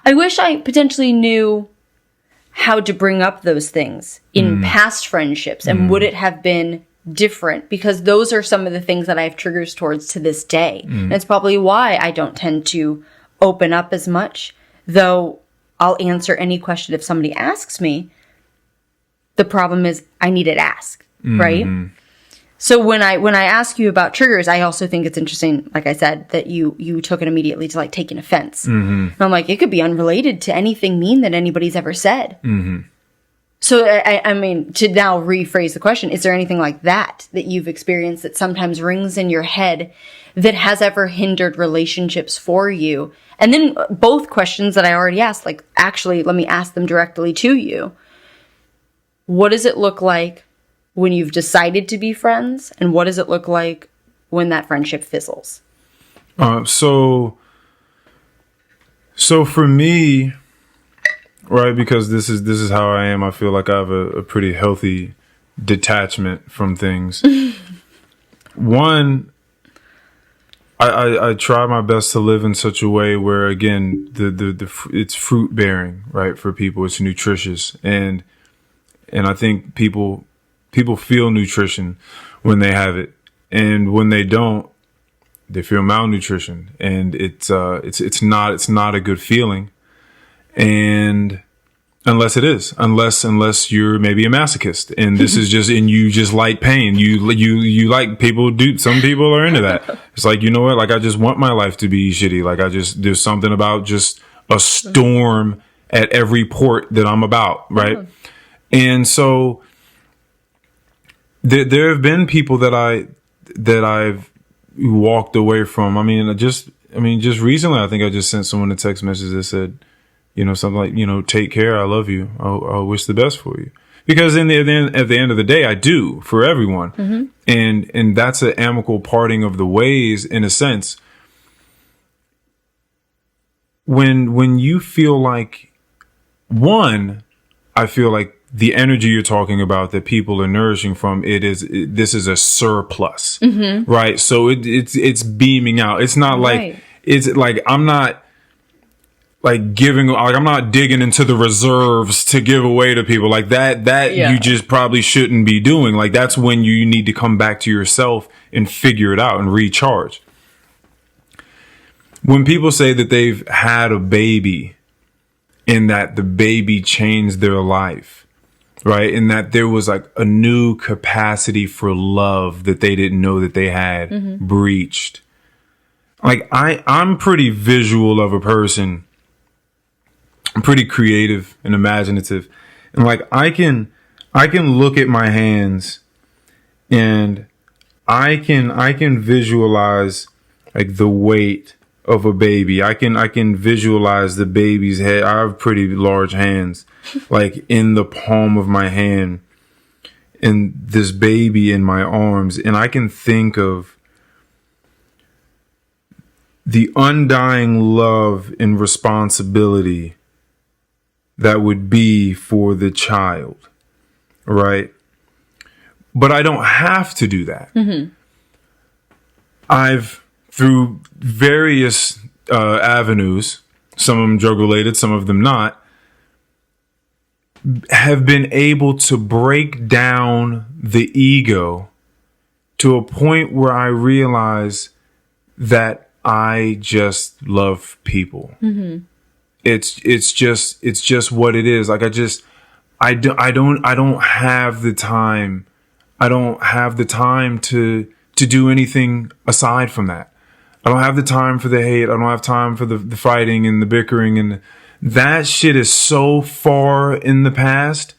I wish I potentially knew how to bring up those things in past friendships, and would it have been different? Because those are some of the things that I have triggers towards to this day. And it's probably why I don't tend to open up as much, though I'll answer any question if somebody asks me. The problem is I need it asked. right? So when I ask you about triggers, I also think it's interesting, like I said, that you took it immediately to like taking offense. And I'm like, it could be unrelated to anything mean that anybody's ever said. So I mean, to now rephrase the question, is there anything like that you've experienced that sometimes rings in your head that has ever hindered relationships for you? And then both questions that I already asked, like, actually, let me ask them directly to you. What does it look like when you've decided to be friends? And what does it look like when that friendship fizzles? So for me, right, because this is how I am, I feel like I have a pretty healthy detachment from things. One, I try my best to live in such a way where, again, the it's fruit bearing, right, for people. It's nutritious, and I think people feel nutrition when they have it, and when they don't, they feel malnutrition, and it's not a good feeling, and unless you're maybe a masochist, and this is just, and you just like pain, you like people do. Some people are into that. It's like, you know what? Like, I just want my life to be shitty. Like, there's something about just a storm at every port that I'm about, right? And so there have been people that I've walked away from. I mean, just recently, I think I just sent someone a text message that said, you know, something like, you know, take care. I love you. I wish the best for you. Because at the end of the day, I do, for everyone. And that's an amicable parting of the ways, in a sense. When you feel like, I feel like the energy you're talking about that people are nourishing from, this is a surplus, right? So it's beaming out. It's not like, it's like, I'm not like giving, like, I'm not digging into the reserves to give away to people like that. You just probably shouldn't be doing. Like, that's when you need to come back to yourself and figure it out and recharge. When people say that they've had a baby and that the baby changed their life, right? And that there was like a new capacity for love that they didn't know that they had breached. Like, I'm pretty visual of a person. I'm pretty creative and imaginative. And like, I can look at my hands and I can visualize like the weight of a baby. I can visualize the baby's head. I have pretty large hands, like in the palm of my hand, and this baby in my arms. And I can think of the undying love and responsibility that would be for the child, right? But I don't have to do that. I've, through various avenues, some of them drug related, some of them not, have been able to break down the ego to a point where I realize that I just love people. It's just what it is. Like, I don't have the time. I don't have the time to do anything aside from that. I don't have the time for the hate. I don't have time for the fighting and the bickering, and that shit is so far in the past.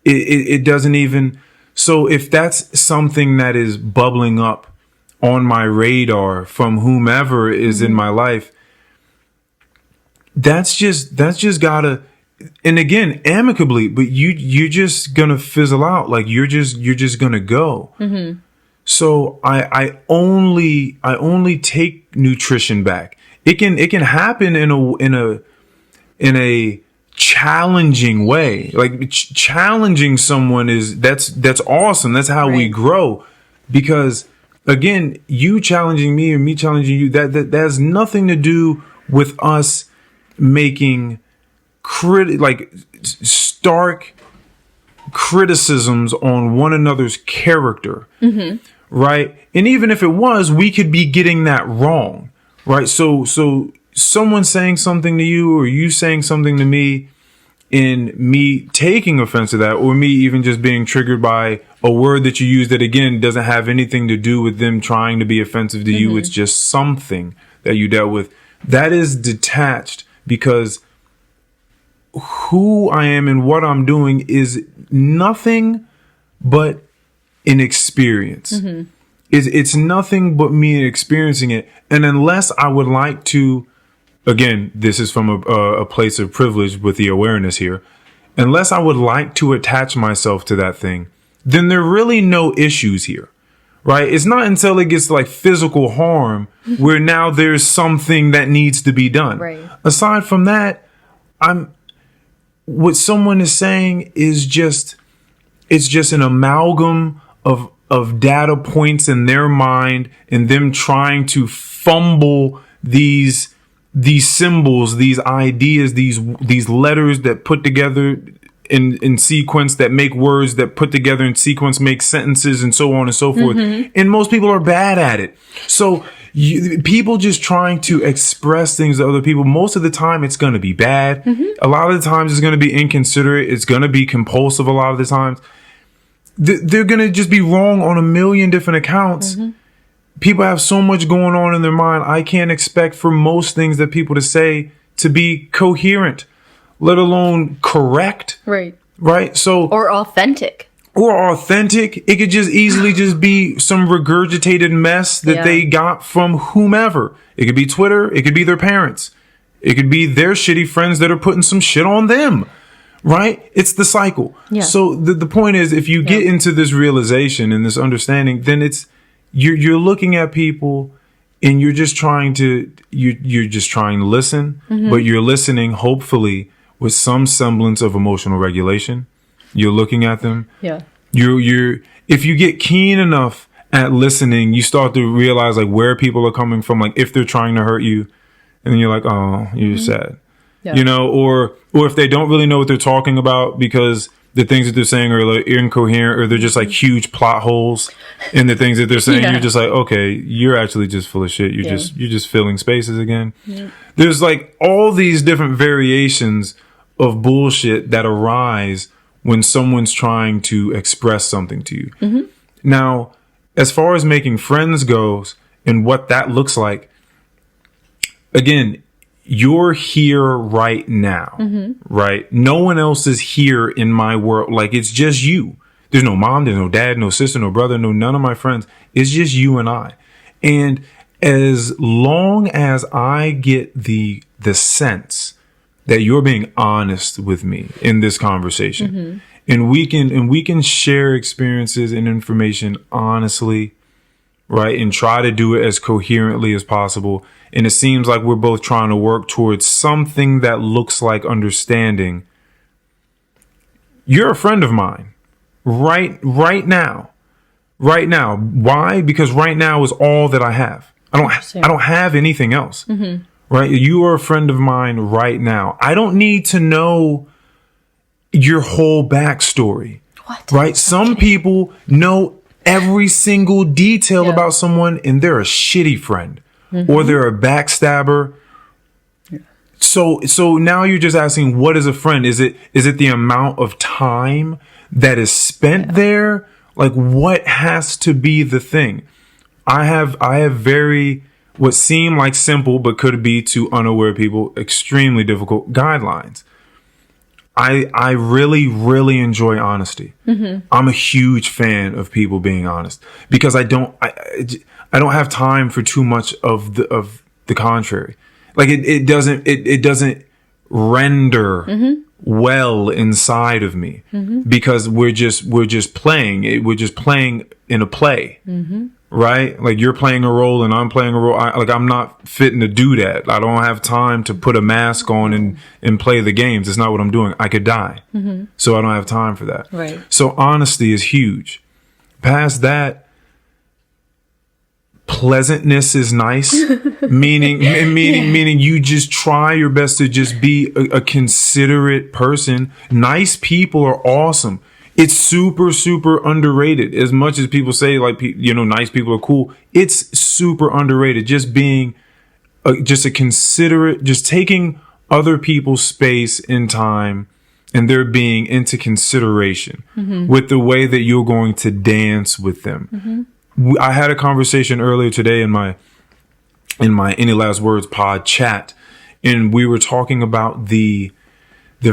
It doesn't even. So if that's something that is bubbling up on my radar from whomever is in my life, that's just gotta, and again, amicably, but you're just gonna fizzle out. Like, you're just gonna go. So I only take nutrition back. It can happen in a challenging way. Like, challenging someone that's awesome. That's how we grow. Because again, you challenging me or me challenging you, that has nothing to do with us making stark criticisms on one another's character, right? And even if it was, we could be getting that wrong, right? So someone saying something to you or you saying something to me, in me taking offense to that, or me even just being triggered by a word that you use that, again, doesn't have anything to do with them trying to be offensive to you. It's just something that you dealt with. That is detached, because who I am and what I'm doing is nothing but an experience. It's nothing but me experiencing it. And unless I would like to, again, this is from a place of privilege with the awareness here. Unless I would like to attach myself to that thing, then there are really no issues here, right? It's not until it gets like physical harm where now there's something that needs to be done. Right. Aside from that, what someone is saying is it's just an amalgam of data points in their mind, and them trying to fumble these symbols, these ideas, these letters that put together in sequence, that make words that put together in sequence, make sentences, and so on and so forth. And most people are bad at it. So people just trying to express things to other people, most of the time it's going to be bad. A lot of the times it's going to be inconsiderate. It's going to be compulsive a lot of the times. They're going to just be wrong on a million different accounts. People have so much going on in their mind. I can't expect for most things that people to say to be coherent, let alone correct. Right. Right. So, Or authentic. It could just easily just be some regurgitated mess that they got from whomever. It could be Twitter. It could be their parents. It could be their shitty friends that are putting some shit on them. Right? It's the cycle. Yeah. So the point is, if you get into this realization and this understanding, then you're looking at people and you're just trying to listen, but you're listening hopefully with some semblance of emotional regulation. You're looking at them. Yeah. If you get keen enough at listening, you start to realize like where people are coming from, like if they're trying to hurt you, and then you're like, oh, you're sad. Yeah. You know, or if they don't really know what they're talking about because the things that they're saying are like incoherent, or they're just like huge plot holes in the things that they're saying. You're just like, okay, you're actually just full of shit. You're just filling spaces again. Yeah. There's like all these different variations of bullshit that arise when someone's trying to express something to you. Now, as far as making friends goes and what that looks like, again, you're here right now, right? No one else is here in my world. Like, it's just you. There's no mom, there's no dad, no sister, no brother, none of my friends. It's just you and I. And as long as I get the sense that you're being honest with me in this conversation, and we can share experiences and information honestly, right? And try to do it as coherently as possible. And it seems like we're both trying to work towards something that looks like understanding. You're a friend of mine right now. Why? Because right now is all that I have. I don't have anything else. Right? You are a friend of mine right now. I don't need to know your whole backstory. What? Right? Some people know every single detail about someone, and they're a shitty friend. Or they're a backstabber. Yeah. So now you're just asking, what is a friend? Is it the amount of time that is spent there? Like, what has to be the thing? I have very, what seem like simple, but could be to unaware people, extremely difficult guidelines. I really, really enjoy honesty. I'm a huge fan of people being honest, because I don't have time for too much of the contrary. Like it doesn't render well inside of me, because we're just playing. We're just playing in a play. Right? Like, you're playing a role and I'm playing a role. I'm not fitting to do that. I don't have time to put a mask on and play the games. It's not what I'm doing. I could die. So I don't have time for that. Right. So honesty is huge. Past that, pleasantness is nice. meaning you just try your best to just be a considerate person. Nice people are awesome. It's super, super underrated. As much as people say, like, nice people are cool, it's super underrated. Just being just a considerate, just taking other people's space and time and they're being into consideration with the way that you're going to dance with them. I had a conversation earlier today in my Any Last Words pod chat, and we were talking about the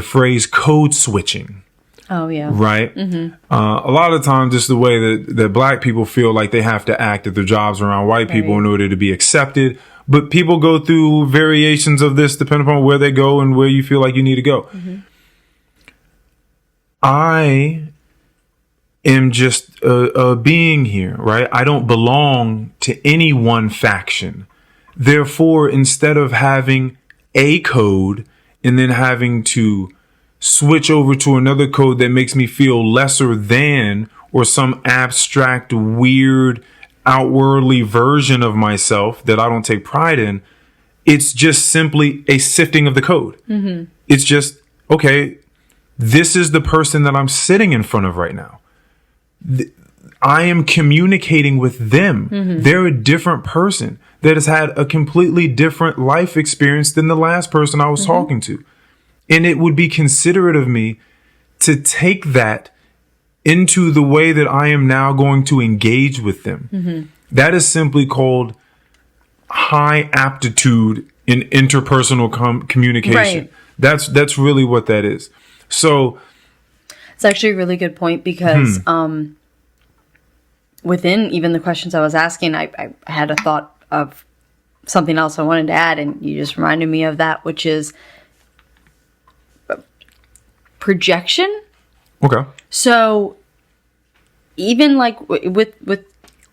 phrase code switching. Oh, yeah. Right? A lot of times it's the way that black people feel like they have to act at their jobs around white people in order to be accepted. But people go through variations of this depending upon where they go and where you feel like you need to go. I am just a being here, right? I don't belong to any one faction. Therefore, instead of having a code and then having to switch over to another code that makes me feel lesser than, or some abstract, weird, outwardly version of myself that I don't take pride in, it's just simply a sifting of the code. It's just, okay, this is the person that I'm sitting in front of right now. I am communicating with them. They're a different person that has had a completely different life experience than the last person I was talking to. And it would be considerate of me to take that into the way that I am now going to engage with them. That is simply called high aptitude in interpersonal communication. That's really what that is. So it's actually a really good point because within even the questions I was asking, I had a thought of something else I wanted to add, and you just reminded me of that, which is projection. Okay. So even like with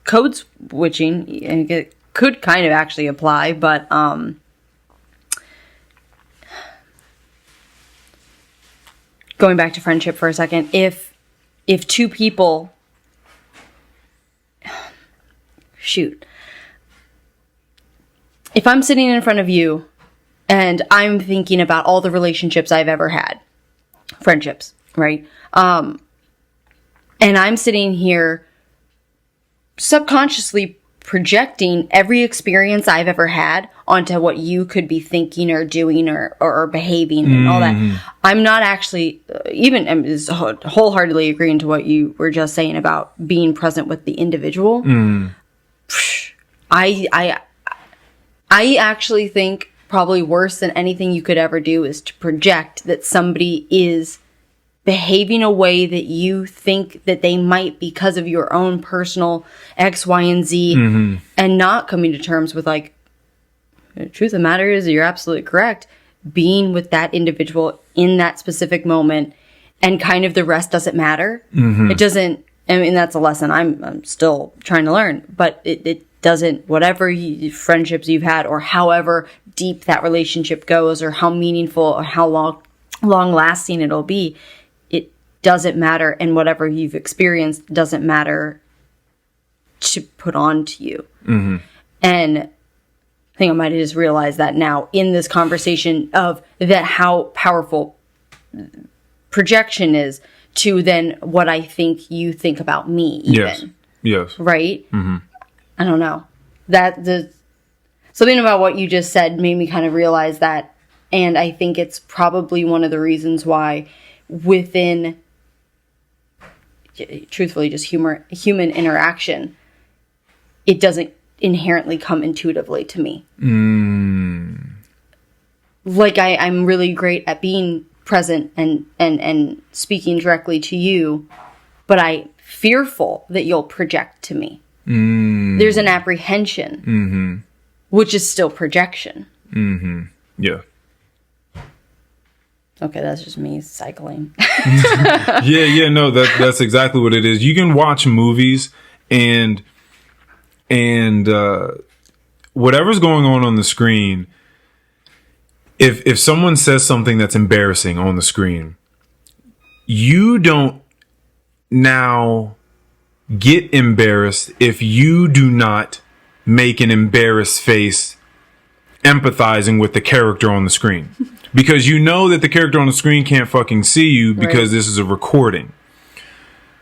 code switching, it could kind of actually apply, but going back to friendship for a second, if two people, if I'm sitting in front of you and I'm thinking about all the relationships I've ever had, friendships, right? And I'm sitting here subconsciously projecting every experience I've ever had onto what you could be thinking or doing or behaving and all that. I'm not actually even wholeheartedly agreeing to what you were just saying about being present with the individual. I actually think probably worse than anything you could ever do is to project that somebody is behaving a way that you think that they might because of your own personal X, Y, and Z, and not coming to terms with, like, the truth of the matter is you're absolutely correct. Being with that individual in that specific moment, and kind of the rest doesn't matter. It doesn't, I mean, that's a lesson I'm still trying to learn, but it doesn't, whatever friendships you've had, or however deep that relationship goes, or how meaningful or how long lasting it'll be, it doesn't matter. And whatever you've experienced doesn't matter to put on to you. And I think I might have just realized that now in this conversation of that, how powerful projection is to then what I think you think about me even. Yes. Right? I don't know. Something about what you just said made me kind of realize that. And I think it's probably one of the reasons why within, truthfully, just human interaction, it doesn't inherently come intuitively to me. Like I'm really great at being present and speaking directly to you, but I'm fearful that you'll project to me. There's an apprehension, which is still projection. Yeah. Okay, that's just me cycling. No, that's exactly what it is. You can watch movies and whatever's going on the screen, if someone says something that's embarrassing on the screen, you don't now get embarrassed if you do not make an embarrassed face empathizing with the character on the screen. Because you know that the character on the screen can't fucking see you because this is a recording.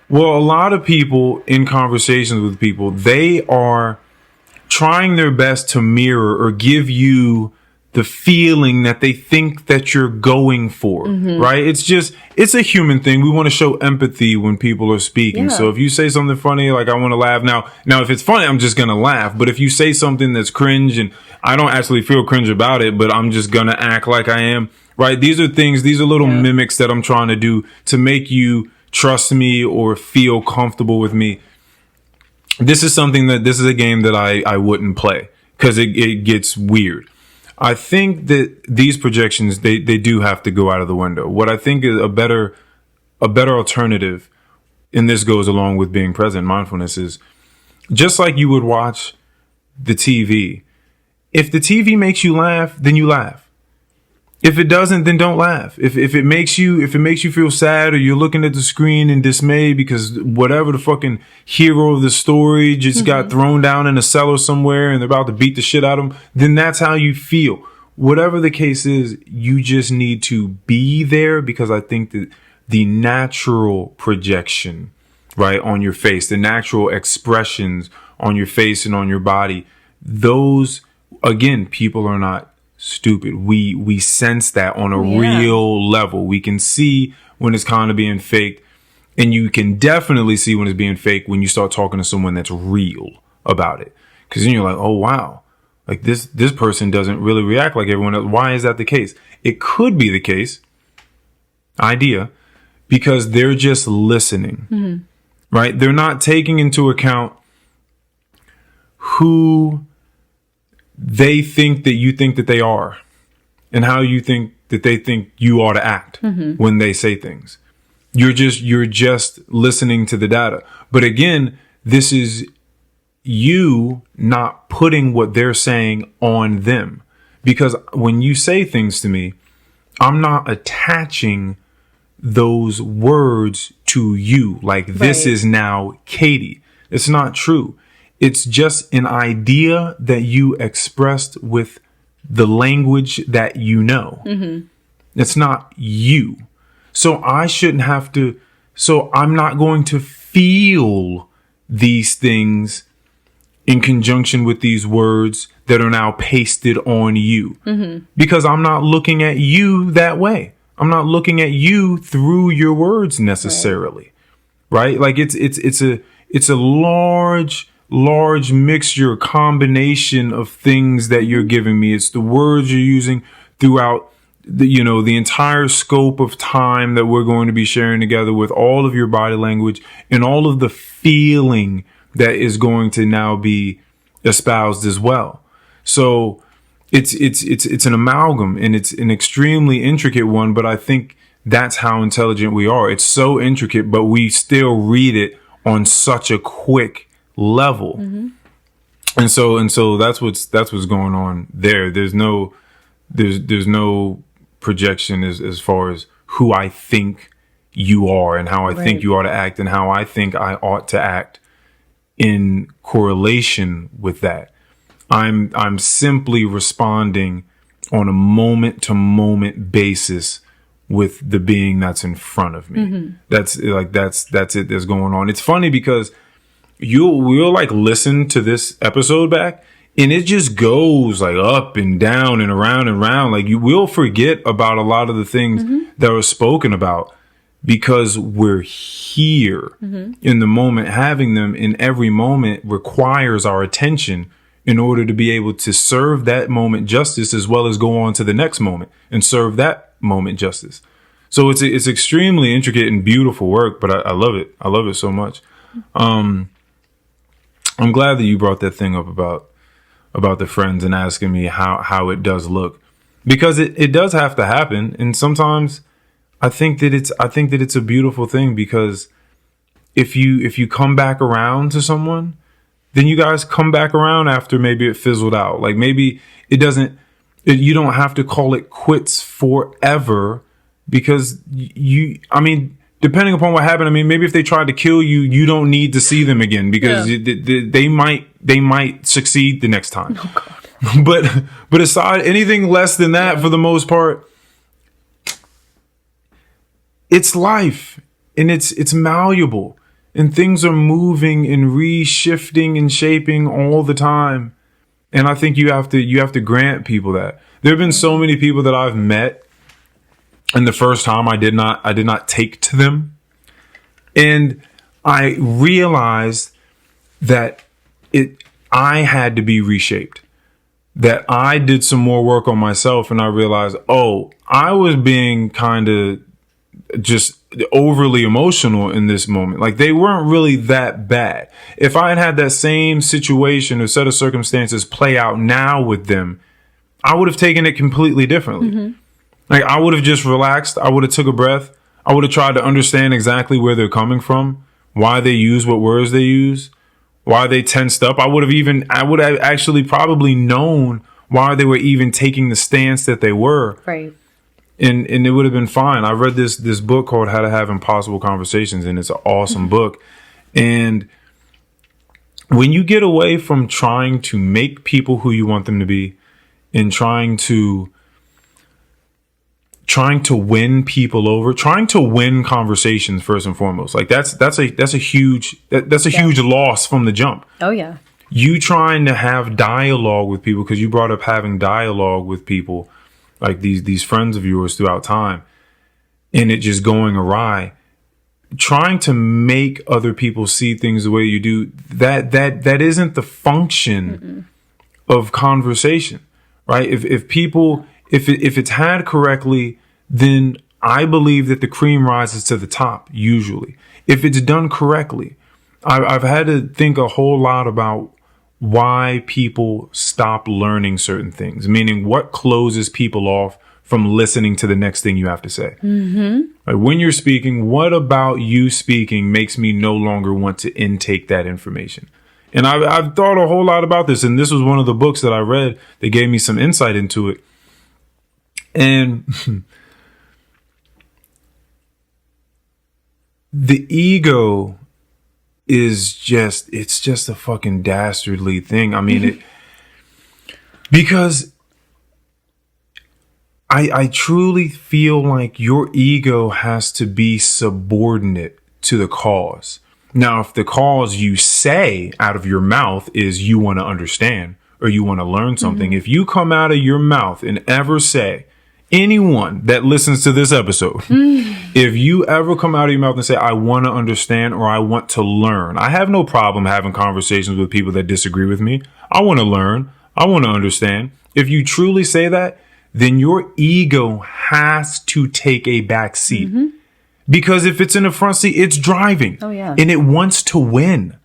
Well, a lot of people in conversations with people, they are trying their best to mirror or give you the feeling that they think that you're going for, right? It's a human thing. We want to show empathy when people are speaking. Yeah. So if you say something funny, like I want to laugh now, if it's funny, I'm just going to laugh. But if you say something that's cringe and I don't actually feel cringe about it, but I'm just going to act like I am, right? These are little mimics that I'm trying to do to make you trust me or feel comfortable with me. This is a game that I wouldn't play because it gets weird. I think that these projections, they do have to go out of the window. What I think is a better alternative, and this goes along with being present, mindfulness, is just like you would watch the TV. If the TV makes you laugh, then you laugh. If it doesn't, then don't laugh. If it makes you feel sad, or you're looking at the screen in dismay because whatever the fucking hero of the story just got thrown down in a cellar somewhere and they're about to beat the shit out of him, then that's how you feel. Whatever the case is, you just need to be there, because I think that the natural projection, right, on your face, the natural expressions on your face and on your body, those, again, people are not stupid. We sense that on a real level. We can see when it's kind of being faked, and you can definitely see when it's being fake when you start talking to someone that's real about it, because then you're like, oh wow, like this person doesn't really react like everyone else. Why is that the case? It could be the case, because they're just listening, right? They're not taking into account who they think that you think that they are, and how you think that they think you ought to act when they say things. You're just listening to the data. But again, this is you not putting what they're saying on them. Because when you say things to me, I'm not attaching those words to you. Like, this is now Katie. It's not true. It's just an idea that you expressed with the language that you know. It's not you. So I'm not going to feel these things in conjunction with these words that are now pasted on you. Because I'm not looking at you that way. I'm not looking at you through your words necessarily. Right? Like it's a large mixture, combination of things that you're giving me. It's the words you're using throughout the entire scope of time that we're going to be sharing together, with all of your body language and all of the feeling that is going to now be espoused as well. So it's an amalgam, and it's an extremely intricate one, but I think that's how intelligent we are. It's so intricate, but we still read it on such a quick level. And so that's what's going on there. There's no projection as far as who I think you are and how I think you ought to act and how I think I ought to act in correlation with that. I'm simply responding on a moment to moment basis with the being that's in front of me. That's it that's going on. It's funny because we'll like listen to this episode back, and it just goes like up and down and around and around. Like, you will forget about a lot of the things that were spoken about, because we're here in the moment, having them in every moment requires our attention in order to be able to serve that moment justice, as well as go on to the next moment and serve that moment justice. So it's extremely intricate and beautiful work, but I love it. I love it so much. I'm glad that you brought that thing up about the friends and asking me how it does look, because it does have to happen. And sometimes I think that it's a beautiful thing, because if you come back around to someone, then you guys come back around after maybe it fizzled out. Like, maybe you don't have to call it quits forever, because depending upon what happened, maybe if they tried to kill you, you don't need to see them again, because they might succeed the next time. Oh, God. But aside, anything less than that, for the most part, it's life, and it's malleable, and things are moving and reshifting and shaping all the time. And I think you have to grant people that. There have been so many people that I've met, and the first time I did not take to them. And I realized that I had to be reshaped. That I did some more work on myself, and I realized, I was being kind of just overly emotional in this moment. Like, they weren't really that bad. If I had that same situation or set of circumstances play out now with them, I would have taken it completely differently. Mm-hmm. Like, I would have just relaxed. I would have took a breath. I would have tried to understand exactly where they're coming from, why they use what words they use, why they tensed up. I would have actually probably known why they were even taking the stance that they were. Right. And it would have been fine. I read this book called How to Have Impossible Conversations, and it's an awesome book. And when you get away from trying to make people who you want them to be, and trying to win people over, trying to win conversations first and foremost, like that's a huge loss from the jump. Oh yeah. You trying to have dialogue with people, because you brought up having dialogue with people, like these friends of yours throughout time, and it just going awry, trying to make other people see things the way you do, that isn't the function of conversation, right? If it's had correctly, then I believe that the cream rises to the top, usually. If it's done correctly. I've had to think a whole lot about why people stop learning certain things, meaning what closes people off from listening to the next thing you have to say. Mm-hmm. Like, when you're speaking, what about you speaking makes me no longer want to intake that information? And I've thought a whole lot about this, and this was one of the books that I read that gave me some insight into it. And the ego is just a fucking dastardly thing. I mean, because I truly feel like your ego has to be subordinate to the cause. Now, if the cause you say out of your mouth is you want to understand or you want to learn something, if you come out of your mouth and ever say, anyone that listens to this episode, if you ever come out of your mouth and say, I want to understand or I want to learn, I have no problem having conversations with people that disagree with me. I want to learn. I want to understand. If you truly say that, then your ego has to take a back seat. Because if it's in the front seat, it's driving. Oh, yeah. And it wants to win.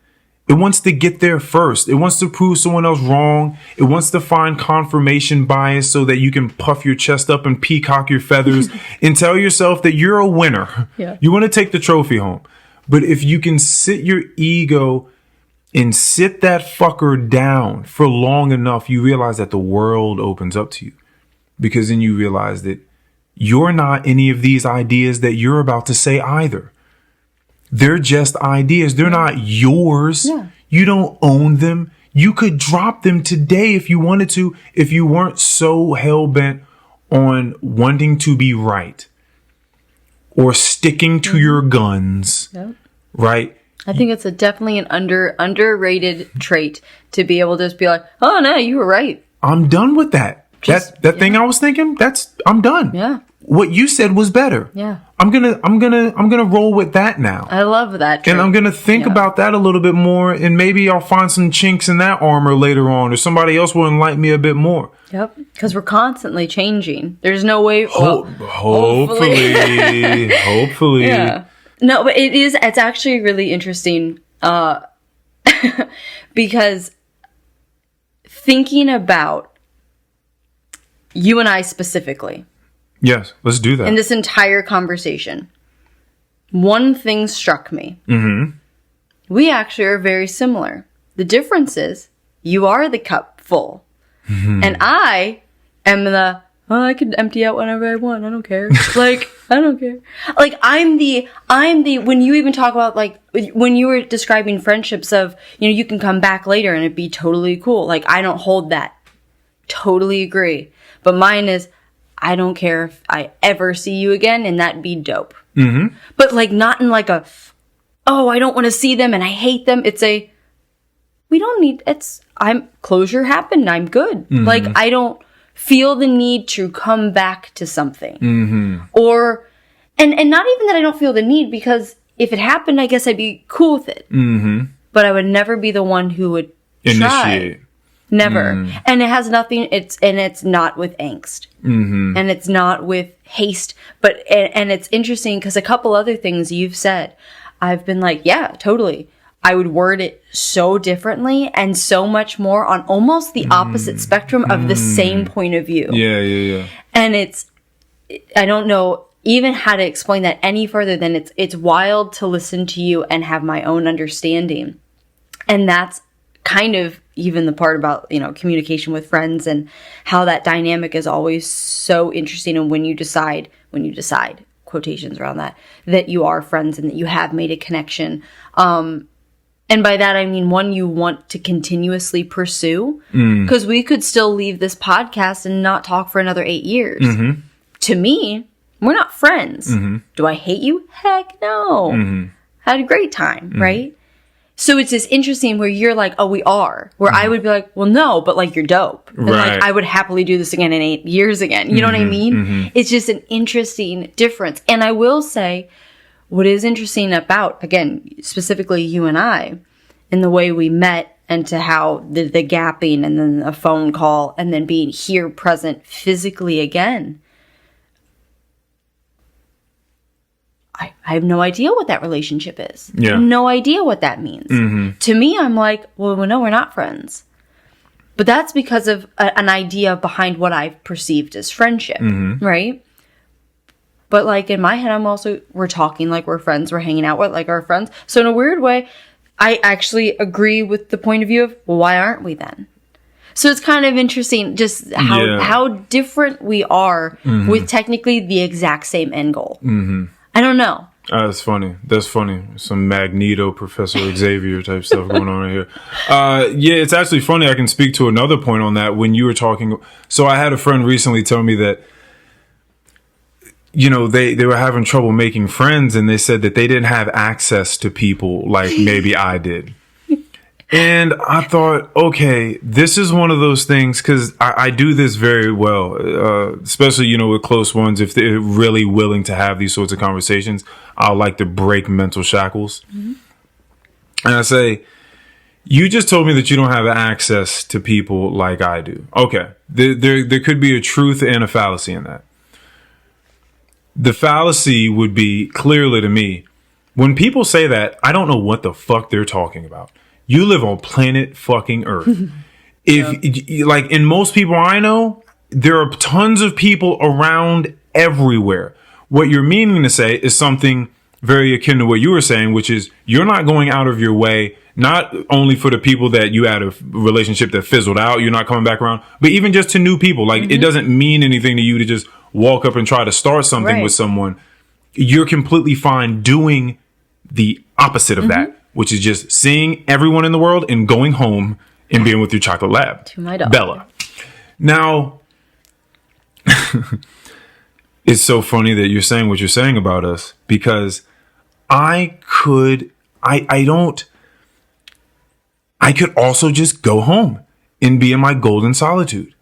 It wants to get there first. It wants to prove someone else wrong. It wants to find confirmation bias so that you can puff your chest up and peacock your feathers and tell yourself that you're a winner. Yeah. You want to take the trophy home. But if you can sit your ego and sit that fucker down for long enough, you realize that the world opens up to you. Because then you realize that you're not any of these ideas that you're about to say either. They're just ideas. They're not yours. Yeah. You don't own them. You could drop them today if you wanted to, if you weren't so hell-bent on wanting to be right or sticking to your guns. Yep. Right? I think it's definitely an underrated trait to be able to just be like, oh, no, you were right. I'm done with that. That thing I was thinking, I'm done. Yeah. What you said was better. Yeah. I'm gonna roll with that now. I love that trait. And I'm gonna think about that a little bit more, and maybe I'll find some chinks in that armor later on, or somebody else will enlighten me a bit more. Yep. Because we're constantly changing. There's no way. Hopefully. Hopefully. Yeah. No, but it's actually really interesting because thinking about you and I specifically. Yes, let's do that. In this entire conversation, one thing struck me. Mm-hmm. We actually are very similar. The difference is you are the cup full. Mm-hmm. And I am I can empty out whenever I want. I don't care. Like, I don't care. Like, I'm the, when you even talk about, like, when you were describing friendships of, you can come back later and it'd be totally cool. Like, I don't hold that. Totally agree. But mine is, I don't care if I ever see you again, and that'd be dope. Mm-hmm. But, like, not in like I don't want to see them and I hate them. It's we don't need, closure happened. I'm good. Mm-hmm. Like, I don't feel the need to come back to something. Mm-hmm. Or, and not even that I don't feel the need, because if it happened, I guess I'd be cool with it. Mm-hmm. But I would never be the one who would initiate. Try. Never. And it has nothing, it's not with angst. Mm-hmm. And it's not with haste. But, and it's interesting because a couple other things you've said, I've been like, yeah, totally. I would word it so differently and so much more on almost the opposite spectrum of the same point of view. Yeah. And I don't know even how to explain that any further than it's wild to listen to you and have my own understanding. And that's kind of even the part about, communication with friends and how that dynamic is always so interesting. And when you decide, quotations around that you are friends and that you have made a connection. And by that, I mean one you want to continuously pursue, because we could still leave this podcast and not talk for another 8 years. Mm-hmm. To me, we're not friends. Mm-hmm. Do I hate you? Heck no. Mm-hmm. Had a great time, right? So it's this interesting where you're like, oh, we are. Where I would be like, well, no, but like you're dope. And like I would happily do this again in 8 years again. You know what I mean? Mm-hmm. It's just an interesting difference. And I will say, what is interesting about, again, specifically you and I, and the way we met, and to how the gapping and then a phone call and then being here present physically again. I have no idea what that relationship is. Yeah. I have no idea what that means. Mm-hmm. To me, I'm like, well, no, we're not friends. But that's because of an idea behind what I've perceived as friendship, right? But like in my head, we're talking like we're friends. We're hanging out with like our friends. So in a weird way, I actually agree with the point of view of, well, why aren't we then? So it's kind of interesting just how different we are with technically the exact same end goal. Mm-hmm. I don't know. That's funny. Some Magneto, Professor Xavier type stuff going on right here. Yeah, it's actually funny. I can speak to another point on that when you were talking. So I had a friend recently tell me that, they were having trouble making friends, and they said that they didn't have access to people like maybe I did. And I thought, okay, this is one of those things, because I do this very well, especially, with close ones. If they're really willing to have these sorts of conversations, I like to break mental shackles. Mm-hmm. And I say, you just told me that you don't have access to people like I do. Okay, there could be a truth and a fallacy in that. The fallacy would be, clearly to me, when people say that, I don't know what the fuck they're talking about. You live on planet fucking Earth. Like in most people I know, there are tons of people around everywhere. What you're meaning to say is something very akin to what you were saying, which is you're not going out of your way, not only for the people that you had a relationship that fizzled out, you're not coming back around, but even just to new people. Like it doesn't mean anything to you to just walk up and try to start something with someone. You're completely fine doing the opposite of that, which is just seeing everyone in the world and going home and being with your chocolate lab. To my dog. Bella. Now, it's so funny that you're saying what you're saying about us, because I could also just go home and be in my golden solitude.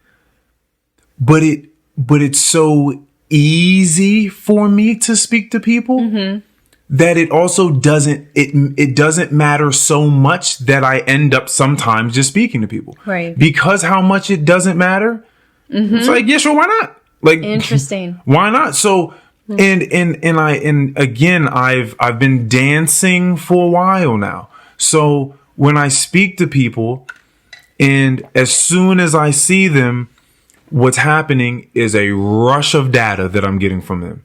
But it's so easy for me to speak to people that it also doesn't matter so much that I end up sometimes just speaking to people. Right. Because how much it doesn't matter. It's like, yeah, sure, why not? Like, interesting. Why not? So, and again, I've been dancing for a while now. So when I speak to people, and as soon as I see them, what's happening is a rush of data that I'm getting from them.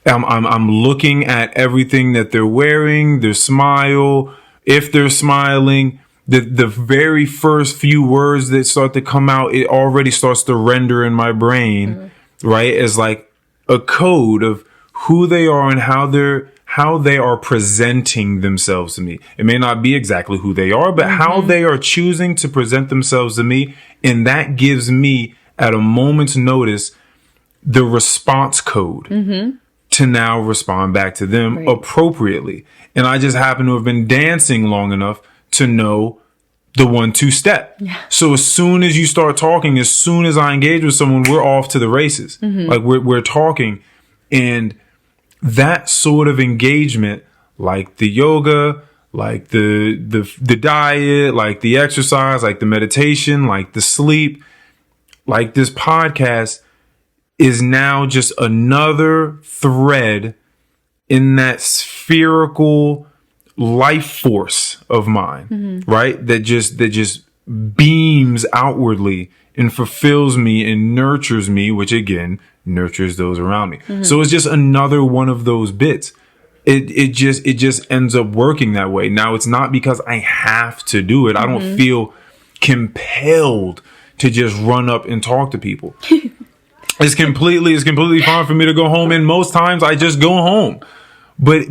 I'm looking at everything that they're wearing, their smile, if they're smiling, the very first few words that start to come out, it already starts to render in my brain, right? As like a code of who they are and how they are presenting themselves to me. It may not be exactly who they are, but how they are choosing to present themselves to me. And that gives me, at a moment's notice, the response code to now respond back to them appropriately. And I just happen to have been dancing long enough to know the 1-2 step. Yeah. So as soon as you start talking, as soon as I engage with someone, we're off to the races. Like we're talking, and that sort of engagement, like the yoga, like the diet, like the exercise, like the meditation, like the sleep, like this podcast is now just another thread in that spherical life force of mine, right? That just beams outwardly and fulfills me and nurtures me, which again nurtures those around me. So it's just another one of those bits. It just ends up working that way. Now it's not because I have to do it. I don't feel compelled to just run up and talk to people. It's completely fine for me to go home, and most times I just go home. But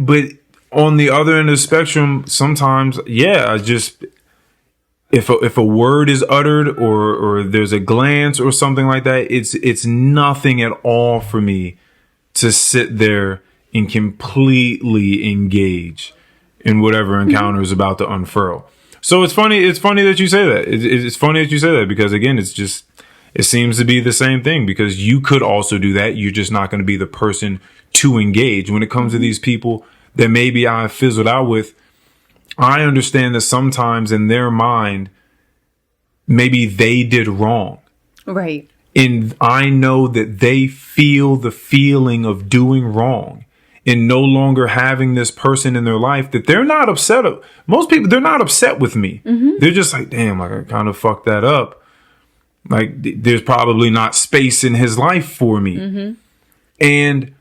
on the other end of the spectrum, sometimes, I just, if a word is uttered or there's a glance or something like that, it's nothing at all for me to sit there and completely engage in whatever encounter is about to unfurl. So it's funny that you say that. It's funny that you say that, because again, it seems to be the same thing, because you could also do that. You're just not going to be the person to engage. When it comes to these people that maybe I fizzled out with, I understand that sometimes in their mind, maybe they did wrong. Right. And I know that they feel the feeling of doing wrong and no longer having this person in their life, that they're not upset. Most people, they're not upset with me. They're just like, damn, like I kind of fucked that up. Like there's probably not space in his life for me. And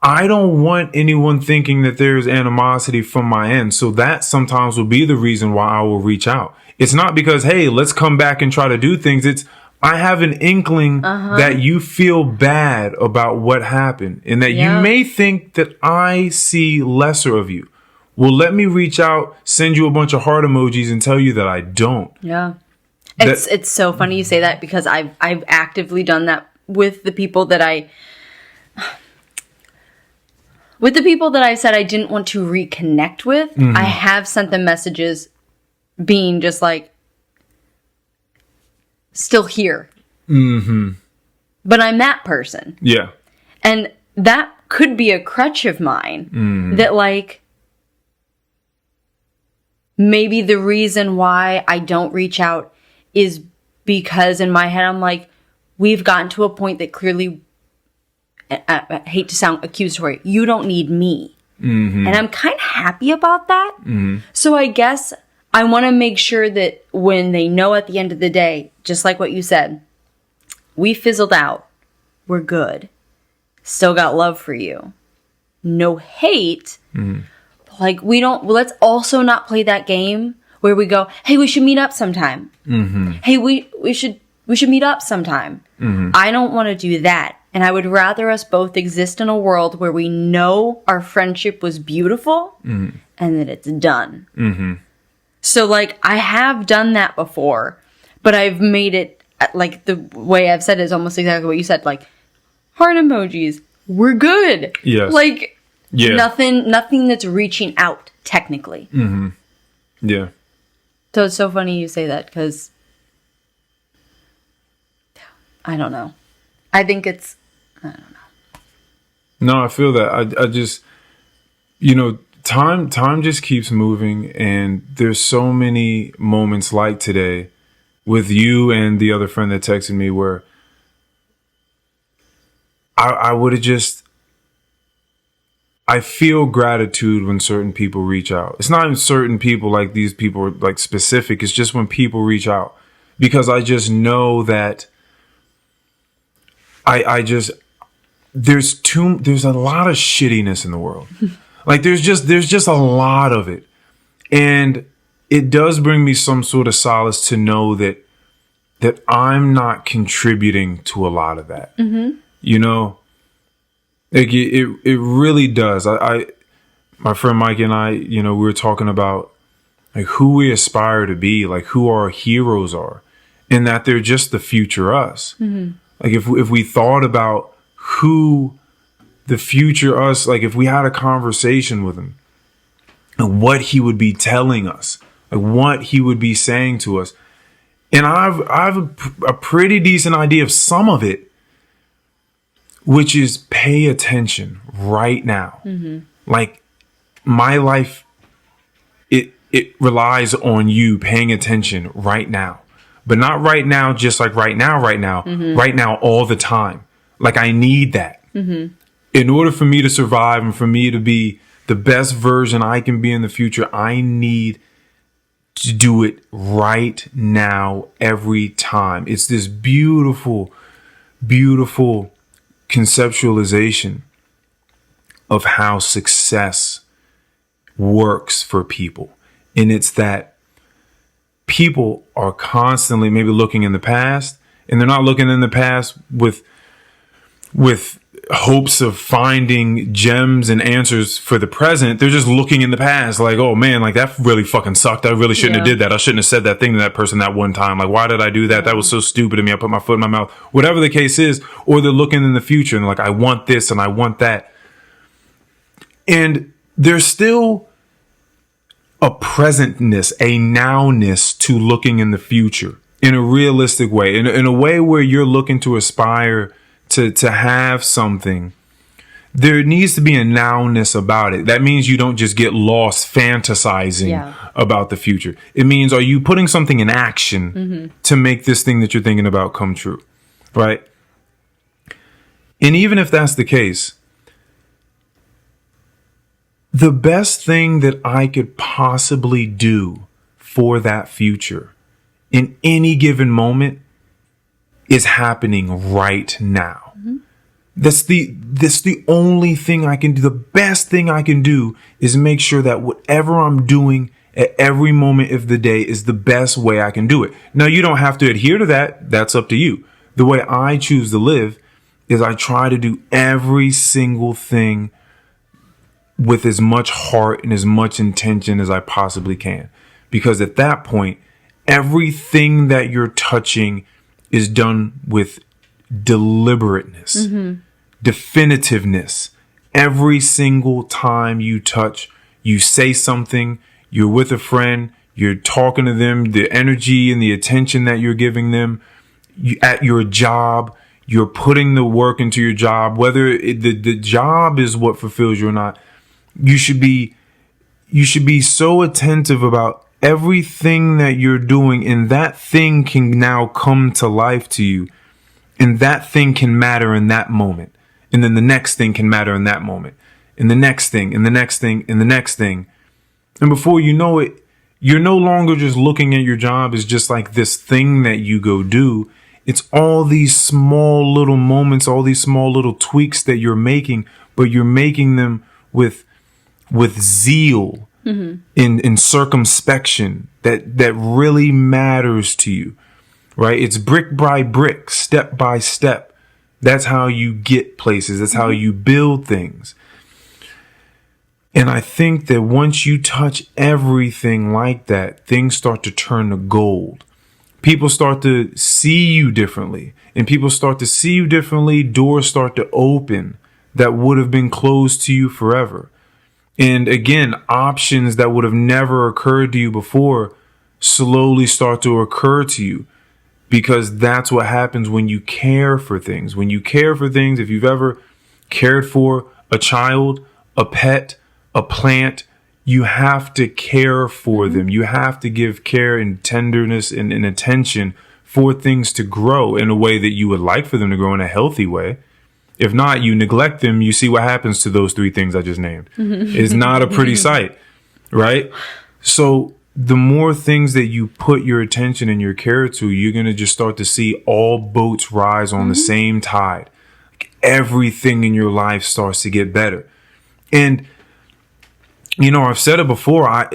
I don't want anyone thinking that there's animosity from my end. So that sometimes will be the reason why I will reach out. It's not because, hey, let's come back and try to do things. It's, I have an inkling that you feel bad about what happened, and that you may think that I see lesser of you. Well, let me reach out, send you a bunch of heart emojis, and tell you that I don't. Yeah. It's so funny you say that, because I've actively done that with the people that I said I didn't want to reconnect with. I have sent them messages being just like, still here. But I'm that person. Yeah. And that could be a crutch of mine, that like, maybe the reason why I don't reach out is because in my head I'm like, we've gotten to a point that clearly, I hate to sound accusatory, you don't need me. And I'm kind of happy about that. So I guess I want to make sure that when they know at the end of the day, just like what you said, we fizzled out, we're good, still got love for you, no hate. Like let's also not play that game where we go, hey, we should meet up sometime. Hey, we should meet up sometime. I don't want to do that. And I would rather us both exist in a world where we know our friendship was beautiful and that it's done. So like, I have done that before, but I've made it, like the way I've said it is almost exactly what you said, like heart emojis, we're good. Yes. Like nothing that's reaching out technically. Yeah. So it's so funny you say that, because I don't know. I think it's, I don't know. No, I feel that. I just, time just keeps moving, and there's so many moments like today with you and the other friend that texted me where I would have just, I feel gratitude when certain people reach out. It's not even certain people, like these people are like specific. It's just when people reach out, because I just know that there's a lot of shittiness in the world. Like there's just a lot of it. And it does bring me some sort of solace to know that I'm not contributing to a lot of that. Like it really does. My friend Mike and I, we were talking about like who we aspire to be, like who our heroes are, and that they're just the future us. Like if we thought about who the future us, like if we had a conversation with him and what he would be telling us like what he would be saying to us. And I've a pretty decent idea of some of it, which is pay attention right now. Like my life, it relies on you paying attention right now, but not right now, just like right now, right now, all the time. Like I need that in order for me to survive and for me to be the best version I can be in the future. I need to do it right now, every time. It's this beautiful, beautiful conceptualization of how success works for people. And it's that people are constantly maybe looking in the past, and they're not looking in the past with hopes of finding gems and answers for the present. They're just looking in the past like, oh man, like that really fucking sucked. I really shouldn't have did that. I shouldn't have said that thing to that person that one time. Like, why did I do that? That was so stupid of me. I put my foot in my mouth, whatever the case is. Or they're looking in the future and like, I want this and I want that. And there's still a presentness, a nowness to looking in the future in a realistic way, in a way where you're looking to aspire to have something. There needs to be a nowness about it. That means you don't just get lost fantasizing about the future. It means, are you putting something in action to make this thing that you're thinking about come true? Right? And even if that's the case, the best thing that I could possibly do for that future in any given moment is happening right now. That's the only thing I can do. The best thing I can do is make sure that whatever I'm doing at every moment of the day is the best way I can do it. Now, you don't have to adhere to that. That's up to you. The way I choose to live is I try to do every single thing with as much heart and as much intention as I possibly can. Because at that point, everything that you're touching is done with deliberateness, definitiveness. Every single time you touch, you say something, you're with a friend, you're talking to them, the energy and the attention that you're giving them, at your job, you're putting the work into your job, whether the job is what fulfills you or not. You should be so attentive about everything that you're doing, and that thing can now come to life to you, and that thing can matter in that moment, and then the next thing can matter in that moment, and the next thing, and the next thing, and the next thing. And before you know it, you're no longer just looking at your job as just like this thing that you go do. It's all these small little moments, all these small little tweaks that you're making, but you're making them with zeal in circumspection that really matters to you, right? It's brick by brick, step by step. That's how you get places. That's how you build things. And I think that once you touch everything like that, things start to turn to gold. People start to see you differently, and people start to see you differently. Doors start to open that would have been closed to you forever. And again, options that would have never occurred to you before slowly start to occur to you, because that's what happens when you care for things. When you care for things, if you've ever cared for a child, a pet, a plant, you have to care for them. You have to give care and tenderness and attention for things to grow in a way that you would like for them to grow in a healthy way. If not, you neglect them, you see what happens to those three things I just named. It's not a pretty sight, right? So the more things that you put your attention and your care to, you're going to just start to see all boats rise on the same tide. Like everything in your life starts to get better. And, you know, I've said it before.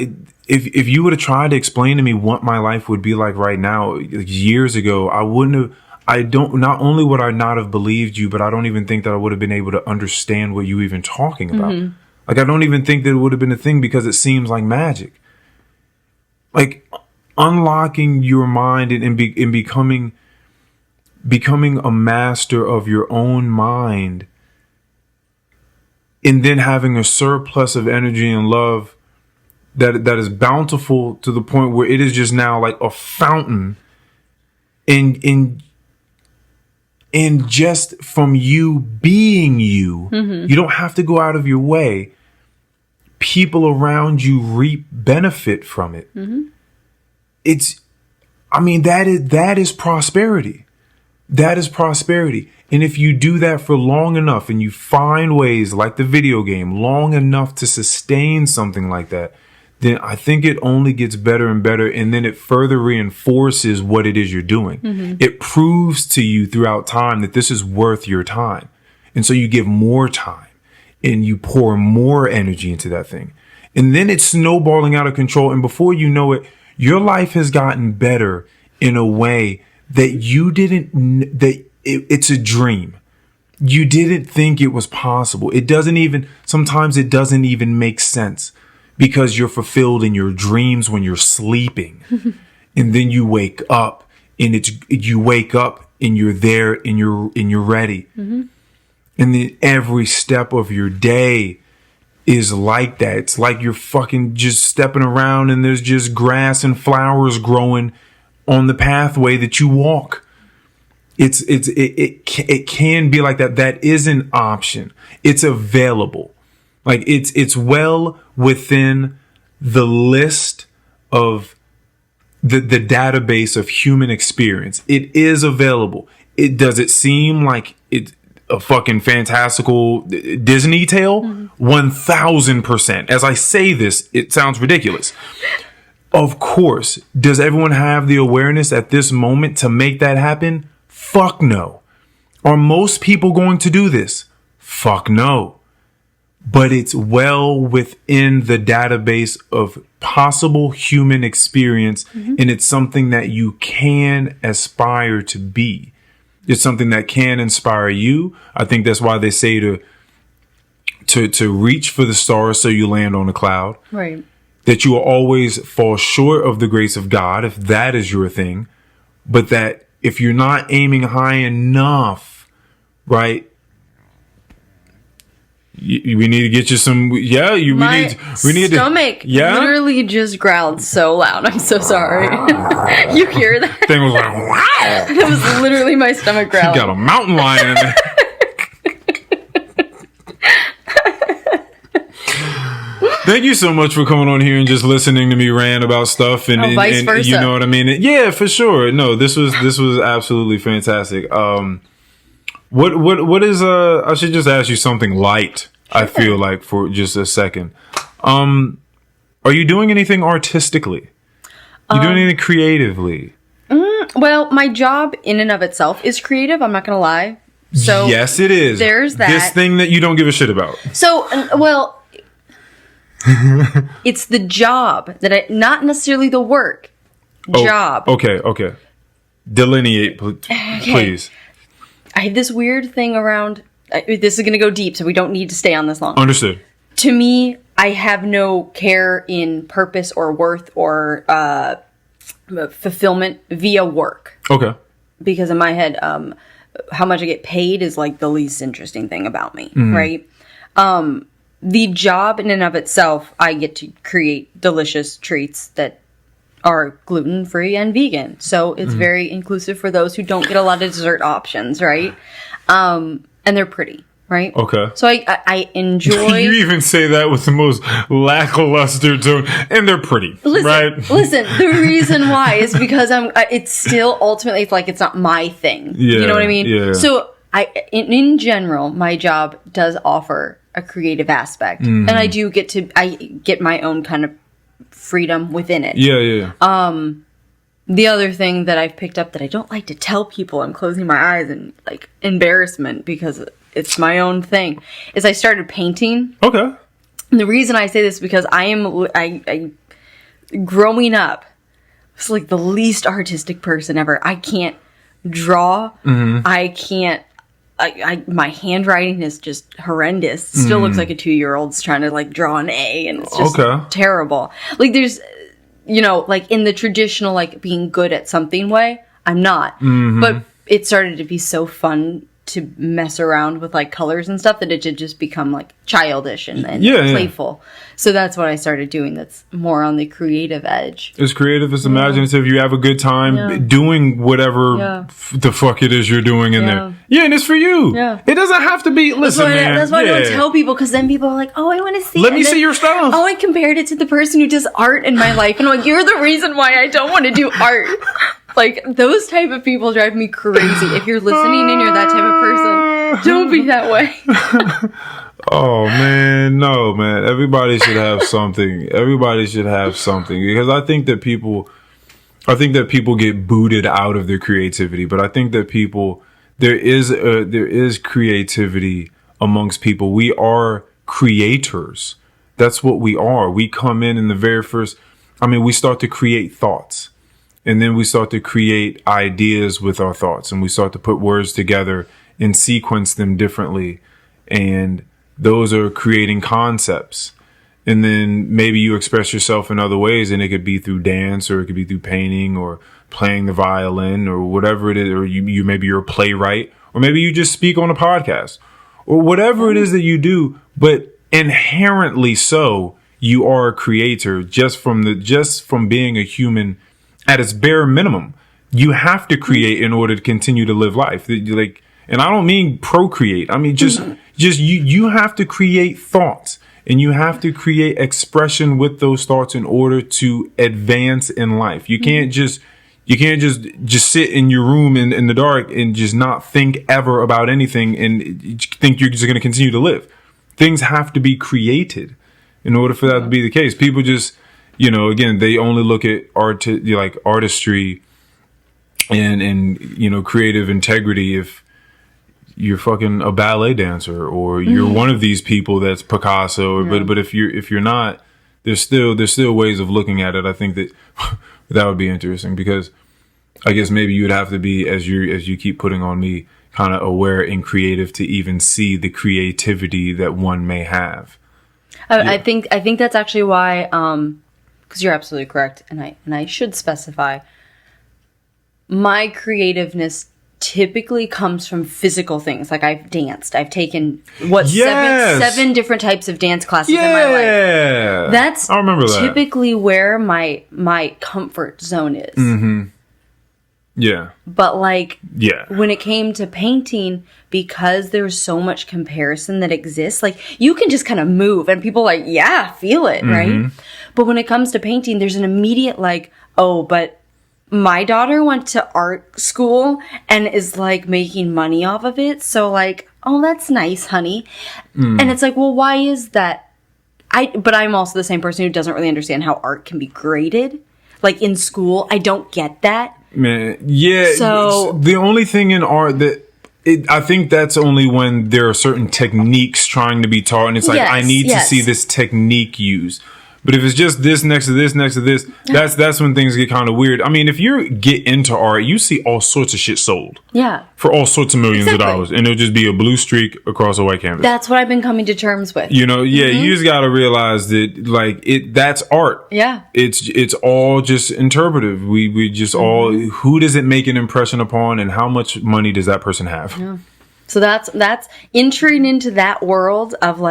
If you would have tried to explain to me what my life would be like right now, years ago, not only would I not have believed you, but I don't even think that I would have been able to understand what you were even talking about. Like, I don't even think that it would have been a thing, because it seems like magic. Like unlocking your mind and becoming a master of your own mind, and then having a surplus of energy and love that is bountiful to the point where it is just now like a fountain in just from you being you. You don't have to go out of your way. People around you reap benefit from it. That is prosperity. That is prosperity. And if you do that for long enough and you find ways like the video game long enough to sustain something like that, then I think it only gets better and better. And then it further reinforces what it is you're doing. It proves to you throughout time that this is worth your time. And so you give more time and you pour more energy into that thing. And then it's snowballing out of control. And before you know it, your life has gotten better in a way that you didn't, it's a dream. You didn't think it was possible. Sometimes it doesn't even make sense because you're fulfilled in your dreams when you're sleeping. And then you wake up and you're there and you're ready. And then every step of your day is like that. It's like you're fucking just stepping around and there's just grass and flowers growing on the pathway that you walk. It can be like that. That is an option. It's available. Like it's well within the list of the database of human experience. It is available. Does it seem like it's a fucking fantastical Disney tale? 1000%. As I say this, it sounds ridiculous. Of course. Does everyone have the awareness at this moment to make that happen? Fuck no. Are most people going to do this? Fuck no. But it's well within the database of possible human experience, and it's something that you can aspire to be. It's something that can inspire you. I think that's why they say to reach for the stars so you land on a cloud. Right. That you will always fall short of the grace of God, if that is your thing. But that if you're not aiming high enough, right? We need to get you some. Yeah, we need stomach to. Yeah, literally just growled so loud. I'm so sorry. You hear that? Thing was like, wow. That was literally my stomach growling. You got a mountain lion in there. Thank you so much for coming on here and just listening to me rant about stuff and vice versa. You know what I mean? Yeah, for sure. No, this was absolutely fantastic. What is I should just ask you something light. Sure. I feel like for just a second. Are you doing anything artistically? You doing anything creatively? Well, my job in and of itself is creative. I'm not gonna lie. So yes, it is. There's that. This thing that you don't give a shit about. So it's the job that not necessarily the work. Job. Okay. Delineate, please. I have this weird thing around. This is going to go deep, so we don't need to stay on this long. Understood. To me, I have no care in purpose or worth or fulfillment via work. Okay. Because in my head, how much I get paid is like the least interesting thing about me, right? The job in and of itself, I get to create delicious treats that are gluten-free and vegan. So it's very inclusive for those who don't get a lot of dessert options, right? And they're pretty, right? Okay. So I enjoy... You even say that with the most lackluster tone. And they're pretty, right? Listen, the reason why is because it's still ultimately, it's like it's not my thing. Yeah, you know what I mean? Yeah. So in general, my job does offer a creative aspect. And I do get my own kind of freedom within it. Yeah. The other thing that I've picked up that I don't like to tell people, I'm closing my eyes in like embarrassment because it's my own thing, is I started painting. Okay. And the reason I say this is because I growing up, I was like the least artistic person ever. I can't draw. I can't. My handwriting is just horrendous. It still looks like a 2-year-old's trying to like draw an A, and it's just terrible. Like there's, like in the traditional like being good at something way, I'm not. But it started to be so fun to mess around with like colors and stuff that it should just become like childish and playful. So that's what I started doing. That's more on the creative edge. It's creative. It's imaginative. You have a good time doing whatever the fuck it is you're doing in there. Yeah, and it's for you. Yeah. It doesn't have to be. Listen, man. That's why I don't tell people, because then people are like, "Oh, I want to see. Let me see your stuff." Oh, I compared it to the person who does art in my life, and I'm like, "You're the reason why I don't want to do art." Like, those type of people drive me crazy. If you're listening and you're that type of person, don't be that way. Oh, man. No, man. Everybody should have something. Everybody should have something. Because I think that people get booted out of their creativity. But I think that there is creativity amongst people. We are creators. That's what we are. We come in the very first, we start to create thoughts. And then we start to create ideas with our thoughts, and we start to put words together and sequence them differently. And those are creating concepts. And then maybe you express yourself in other ways, and it could be through dance, or it could be through painting, or playing the violin, or whatever it is. Or maybe you're a playwright, or maybe you just speak on a podcast, or whatever it is that you do. But inherently so, you are a creator just from being a human. At its bare minimum, you have to create in order to continue to live life. Like, and I don't mean procreate. I mean, just you have to create thoughts, and you have to create expression with those thoughts in order to advance in life. You can't just sit in your room in the dark and just not think ever about anything and think you're just going to continue to live. Things have to be created in order for that to be the case. People just, again, they only look at artistry and creative integrity if you're fucking a ballet dancer, or you're one of these people that's Picasso. But if you're not, there's still ways of looking at it. I think that would be interesting, because I guess maybe you'd have to be, as you keep putting on me, kind of aware and creative to even see the creativity that one may have. I think that's actually why. Because you're absolutely correct, and I should specify, my creativeness typically comes from physical things. Like, I've danced. I've taken seven different types of dance classes in my life. That's I remember that. Typically where my comfort zone is. Mm-hmm. Yeah. But when it came to painting, because there's so much comparison that exists, like, you can just kind of move and people feel it, right? But when it comes to painting, there's an immediate oh, but my daughter went to art school and is making money off of it. So oh, that's nice, honey. And it's well, why is that? But I'm also the same person who doesn't really understand how art can be graded. In school, I don't get that. Man, yeah. So the only thing in art I think that's only when there are certain techniques trying to be taught, and it's I need to see this technique used. But if it's just this next to this next to this, that's when things get kind of weird. I mean, if you get into art, you see all sorts of shit sold. Yeah. For all sorts of millions of dollars. And it'll just be a blue streak across a white canvas. That's what I've been coming to terms with. You just got to realize that that's art. Yeah. It's all just interpretive. We just all, who does it make an impression upon, and how much money does that person have? Yeah. So that's entering into that world of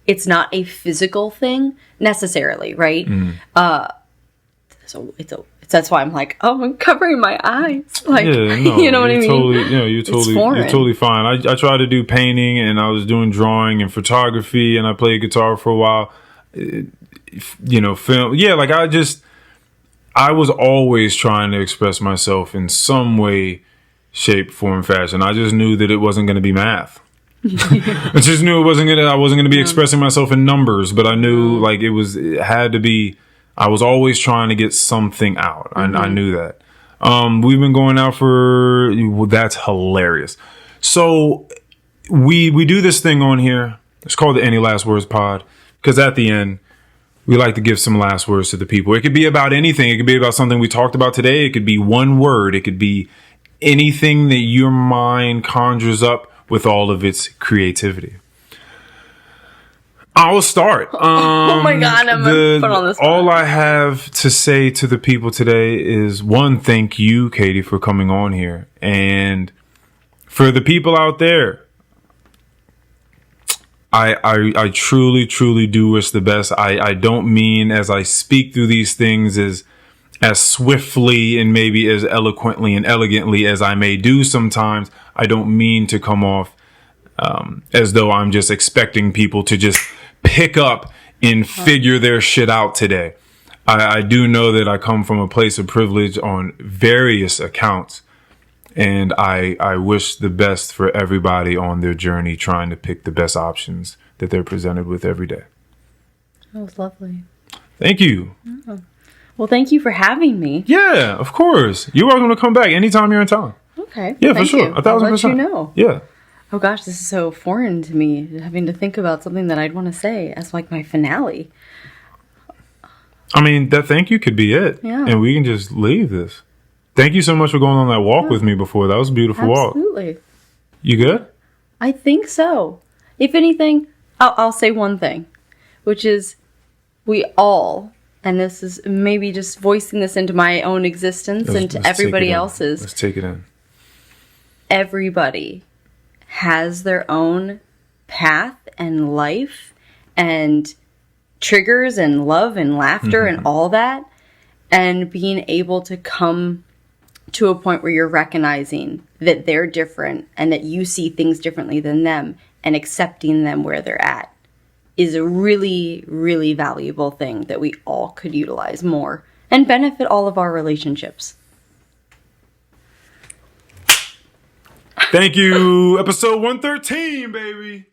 it's not a physical thing necessarily, right? So that's why I'm I'm covering my eyes. You know what I mean? You're totally fine. I tried to do painting, and I was doing drawing and photography, and I played guitar for a while. Film. Yeah, I was always trying to express myself in some way, shape, form, fashion. I just knew that it wasn't going to be math. I just knew I wasn't gonna be expressing myself in numbers, but I knew it had to be. I was always trying to get something out. I knew that. We've been going out that's hilarious. So we do this thing on here. It's called the Any Last Words Pod, because at the end we like to give some last words to the people. It could be about anything. It could be about something we talked about today. It could be one word. It could be anything that your mind conjures up with all of its creativity. I will start. Oh my God, I'm put on this. All I have to say to the people today is, one, thank you, Katie, for coming on here. And For the people out there, I truly, truly do wish the best. I don't mean as I speak through these things as swiftly and maybe as eloquently and elegantly as I may do sometimes. I don't mean to come off as though I'm just expecting people to just pick up and figure their shit out today. I do know that I come from a place of privilege on various accounts. And I wish the best for everybody on their journey trying to pick the best options that they're presented with every day. That was lovely. Thank you. Oh. Well, thank you for having me. Yeah, of course. You're welcome to come back anytime you're in town. Okay. Yeah, for sure. 1,000%. I'll let you know. Yeah. Oh gosh, this is so foreign to me, having to think about something that I'd want to say as like my finale. I mean, that thank you could be it. Yeah. And we can just leave this. Thank you so much for going on that walk with me before. That was a beautiful walk. Absolutely. You good? I think so. If anything, I'll say one thing, which is we all, and this is maybe just voicing this into my own existence and to everybody else's. Let's take it in. Everybody has their own path and life and triggers and love and laughter and all that. And being able to come to a point where you're recognizing that they're different and that you see things differently than them and accepting them where they're at is a really, really valuable thing that we all could utilize more and benefit all of our relationships. Thank you. Episode 113, baby.